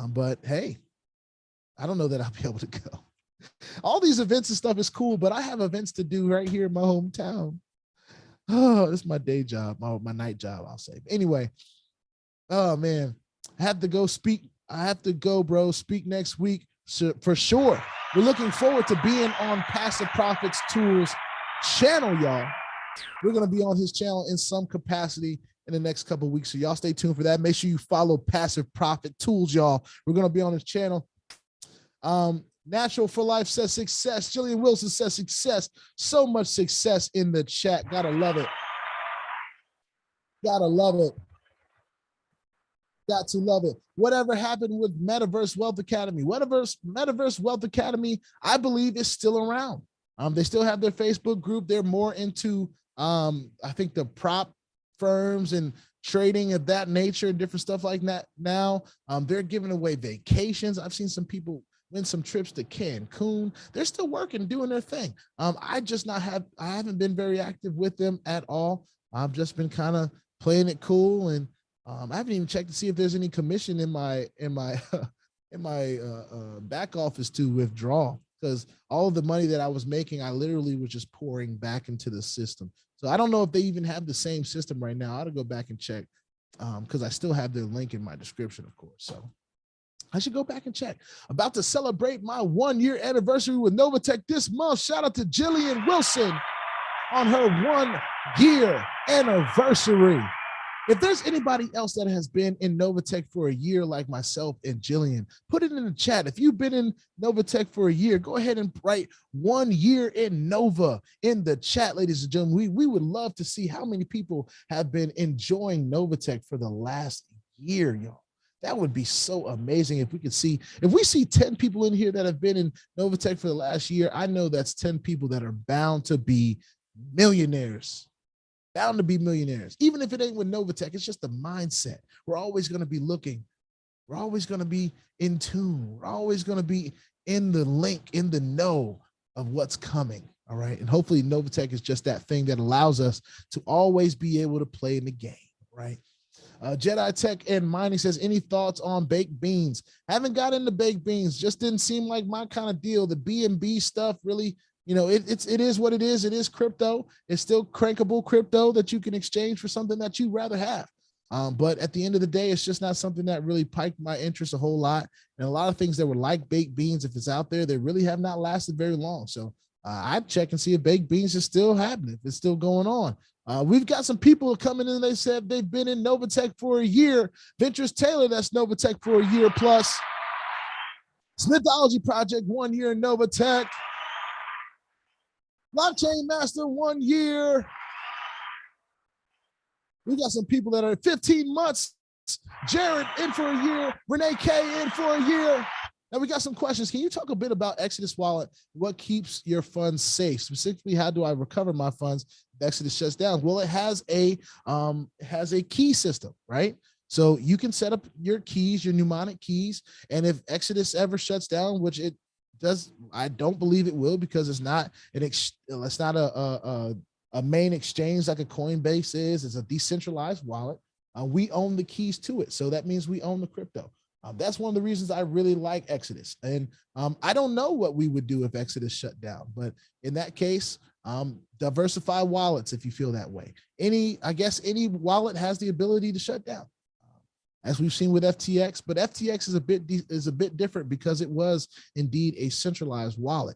but hey, I don't know that I'll be able to go. All these events and stuff is cool, but I have events to do right here in my hometown. Oh, this is my day job, my night job, I'll say. But anyway, oh man, I have to go speak. I have to go, bro. Speak next week. So for sure. We're looking forward to being on Passive Profits Tools channel, y'all. We're going to be on his channel in some capacity in the next couple of weeks. So y'all stay tuned for that. Make sure you follow Passive Profit Tools, y'all. We're going to be on his channel. Natural for Life says success. Jillian Wilson says success. So much success in the chat. Gotta love it. Gotta love it. Got to love it. Whatever happened with Metaverse Wealth Academy? Metaverse Wealth Academy, I believe, is still around. They still have their Facebook group. They're more into, I think, the prop firms and trading of that nature and different stuff like that. Now, they're giving away vacations. I've seen some people win some trips to Cancun. They're still working, doing their thing. I haven't been very active with them at all. I've just been kind of playing it cool, and I haven't even checked to see if there's any commission in my back office to withdraw, because all of the money that I was making, I literally was just pouring back into the system. So I don't know if they even have the same system right now. I ought to go back and check, because I still have their link in my description, of course. So I should go back and check. About to celebrate my 1-year anniversary with NOVATECH this month. Shout out to Jillian Wilson on her 1-year anniversary. If there's anybody else that has been in NOVATECH for a year like myself and Jillian, put it in the chat. If you've been in NOVATECH for a year, go ahead and write 1 year in Nova in the chat, ladies and gentlemen. We would love to see how many people have been enjoying NOVATECH for the last year, y'all. That would be so amazing if we could see, if we see 10 people in here that have been in NOVATECH for the last year. I know that's 10 people that are bound to be millionaires. Bound to be millionaires. Even if it ain't with NOVATECH, it's just the mindset. We're always going to be looking. We're always going to be in tune. We're always going to be in the link, in the know of what's coming. All right. And hopefully NOVATECH is just that thing that allows us to always be able to play in the game. Right. Jedi Tech and Mining says, any thoughts on baked beans? Haven't got into baked beans. Just didn't seem like my kind of deal. The BNB stuff really, you know, it is what it is. It is crypto. It's still crankable crypto that you can exchange for something that you'd rather have. But at the end of the day, it's just not something that really piqued my interest a whole lot. And a lot of things that were like baked beans, if it's out there, they really have not lasted very long. So I'd check and see if baked beans is still happening, if it's still going on. We've got some people coming in. They said they've been in NOVATECH for a year. Ventures Taylor, that's NOVATECH for a year plus. Smithology Project, 1 year in NOVATECH. Blockchain Master, 1 year. We got some people that are 15 months. Jared in for a year. Renee K in for a year. Now we got some questions. Can you talk a bit about Exodus Wallet? What keeps your funds safe? Specifically, how do I recover my funds if Exodus shuts down? Well, it has a key system, right? So you can set up your keys, your mnemonic keys, and if Exodus ever shuts down, which it does, I don't believe it will, because it's not a main exchange like a Coinbase is. It's a decentralized wallet. We own the keys to it, so that means we own the crypto. That's one of the reasons I really like Exodus. And I don't know what we would do if Exodus shut down, but in that case, diversify wallets if you feel that way. I guess any wallet has the ability to shut down, as we've seen with FTX, but FTX is a bit different because it was indeed a centralized wallet.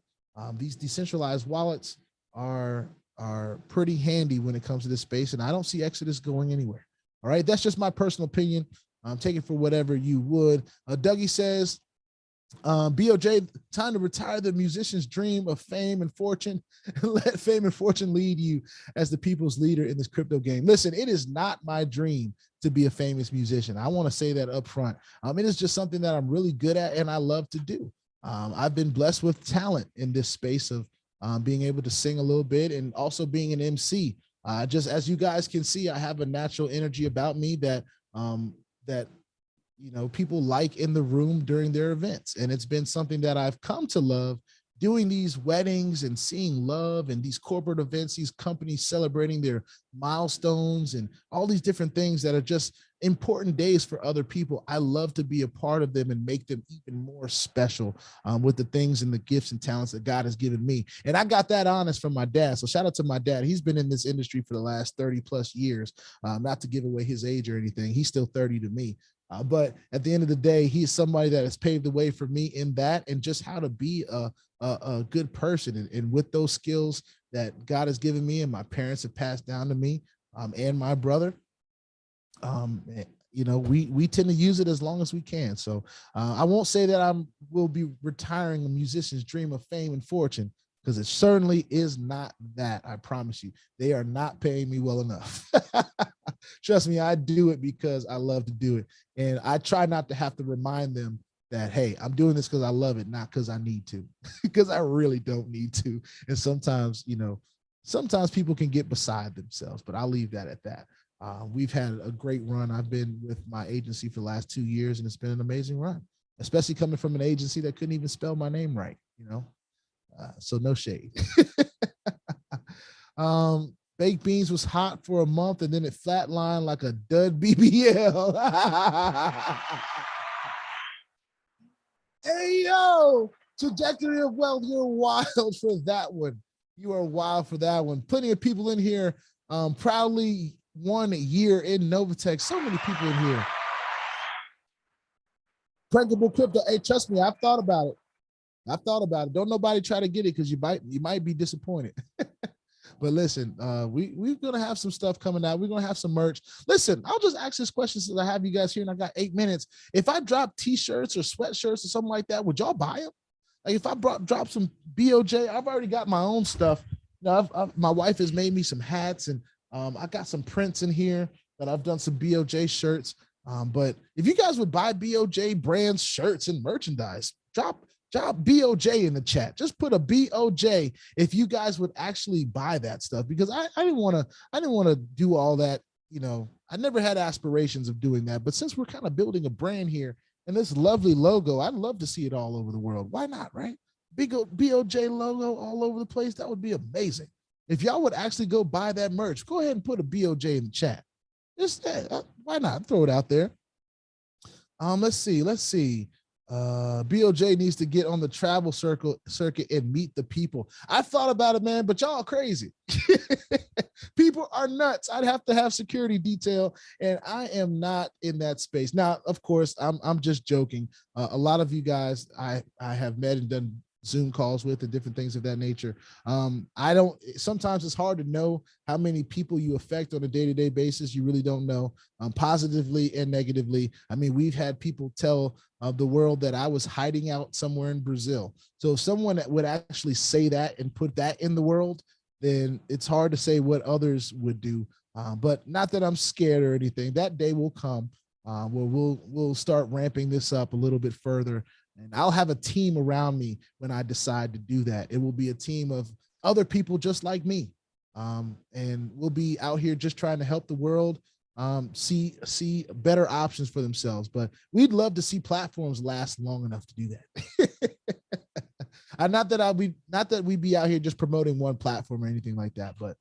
These decentralized wallets are pretty handy when it comes to this space, and I don't see Exodus going anywhere. All right, that's just my personal opinion. Take it for whatever you would. Dougie says, BOJ, time to retire the musician's dream of fame and fortune and let fame and fortune lead you as the people's leader in this crypto game. Listen, it is not my dream to be a famous musician. I want to say that up front. It is just something that I'm really good at and I love to do. I've been blessed with talent in this space of being able to sing a little bit and also being an MC. Just as you guys can see, I have a natural energy about me that people like in the room during their events. And it's been something that I've come to love, doing these weddings and seeing love and these corporate events, these companies celebrating their milestones and all these different things that are just important days for other people. I love to be a part of them and make them even more special with the things and the gifts and talents that God has given me. And I got that honest from my dad. So shout out to my dad. He's been in this industry for the last 30 plus years, not to give away his age or anything. He's still 30 to me. But at the end of the day, he's somebody that has paved the way for me in that, and just how to be a good person. And with those skills that God has given me and my parents have passed down to me, and my brother, we tend to use it as long as we can. So I won't say that will be retiring a musician's dream of fame and fortune, because it certainly is not that. I promise you, they are not paying me well enough. Trust me, I do it because I love to do it. And I try not to have to remind them that, hey, I'm doing this because I love it, not because I need to, because I really don't need to. And sometimes people can get beside themselves, but I'll leave that at that. We've had a great run. I've been with my agency for the last 2 years, and it's been an amazing run, especially coming from an agency that couldn't even spell my name right, so no shade. Baked beans was hot for a month, and then it flatlined like a dud BBL. Hey, yo, trajectory of wealth. You're wild for that one. You are wild for that one. Plenty of people in here. Proudly 1 year in NOVATECH. So many people in here. Printable crypto. Hey, trust me, I've thought about it. Don't nobody try to get it, because you might be disappointed. But listen, we're going to have some stuff coming out. We're going to have some merch. Listen, I'll just ask this question since I have you guys here and I got 8 minutes. If I drop t-shirts or sweatshirts or something like that, would y'all buy them? Like if I drop some BOJ, I've already got my own stuff. My wife has made me some hats, and I got some prints in here that I've done some BOJ shirts. But if you guys would buy BOJ brands, shirts, and merchandise, drop BOJ in the chat. Just put a BOJ if you guys would actually buy that stuff, because I didn't want to do all that. I never had aspirations of doing that, but since we're kind of building a brand here and this lovely logo, I'd love to see it all over the world. Why not, right? Big BOJ logo all over the place. That would be amazing. If y'all would actually go buy that merch, go ahead and put a BOJ in the chat. Just why not? Throw it out there. Let's see. BOJ needs to get on the travel circuit and meet the people. I thought about it, man, but y'all are crazy. People are nuts. I'd have to have security detail, and I am not in that space. Now, of course, I'm just joking. A lot of you guys I have met and done Zoom calls with and different things of that nature. Sometimes it's hard to know how many people you affect on a day-to-day basis. You really don't know, positively and negatively. I mean, we've had people tell the world that I was hiding out somewhere in Brazil. So if someone would actually say that and put that in the world, then it's hard to say what others would do. But not that I'm scared or anything. That day will come where we'll start ramping this up a little bit further. And I'll have a team around me when I decide to do that. It will be a team of other people just like me. And we'll be out here just trying to help the world see better options for themselves. But we'd love to see platforms last long enough to do that. Not that we'd be out here just promoting one platform or anything like that, but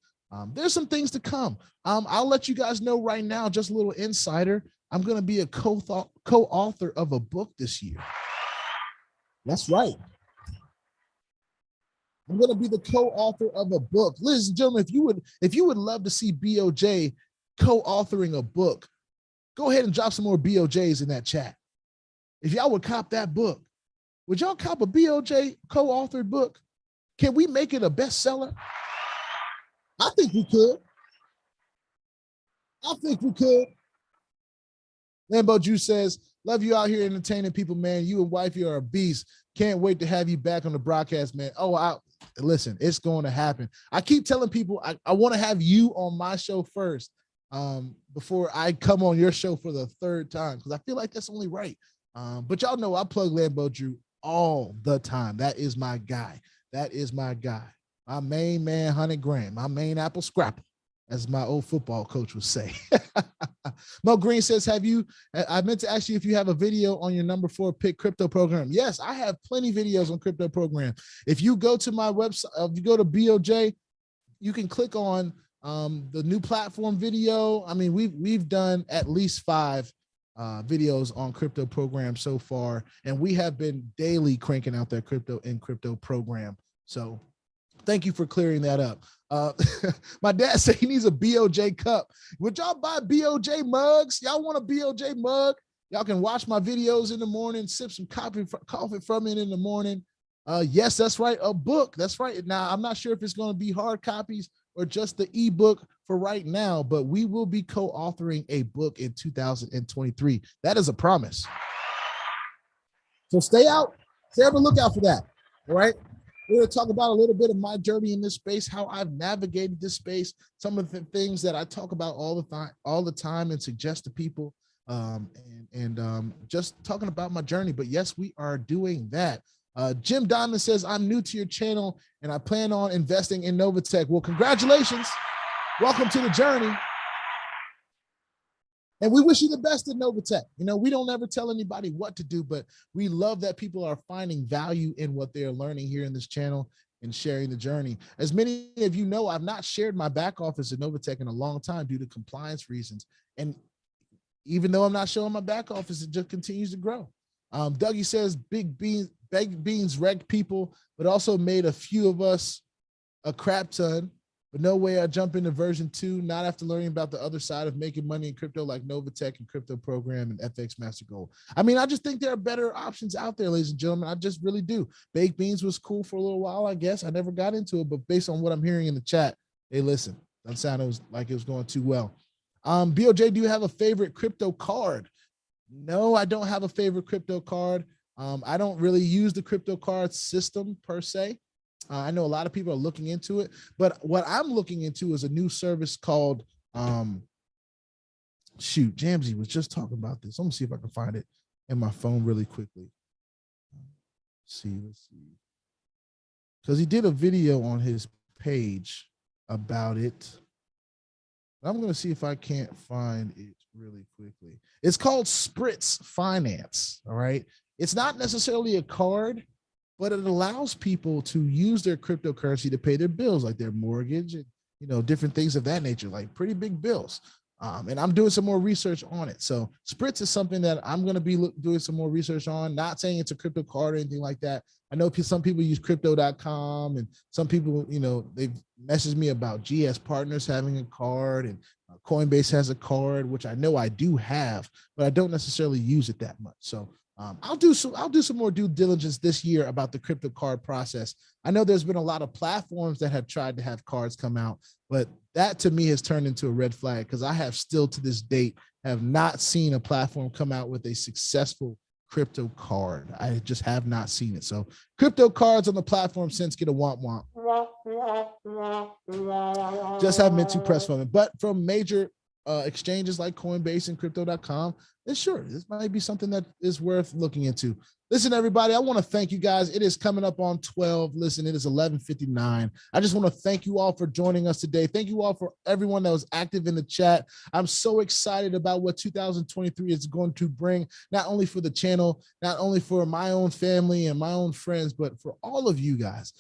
there's some things to come. I'll let you guys know right now, just a little insider. I'm going to be a co-author of a book this year. That's right. I'm going to be the co-author of a book. Ladies and gentlemen, if you would love to see BOJ co-authoring a book, go ahead and drop some more BOJs in that chat. If y'all would cop that book, would y'all cop a BOJ co-authored book? Can we make it a bestseller? I think we could. Lambo Juice says, love you out here entertaining people, man. You and wifey are a beast. Can't wait to have you back on the broadcast, man. Listen, it's going to happen. I keep telling people I want to have you on my show first before I come on your show for the third time, because I feel like that's only right. But y'all know I plug Lambo Drew all the time. That is my guy. My main man, 100 grand, my main apple scrapper. as my old football coach would say. Mo Green says, I meant to ask you if you have a video on your number 4 pick crypto program. Yes, I have plenty of videos on crypto program. If you go to my website, if you go to BOJ, you can click on the new platform video. I mean, we've done at least 5 videos on crypto program so far, and we have been daily cranking out that crypto program. So thank you for clearing that up. My dad said he needs a BOJ cup. Would y'all buy BOJ mugs? Y'all want a BOJ mug? Y'all can watch my videos in the morning, sip some coffee from it in the morning. Yes, that's right. A book. That's right. Now, I'm not sure if it's going to be hard copies or just the ebook for right now, but we will be co-authoring a book in 2023. That is a promise. So stay on the lookout for that. All right. We're going to talk about a little bit of my journey in this space, how I've navigated this space, some of the things that I talk about all the time and suggest to people, and just talking about my journey. But yes, we are doing that. Jim Diamond says, I'm new to your channel and I plan on investing in NOVATECH. Well, congratulations. Welcome to the journey. And we wish you the best in NOVATECH. You know, we don't ever tell anybody what to do, but we love that people are finding value in what they're learning here in this channel and sharing the journey. As many of you know, I've not shared my back office at NOVATECH in a long time due to compliance reasons. And even though I'm not showing my back office, it just continues to grow. Dougie says, Big Beans wrecked people, but also made a few of us a crap ton. But no way I jump into version 2, not after learning about the other side of making money in crypto like NOVATECH and Crypto Program and FX Master Gold. I mean, I just think there are better options out there, ladies and gentlemen. I just really do. Baked Beans was cool for a little while, I guess. I never got into it, but based on what I'm hearing in the chat, hey, listen, that sounded like it was going too well. BOJ, do you have a favorite crypto card? No, I don't have a favorite crypto card. I don't really use the crypto card system per se. I know a lot of people are looking into it, but what I'm looking into is a new service called, Jamsey was just talking about this. Let me see if I can find it in my phone really quickly. Let's see. Because he did a video on his page about it. I'm going to see if I can't find it really quickly. It's called Spritz Finance, all right? It's not necessarily a card, but it allows people to use their cryptocurrency to pay their bills, like their mortgage and, you know, different things of that nature, like pretty big bills. And I'm doing some more research on it. So Spritz is something that I'm going to be doing some more research on, not saying it's a crypto card or anything like that. I know some people use crypto.com, and some people, you know, they've messaged me about GS Partners having a card, and Coinbase has a card, which I know I do have, but I don't necessarily use it that much. So I'll do some more due diligence this year about the crypto card process. I know there's been a lot of platforms that have tried to have cards come out, but that to me has turned into a red flag, because I have still to this date have not seen a platform come out with a successful crypto card. I just have not seen it. So crypto cards on the platform since get a womp womp. Just haven't been too pressed from it, but from major exchanges like Coinbase and crypto.com, and sure, this might be something that is worth looking into. Listen, everybody, I want to thank you guys. It is coming up on 12. Listen, it is 11:59. I just want to thank you all for joining us today. Thank you all for everyone that was active in the chat. I'm so excited about what 2023 is going to bring, not only for the channel, not only for my own family and my own friends, but for all of you guys,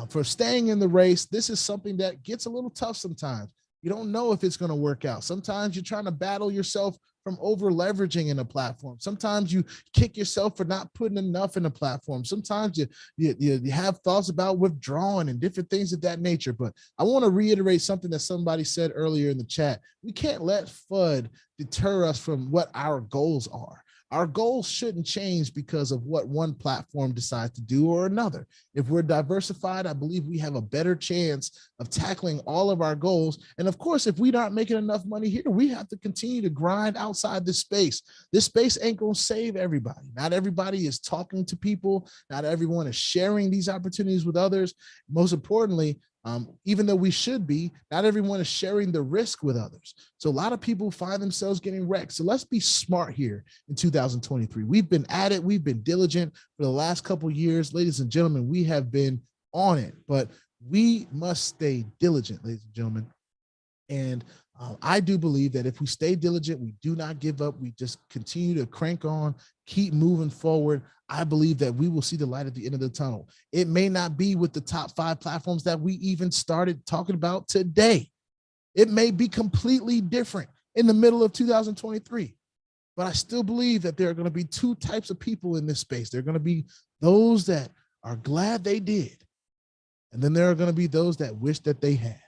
for staying in the race. This is something that gets a little tough sometimes. You don't know if it's going to work out. Sometimes you're trying to battle yourself from over leveraging in a platform. Sometimes you kick yourself for not putting enough in a platform. Sometimes you have thoughts about withdrawing and different things of that nature. But I want to reiterate something that somebody said earlier in the chat. We can't let FUD deter us from what our goals are. Our goals shouldn't change because of what one platform decides to do or another. If we're diversified, I believe we have a better chance of tackling all of our goals. And of course, if we're not making enough money here, we have to continue to grind outside this space. This space ain't gonna save everybody. Not everybody is talking to people. Not everyone is sharing these opportunities with others. Most importantly, even though we should be, not everyone is sharing the risk with others. So a lot of people find themselves getting wrecked. So let's be smart here in 2023. We've been at it. We've been diligent for the last couple of years. Ladies and gentlemen, we have been on it, but we must stay diligent, ladies and gentlemen. And I do believe that if we stay diligent, we do not give up, we just continue to crank on, keep moving forward, I believe that we will see the light at the end of the tunnel. It may not be with the top 5 platforms that we even started talking about today. It may be completely different in the middle of 2023. But I still believe that there are going to be 2 types of people in this space. There are going to be those that are glad they did. And then there are going to be those that wish that they had.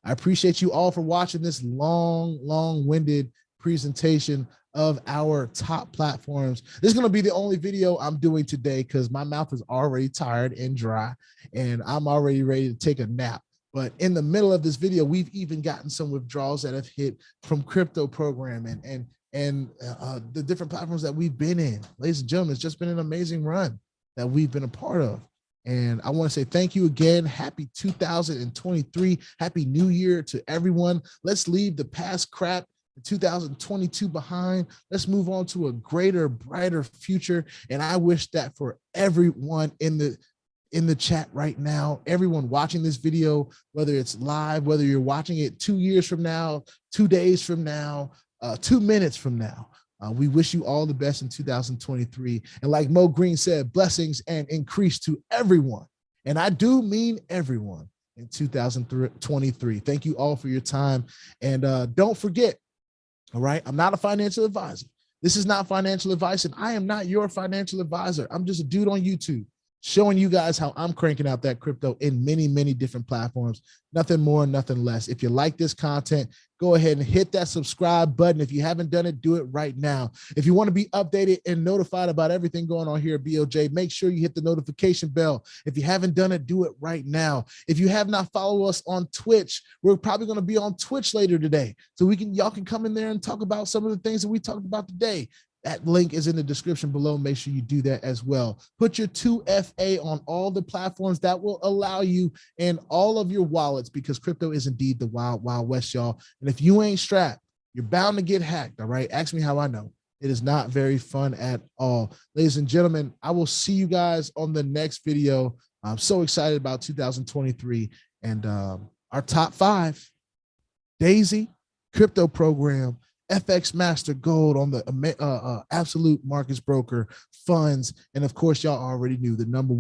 I appreciate you all for watching this long-winded presentation of our top platforms. This is going to be the only video I'm doing today because my mouth is already tired and dry, and I'm already ready to take a nap. But in the middle of this video, we've even gotten some withdrawals that have hit from crypto program and the different platforms that we've been in. Ladies and gentlemen, it's just been an amazing run that we've been a part of. And I want to say thank you again. Happy 2023. Happy New Year to everyone. Let's leave the past crap in 2022 behind. Let's move on to a greater, brighter future. And I wish that for everyone in the chat right now, everyone watching this video, whether it's live, whether you're watching it 2 years from now, 2 days from now, 2 minutes from now. We wish you all the best in 2023. And like Mo Green said, blessings and increase to everyone. And I do mean everyone in 2023. Thank you all for your time. And don't forget, all right, I'm not a financial advisor. This is not financial advice, and I am not your financial advisor. I'm just a dude on YouTube showing you guys how I'm cranking out that crypto in many different platforms. Nothing more, nothing less. If you like this content, go ahead and hit that subscribe button. If you haven't done it, do it right now. If you want to be updated and notified about everything going on here at BOJ, make sure you hit the notification bell. If you haven't done it, do it right now. If you have not followed us on Twitch, we're probably going to be on Twitch later today. So y'all can come in there and talk about some of the things that we talked about today. That link is in the description below. Make sure you do that as well. Put your 2FA on all the platforms that will allow you in all of your wallets, because crypto is indeed the wild, wild west, y'all. And if you ain't strapped, you're bound to get hacked, all right? Ask me how I know. It is not very fun at all. Ladies and gentlemen, I will see you guys on the next video. I'm so excited about 2023 and our top 5, Daisy, crypto program, FX Master Gold on the Absolute Markets Broker, funds, and of course, y'all already knew the number